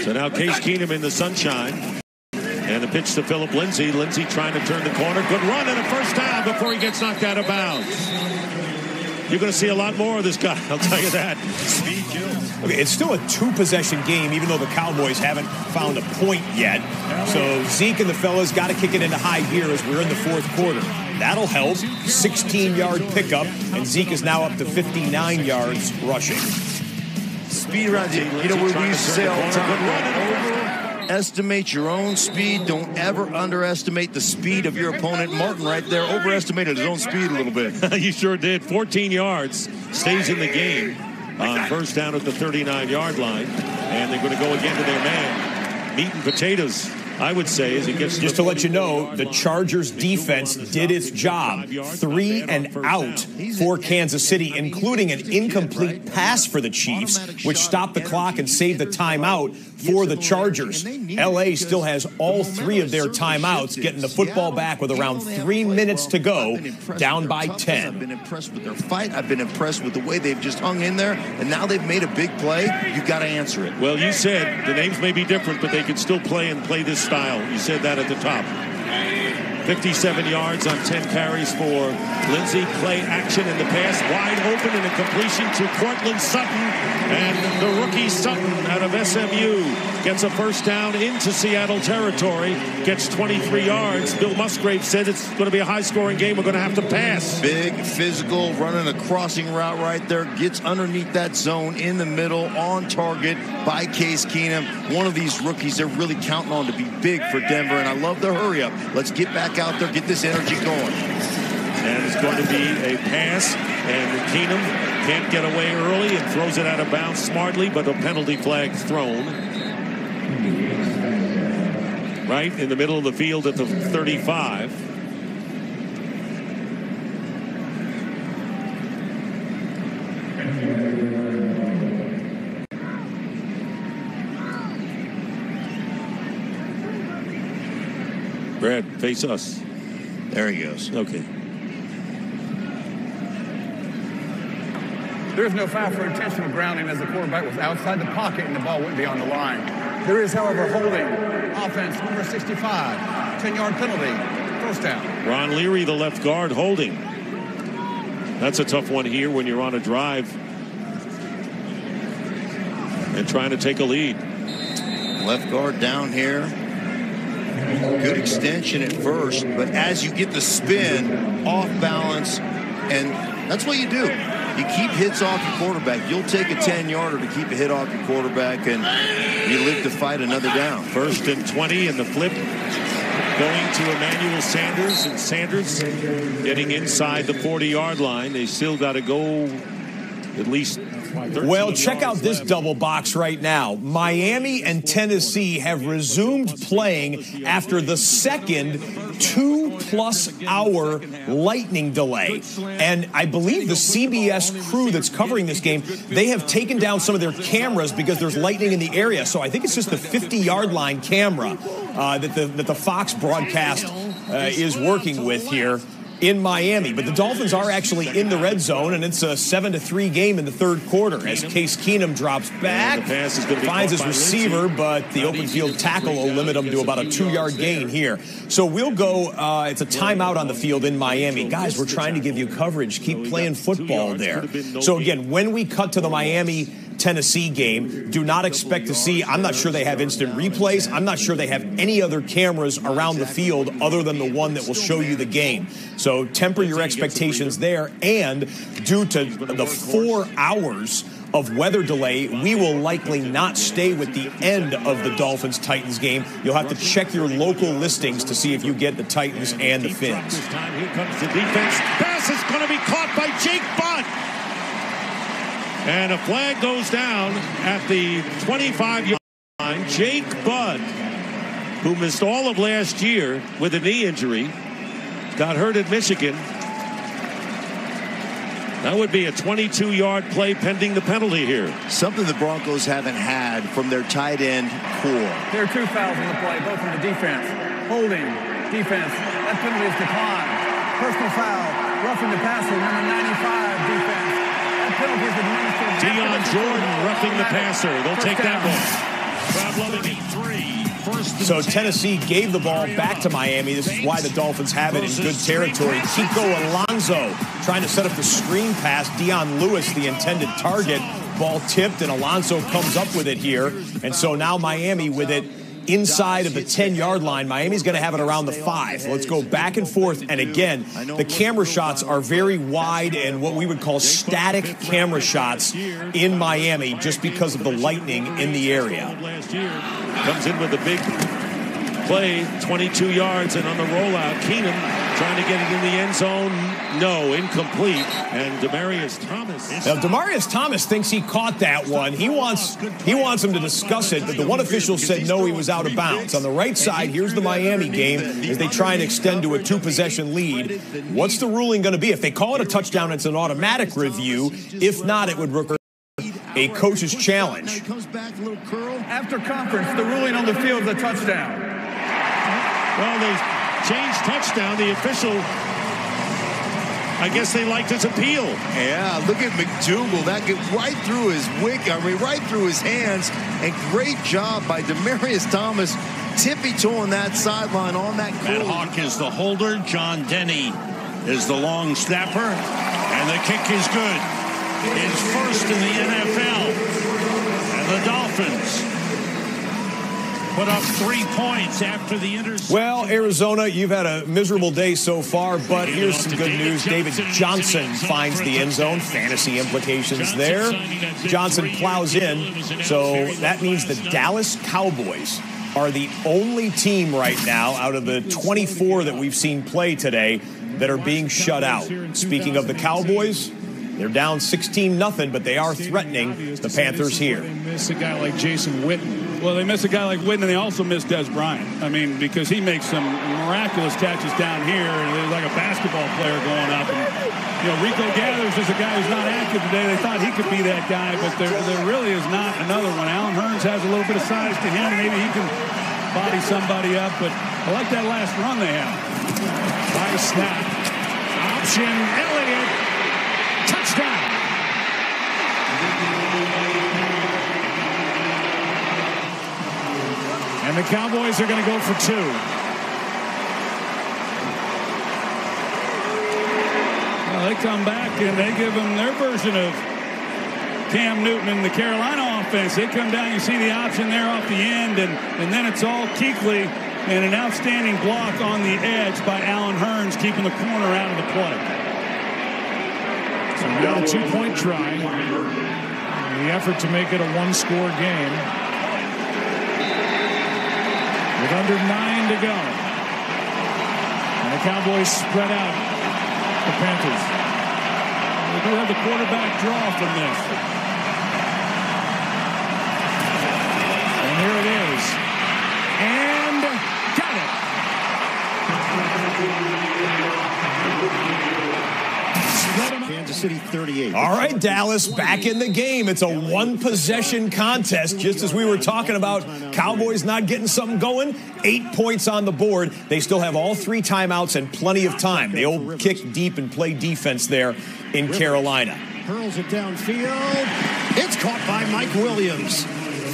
So now Case Keenum in the sunshine. And the pitch to Philip Lindsay. Lindsay trying to turn the corner. Good run and a first down before he gets knocked out of bounds. You're going to see a lot more of this guy, I'll tell you that. Speed kills. Okay, it's still a 2-possession game, even though the Cowboys haven't found a point yet. So Zeke and the fellas got to kick it into high gear as we're in the fourth quarter. That'll help. 16-yard pickup, and Zeke is now up to 59 yards rushing. Speed around you. You know what we used to say all the time? Overestimate your own speed. Don't ever underestimate the speed of your opponent. Martin right there overestimated his own speed a little bit. You sure did. 14 yards. Stays in the game. First down at the 39-yard line. And they're going to go again to their man. Meat and potatoes. I would say, as he gets just to let you know, the Chargers defense did its job. 3 and out for Kansas City, including an incomplete pass for the Chiefs, which stopped the clock and saved the timeout for the Chargers. LA still has all 3 of their timeouts, getting the football back with around 3 minutes to go, down by 10. I've been impressed with their fight. I've been impressed with the way they've just hung in there, and now they've made a big play. You got to answer it. Well, you said the names may be different, but they can still play and play this style. You said that at the top. 57 yards on 10 carries for Lindsey. Play action in the pass. Wide open and a completion to Cortland Sutton. And the rookie Sutton out of SMU gets a first down into Seattle territory. Gets 23 yards. Bill Musgrave said it's going to be a high-scoring game. We're going to have to pass. Big, physical, running a crossing route right there. Gets underneath that zone in the middle, on target by Case Keenum. One of these rookies they're really counting on to be big for Denver, and I love the hurry up. Let's get back out there, get this energy going. And it's going to be a pass, and Keenum can't get away early and throws it out of bounds smartly, but a penalty flag thrown. Right in the middle of the field at the 35. Brad, face us. There he goes. Okay. There is no foul for intentional grounding as the quarterback was outside the pocket and the ball went beyond the line. There is, however, holding. Offense number 65. 10-yard penalty. First down. Ron Leary, the left guard, holding. That's a tough one here when you're on a drive and trying to take a lead. Left guard down here. Good extension at first, but as you get the spin, off balance, and that's what you do. You keep hits off your quarterback. You'll take a 10-yarder to keep a hit off your quarterback, and you live to fight another down. 1st and 20, and the flip going to Emmanuel Sanders, and Sanders getting inside the 40-yard line. They still got to go at least. Well, check out this double box right now. Miami and Tennessee have resumed playing after the second 2+ hour lightning delay. And I believe the CBS crew that's covering this game, they have taken down some of their cameras because there's lightning in the area. So I think it's just the 50-yard line camera that the Fox broadcast is working with here in Miami. But the Dolphins are actually in the red zone, and it's a 7-3 game in the third quarter as Case Keenum drops back, finds his receiver, but the open field tackle will limit him to about a 2-yard gain here. So we'll go, it's a timeout on the field in Miami. Guys, we're trying to give you coverage. Keep playing football there. So again, when we cut to the Miami-Tennessee game, do not expect to see, I'm not sure they have instant replays. I'm not sure they have any other cameras around the field other than the one that will show you the game. So temper your expectations there, and due to the 4 hours of weather delay, we will likely not stay with the end of the Dolphins-Titans game. You'll have to check your local listings to see if you get the Titans and the Fins. This time, here comes the defense. Pass is going to be caught by Jake Butt. And a flag goes down at the 25-yard line. Jake Butt, who missed all of last year with a knee injury, got hurt at Michigan. That would be a 22-yard play pending the penalty here. Something the Broncos haven't had from their tight end core. There are 2 fouls in the play, both from the defense. Holding, defense. That penalty is declined. Personal foul, roughing the passer, number 95, defense. That penalty is administered. Deion Jordan roughing the passer. They'll take that one. So Tennessee gave the ball back to Miami. This is why the Dolphins have it in good territory. Kiko Alonso trying to set up the screen pass. Dion Lewis, the intended target. Ball tipped, and Alonso comes up with it here. And so now Miami with it inside of the 10-yard line. Miami's going to have it around the 5. Let's go back and forth. And again, the camera shots are very wide and what we would call static camera shots in Miami just because of the lightning in the area. Comes in with a big play, 22 yards, and on the rollout, Keenum Trying to get it in the end zone. No, incomplete. And Demaryius Thomas. Now, Demaryius Thomas thinks he caught that one. He wants him to discuss it, but the one official said no, he was out of bounds. On the right side, here's the Miami game as they try and extend to a 2-possession lead. What's the ruling going to be? If they call it a touchdown, it's an automatic review. If not, it would require a coach's challenge. After conference, the ruling on the field is a touchdown. Well, they changed touchdown. The official, I guess they liked his appeal. Yeah, look at McDougal. That get right through his right through his hands. And great job by Demaryius Thomas, tippy-toeing that sideline on that goal. Matt Hawk is the holder. John Denny is the long snapper. And the kick is good. It's first in the NFL. And the Dolphins put up 3 points after the interception. Well, Arizona, you've had a miserable day so far, but here's some good news. David Johnson finds the end zone. Fantasy implications there. Johnson plows in, so that means the Dallas Cowboys are the only team right now out of the 24 that we've seen play today that are being shut out. Speaking of the Cowboys, they're down 16-0, but they are threatening the Panthers here. They miss a guy like Jason Witten. Well, they miss a guy like Witten, and they also miss Des Bryant. I mean, because he makes some miraculous catches down here, and there's like a basketball player going up. And, Rico Gathers is a guy who's not active today. They thought he could be that guy, but there really is not another one. Alan Hearns has a little bit of size to him. Maybe he can body somebody up, but I like that last run they have. Nice snap. Option, Elliott. Touchdown. And the Cowboys are going to go for 2. Well, they come back and they give them their version of Cam Newton and the Carolina offense. They come down, you see the option there off the end, and then it's all Kuechly and an outstanding block on the edge by Alan Hearns, keeping the corner out of the play. So now a 2-point try. The effort to make it a 1-score game. With under 9 to go. And the Cowboys spread out the Panthers. They do have the quarterback draw from this. And here it is. And got it. Kansas City 38. All right, Dallas, back in the game. It's a 1-possession contest, just as we were talking about Cowboys not getting something going. 8 points on the board. They still have all 3 timeouts and plenty of time. They'll kick deep and play defense there in Carolina. Hurls it downfield. It's caught by Mike Williams.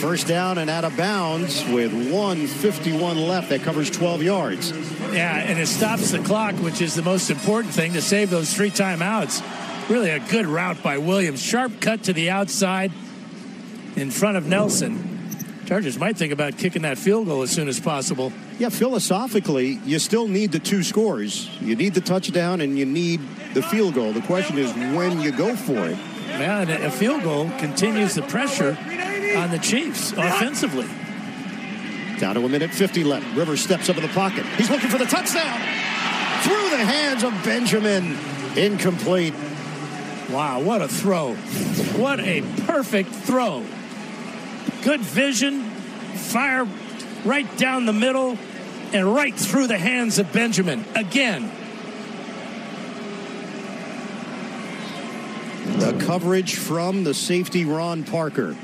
First down and out of bounds with 1:51 left. That covers 12 yards. Yeah, and it stops the clock, which is the most important thing, to save those 3 timeouts. Really a good route by Williams. Sharp cut to the outside in front of Nelson. Chargers might think about kicking that field goal as soon as possible. Yeah, philosophically, you still need the 2 scores. You need the touchdown and you need the field goal. The question is when you go for it. Yeah, and a field goal continues the pressure on the Chiefs offensively. Down to 1:50 left. Rivers steps up in the pocket. He's looking for the touchdown. Through the hands of Benjamin. Incomplete. Wow, what a throw. What a perfect throw. Good vision. Fire right down the middle and right through the hands of Benjamin. Again. The coverage from the safety Ron Parker.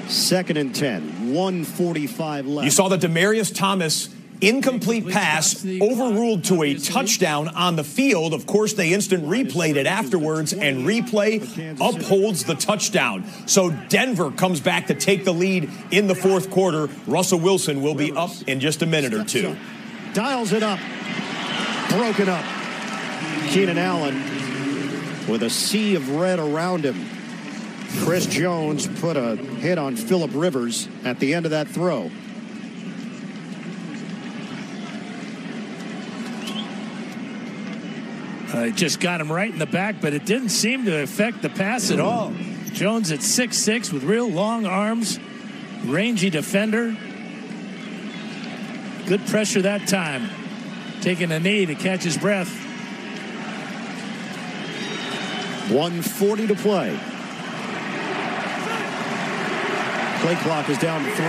2nd and 10. 1:45 left. You saw the Demaryius Thomas incomplete pass overruled to a touchdown on the field. Of course, they instant replayed it afterwards, and replay upholds the touchdown. So Denver comes back to take the lead in the 4th quarter. Russell Wilson will be up in just a minute or 2. Dials it up. Broken up. Keenan Allen with a sea of red around him. Chris Jones put a hit on Phillip Rivers at the end of that throw. Just got him right in the back, but it didn't seem to affect the pass at all. Jones at 6'6" with real long arms, rangy defender. Good pressure that time. taking a knee to catch his breath. 1:40 to play. Play clock is down to 3.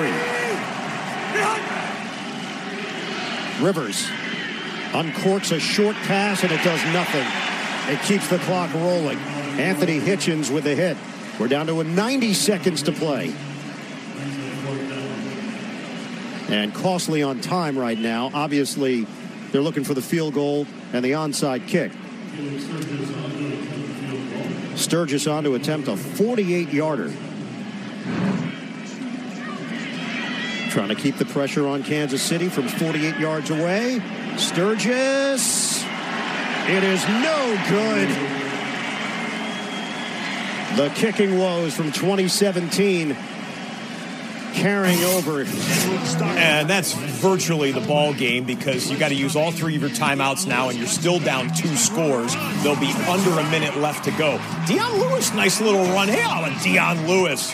Rivers uncorks a short pass, and it does nothing. It keeps the clock rolling. Anthony Hitchens with the hit. We're down to 90 seconds to play. And costly on time right now. Obviously, they're looking for the field goal and the onside kick. Sturgis on to attempt a 48-yarder. Trying to keep the pressure on Kansas City from 48 yards away. Sturgis. It is no good. The kicking woes from 2017 carrying over. And that's virtually the ball game because you got to use all 3 of your timeouts now, and you're still down 2 scores. There'll be under a minute left to go. Dion Lewis, nice little run. Hey, Dion Lewis.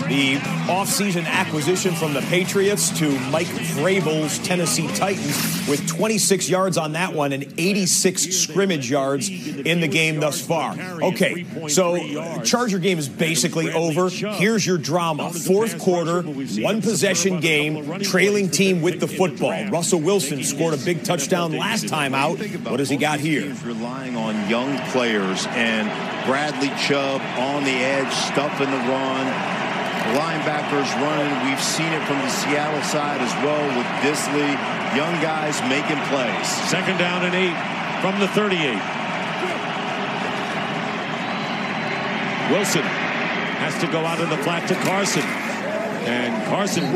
The offseason acquisition from the Patriots to Mike Vrabel's Tennessee Titans with 26 yards on that one and 86 scrimmage yards in the game thus far. Okay, so Charger game is basically over. Here's your drama. 4th quarter, 1-possession game, trailing team with the football. Russell Wilson scored a big touchdown last time out. What does he got here? Relying on young players, and Bradley Chubb on the edge, stuffing the run. Linebackers running. We've seen it from the Seattle side as well with Disley. Young guys making plays. 2nd down and 8 from the 38. Wilson has to go out in the flat to Carson. And Carson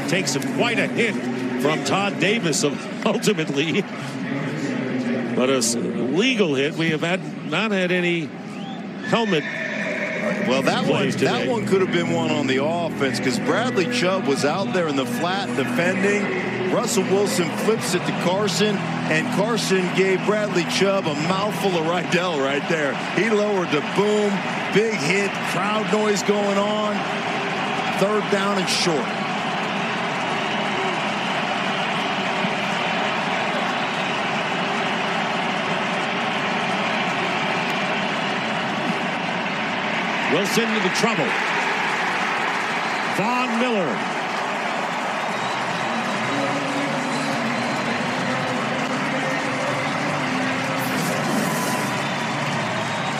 takes quite a hit from Todd Davis ultimately. But a legal hit. We have not had any helmet. Well, that one could have been one on the offense because Bradley Chubb was out there in the flat defending. Russell Wilson flips it to Carson, and Carson gave Bradley Chubb a mouthful of Rydell right there. He lowered the boom, big hit, crowd noise going on. 3rd down and short. Wilson into trouble. Von Miller.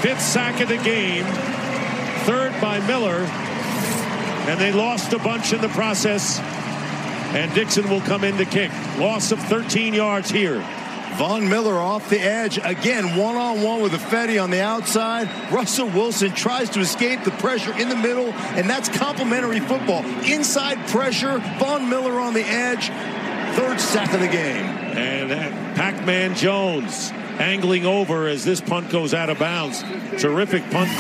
Fifth sack of the game. 3rd by Miller. And they lost a bunch in the process. And Dixon will come in to kick. Loss of 13 yards here. Von Miller off the edge. Again, one-on-one with Ifedi on the outside. Russell Wilson tries to escape the pressure in the middle, and that's complimentary football. Inside pressure, Von Miller on the edge. 3rd sack of the game. And Pac-Man Jones angling over as this punt goes out of bounds. Terrific punt.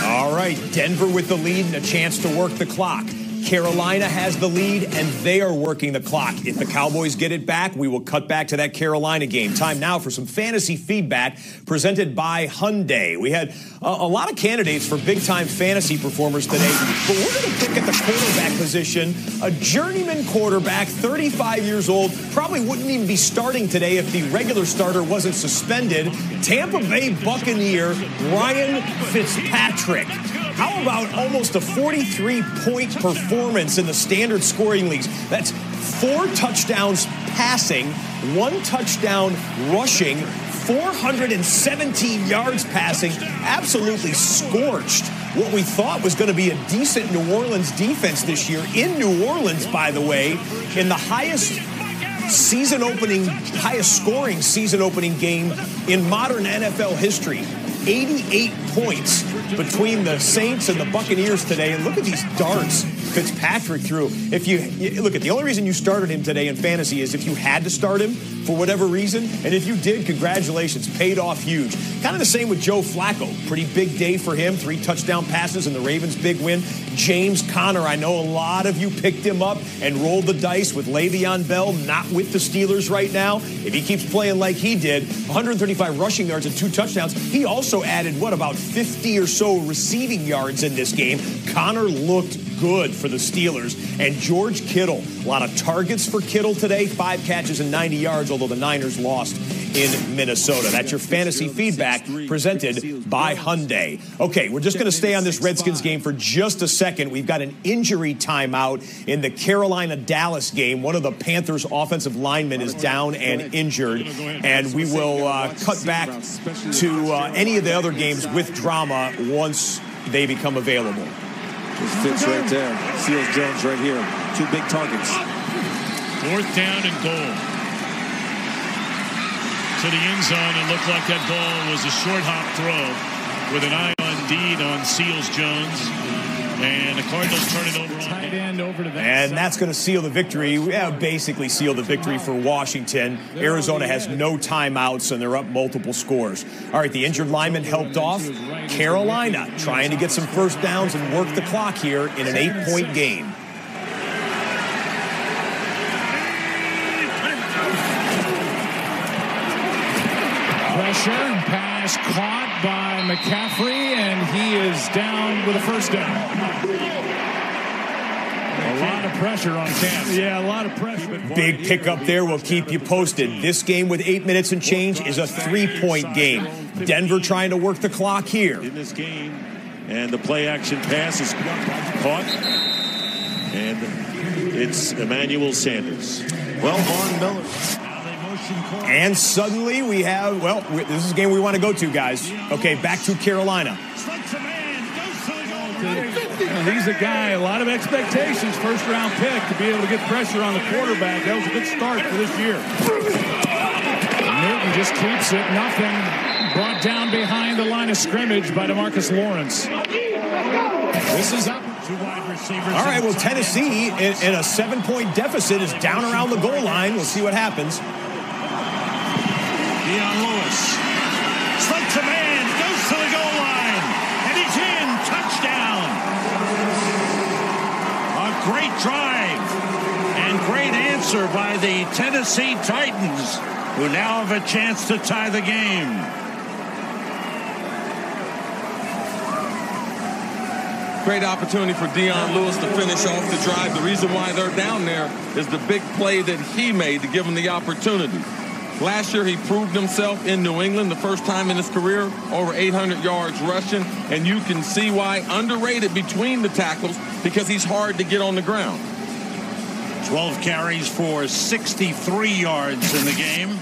All right, Denver with the lead and a chance to work the clock. Carolina has the lead, and they are working the clock. If the Cowboys get it back, we will cut back to that Carolina game. Time now for some fantasy feedback presented by Hyundai. We had a lot of candidates for big-time fantasy performers today, but we're going to pick at the quarterback position a journeyman quarterback, 35 years old, probably wouldn't even be starting today if the regular starter wasn't suspended. Tampa Bay Buccaneer Ryan Fitzpatrick. How about almost a 43-point performance in the standard scoring leagues? That's 4 touchdowns passing, 1 touchdown rushing, 417 yards passing, absolutely scorched what we thought was going to be a decent New Orleans defense this year. In New Orleans, by the way, in the highest scoring season opening game in modern NFL history. 88 points between the Saints and the Buccaneers today. And look at these darts Fitzpatrick threw. If you look at the only reason you started him today in fantasy is if you had to start him for whatever reason. And if you did, congratulations, paid off huge. Kind of the same with Joe Flacco. Pretty big day for him. 3 touchdown passes and the Ravens' big win. James Conner, I know a lot of you picked him up and rolled the dice with Le'Veon Bell, not with the Steelers right now. If he keeps playing like he did, 135 rushing yards and 2 touchdowns. He also added, about 50 or so receiving yards in this game. Conner looked good for the Steelers. And George Kittle, a lot of targets for Kittle today, 5 catches and 90 yards, although the Niners lost in Minnesota. That's your fantasy feedback presented by Hyundai. Okay, we're just going to stay on this Redskins game for just a second. We've got an injury timeout in the Carolina-Dallas game. One of the Panthers' offensive linemen is down and injured, and we will cut back to any of the other games with drama once they become available. Just fits right there. Seals Jones right here. 2 big targets. 4th down and goal. To the end zone. It looked like that ball was a short hop throw with an eye on deed on Seals Jones. And the Cardinals turn it over. Tight end over to that. And that's going to seal the victory. Yeah, basically seal the victory for Washington. Arizona has no timeouts, and they're up multiple scores. All right, the injured lineman helped off. Carolina trying to get some first downs and work the clock here in an 8-point game. Pressure and pass caught by McCaffrey, and he is down with a first down. A lot of pressure on Cam. Yeah, a lot of pressure. Big pickup there. We'll keep you posted. This game with 8 minutes and change is a 3-point game. Denver trying to work the clock here. In this game, and the play action pass is caught, and it's Emmanuel Sanders. Well, Von Miller. And suddenly we have, well, this is a game we want to go to, guys. Okay, back to Carolina. He's a guy, a lot of expectations, first-round pick, to be able to get pressure on the quarterback. That was a good start for this year. Newton just keeps it, nothing. Brought down behind the line of scrimmage by DeMarcus Lawrence. This is up. 2 wide receivers. All right, well, Tennessee in a 7-point deficit is down around the goal line. We'll see what happens. Dion Lewis. Slip to man. Goes to the goal line. And he's in. Touchdown. A great drive. And great answer by the Tennessee Titans, who now have a chance to tie the game. Great opportunity for Dion Lewis to finish off the drive. The reason why they're down there is the big play that he made to give him the opportunity. Last year, he proved himself in New England the first time in his career, over 800 yards rushing, and you can see why underrated between the tackles, because he's hard to get on the ground. 12 carries for 63 yards in the game.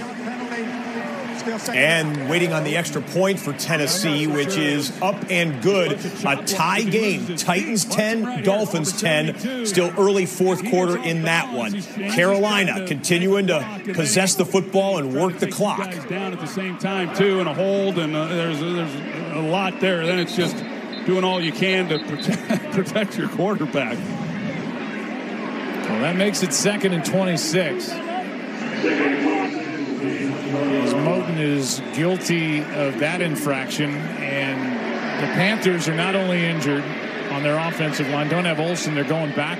And waiting on the extra point for Tennessee, which is up and good. A tie game. Titans 10, Dolphins 10. Still early 4th quarter in that one. Carolina continuing to possess the football and work the clock. Down at the same time, too, and a hold, and there's a lot there. Then it's just doing all you can to protect your quarterback. Well, that makes it 2nd and 26. As Moten is guilty of that infraction, and the Panthers are not only injured on their offensive line, don't have Olsen, they're going back.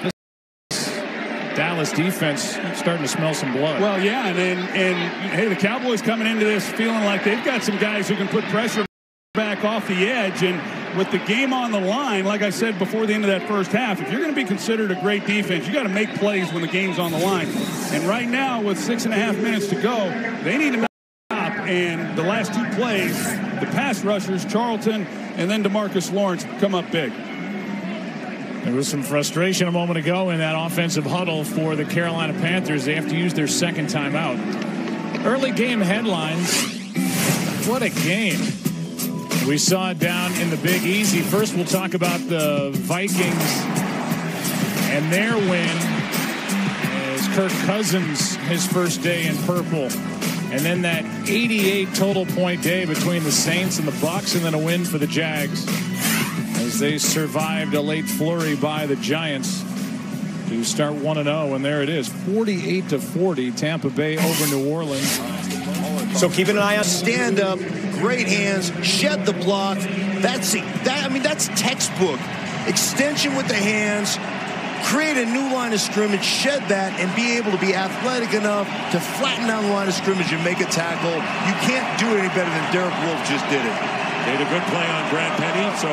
Dallas defense starting to smell some blood. Well, yeah, and hey, the Cowboys coming into this feeling like they've got some guys who can put pressure back off the edge, and with the game on the line, like I said before the end of that first half, if you're going to be considered a great defense, you got to make plays when the game's on the line. And right now, with 6.5 minutes to go, they need to make stop. And the last 2 plays, the pass rushers, Charlton and then DeMarcus Lawrence, come up big. There was some frustration a moment ago in that offensive huddle for the Carolina Panthers. They have to use their 2nd timeout. Early game headlines. What a game. We saw it down in the Big Easy. First, we'll talk about the Vikings and their win as Kirk Cousins, his first day in purple. And then that 88 total point day between the Saints and the Bucs, and then a win for the Jags as they survived a late flurry by the Giants to start 1-0. And there it is, 48-40, Tampa Bay over New Orleans. So keeping an eye on. Stand up, great hands, shed the block. That's textbook. Extension with the hands, create a new line of scrimmage, shed that, and be able to be athletic enough to flatten down the line of scrimmage and make a tackle. You can't do it any better than Derek Wolfe just did it. Made a good play on Brad Penny, so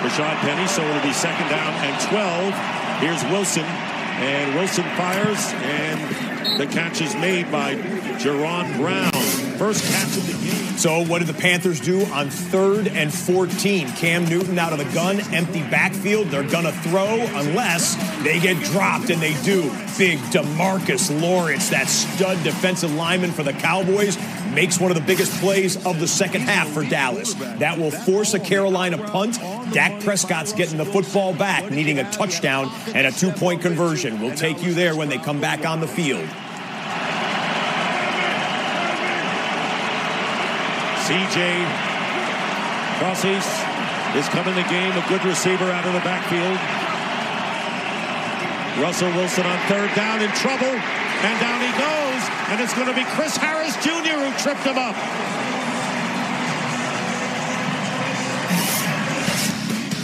Rashad Penny, so it'll be 2nd down and 12. Here's Wilson, and Wilson fires, and the catch is made by Jerron Brown. First catch of the game. So what did the Panthers do on 3rd and 14? Cam Newton out of the gun, empty backfield. They're going to throw unless they get dropped, and they do. Big DeMarcus Lawrence, that stud defensive lineman for the Cowboys, makes one of the biggest plays of the second half for Dallas. That will force a Carolina punt. Dak Prescott's getting the football back, needing a touchdown and a 2-point conversion. We'll take you there when they come back on the field. C.J. Crosses is coming the game. A good receiver out of the backfield. Russell Wilson on 3rd down in trouble. And down he goes. And it's going to be Chris Harris Jr. who tripped him up.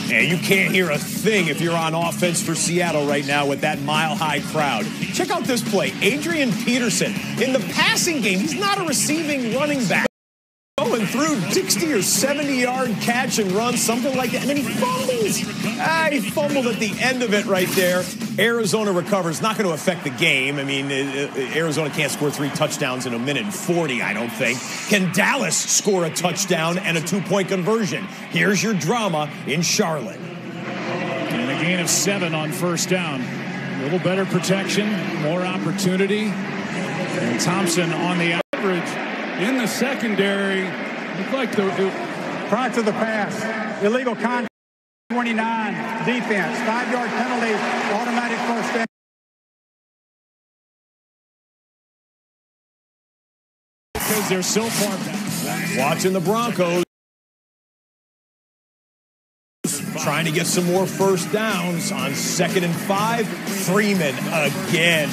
Yeah, you can't hear a thing if you're on offense for Seattle right now with that mile-high crowd. Check out this play. Adrian Peterson. In the passing game, he's not a receiving running back. Going through 60 or 70-yard catch and run, something like that. And then he fumbles. He fumbled at the end of it right there. Arizona recovers. Not going to affect the game. I mean, Arizona can't score 3 touchdowns in 1:40, I don't think. Can Dallas score a touchdown and a 2-point conversion? Here's your drama in Charlotte. And a gain of 7 on 1st down. A little better protection, more opportunity. And Thompson on the average. In the secondary, looked like prior to the pass, illegal contact, 29, defense, 5-yard penalty, automatic 1st down. Because they're so far back. Watching the Broncos. Trying to get some more 1st downs on 2nd and 5. Freeman again.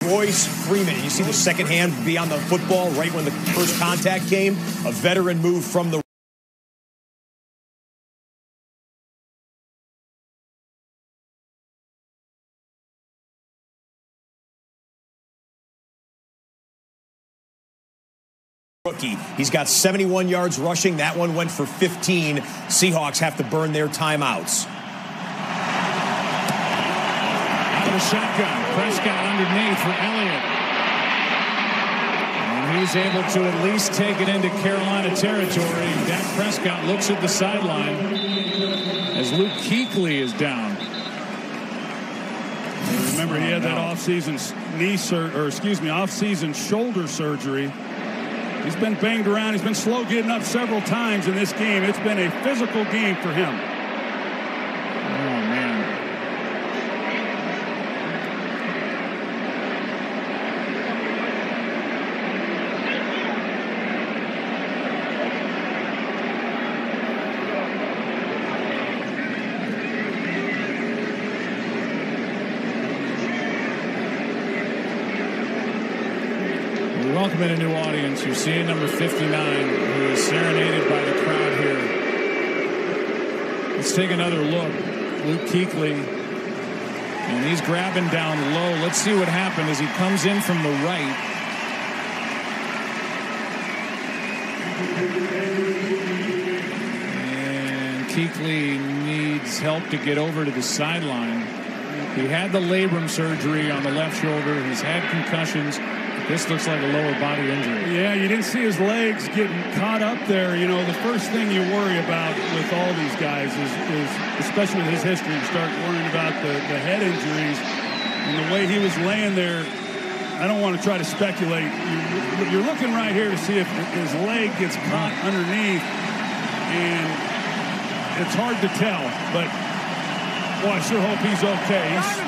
Royce Freeman. You see the second hand be on the football right when the first contact came. A veteran move from the rookie. He's got 71 yards rushing. That one went for 15. Seahawks have to burn their timeouts. Out of the shotgun. Prescott underneath for Elliott. And he's able to at least take it into Carolina territory. Dak Prescott looks at the sideline as Luke Kuechly is down. Remember, he had that off-season off-season shoulder surgery. He's been banged around. He's been slow getting up several times in this game. It's been a physical game for him. Welcome in a new audience. You're seeing number 59, who is serenaded by the crowd here. Let's take another look. Luke Kuechly, and he's grabbing down low. Let's see what happened as he comes in from the right. And Kuechly needs help to get over to the sideline. He had the labrum surgery on the left shoulder. He's had concussions. This looks like a lower body injury. Yeah, you didn't see his legs getting caught up there. You know, the first thing you worry about with all these guys is especially with his history, you start worrying about the head injuries. And the way he was laying there, I don't want to try to speculate. You're looking right here to see if his leg gets caught underneath. And it's hard to tell. But, boy, I sure hope he's okay. He's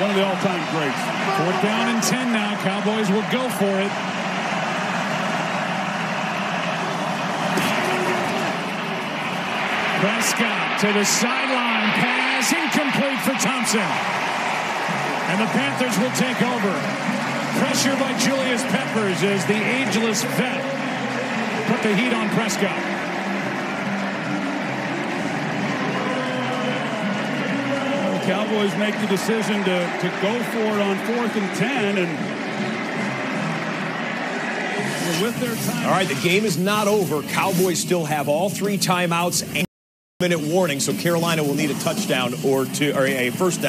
one of the all-time greats. 4th down and 10 now. Cowboys will go for it. Prescott to the sideline. Pass incomplete for Thompson. And the Panthers will take over. Pressure by Julius Peppers as the ageless vet put the heat on Prescott. Cowboys make the decision to go for it on 4th and 10, and with their time. All right, the game is not over. Cowboys still have all 3 timeouts and a minute warning, so Carolina will need a touchdown or a first down.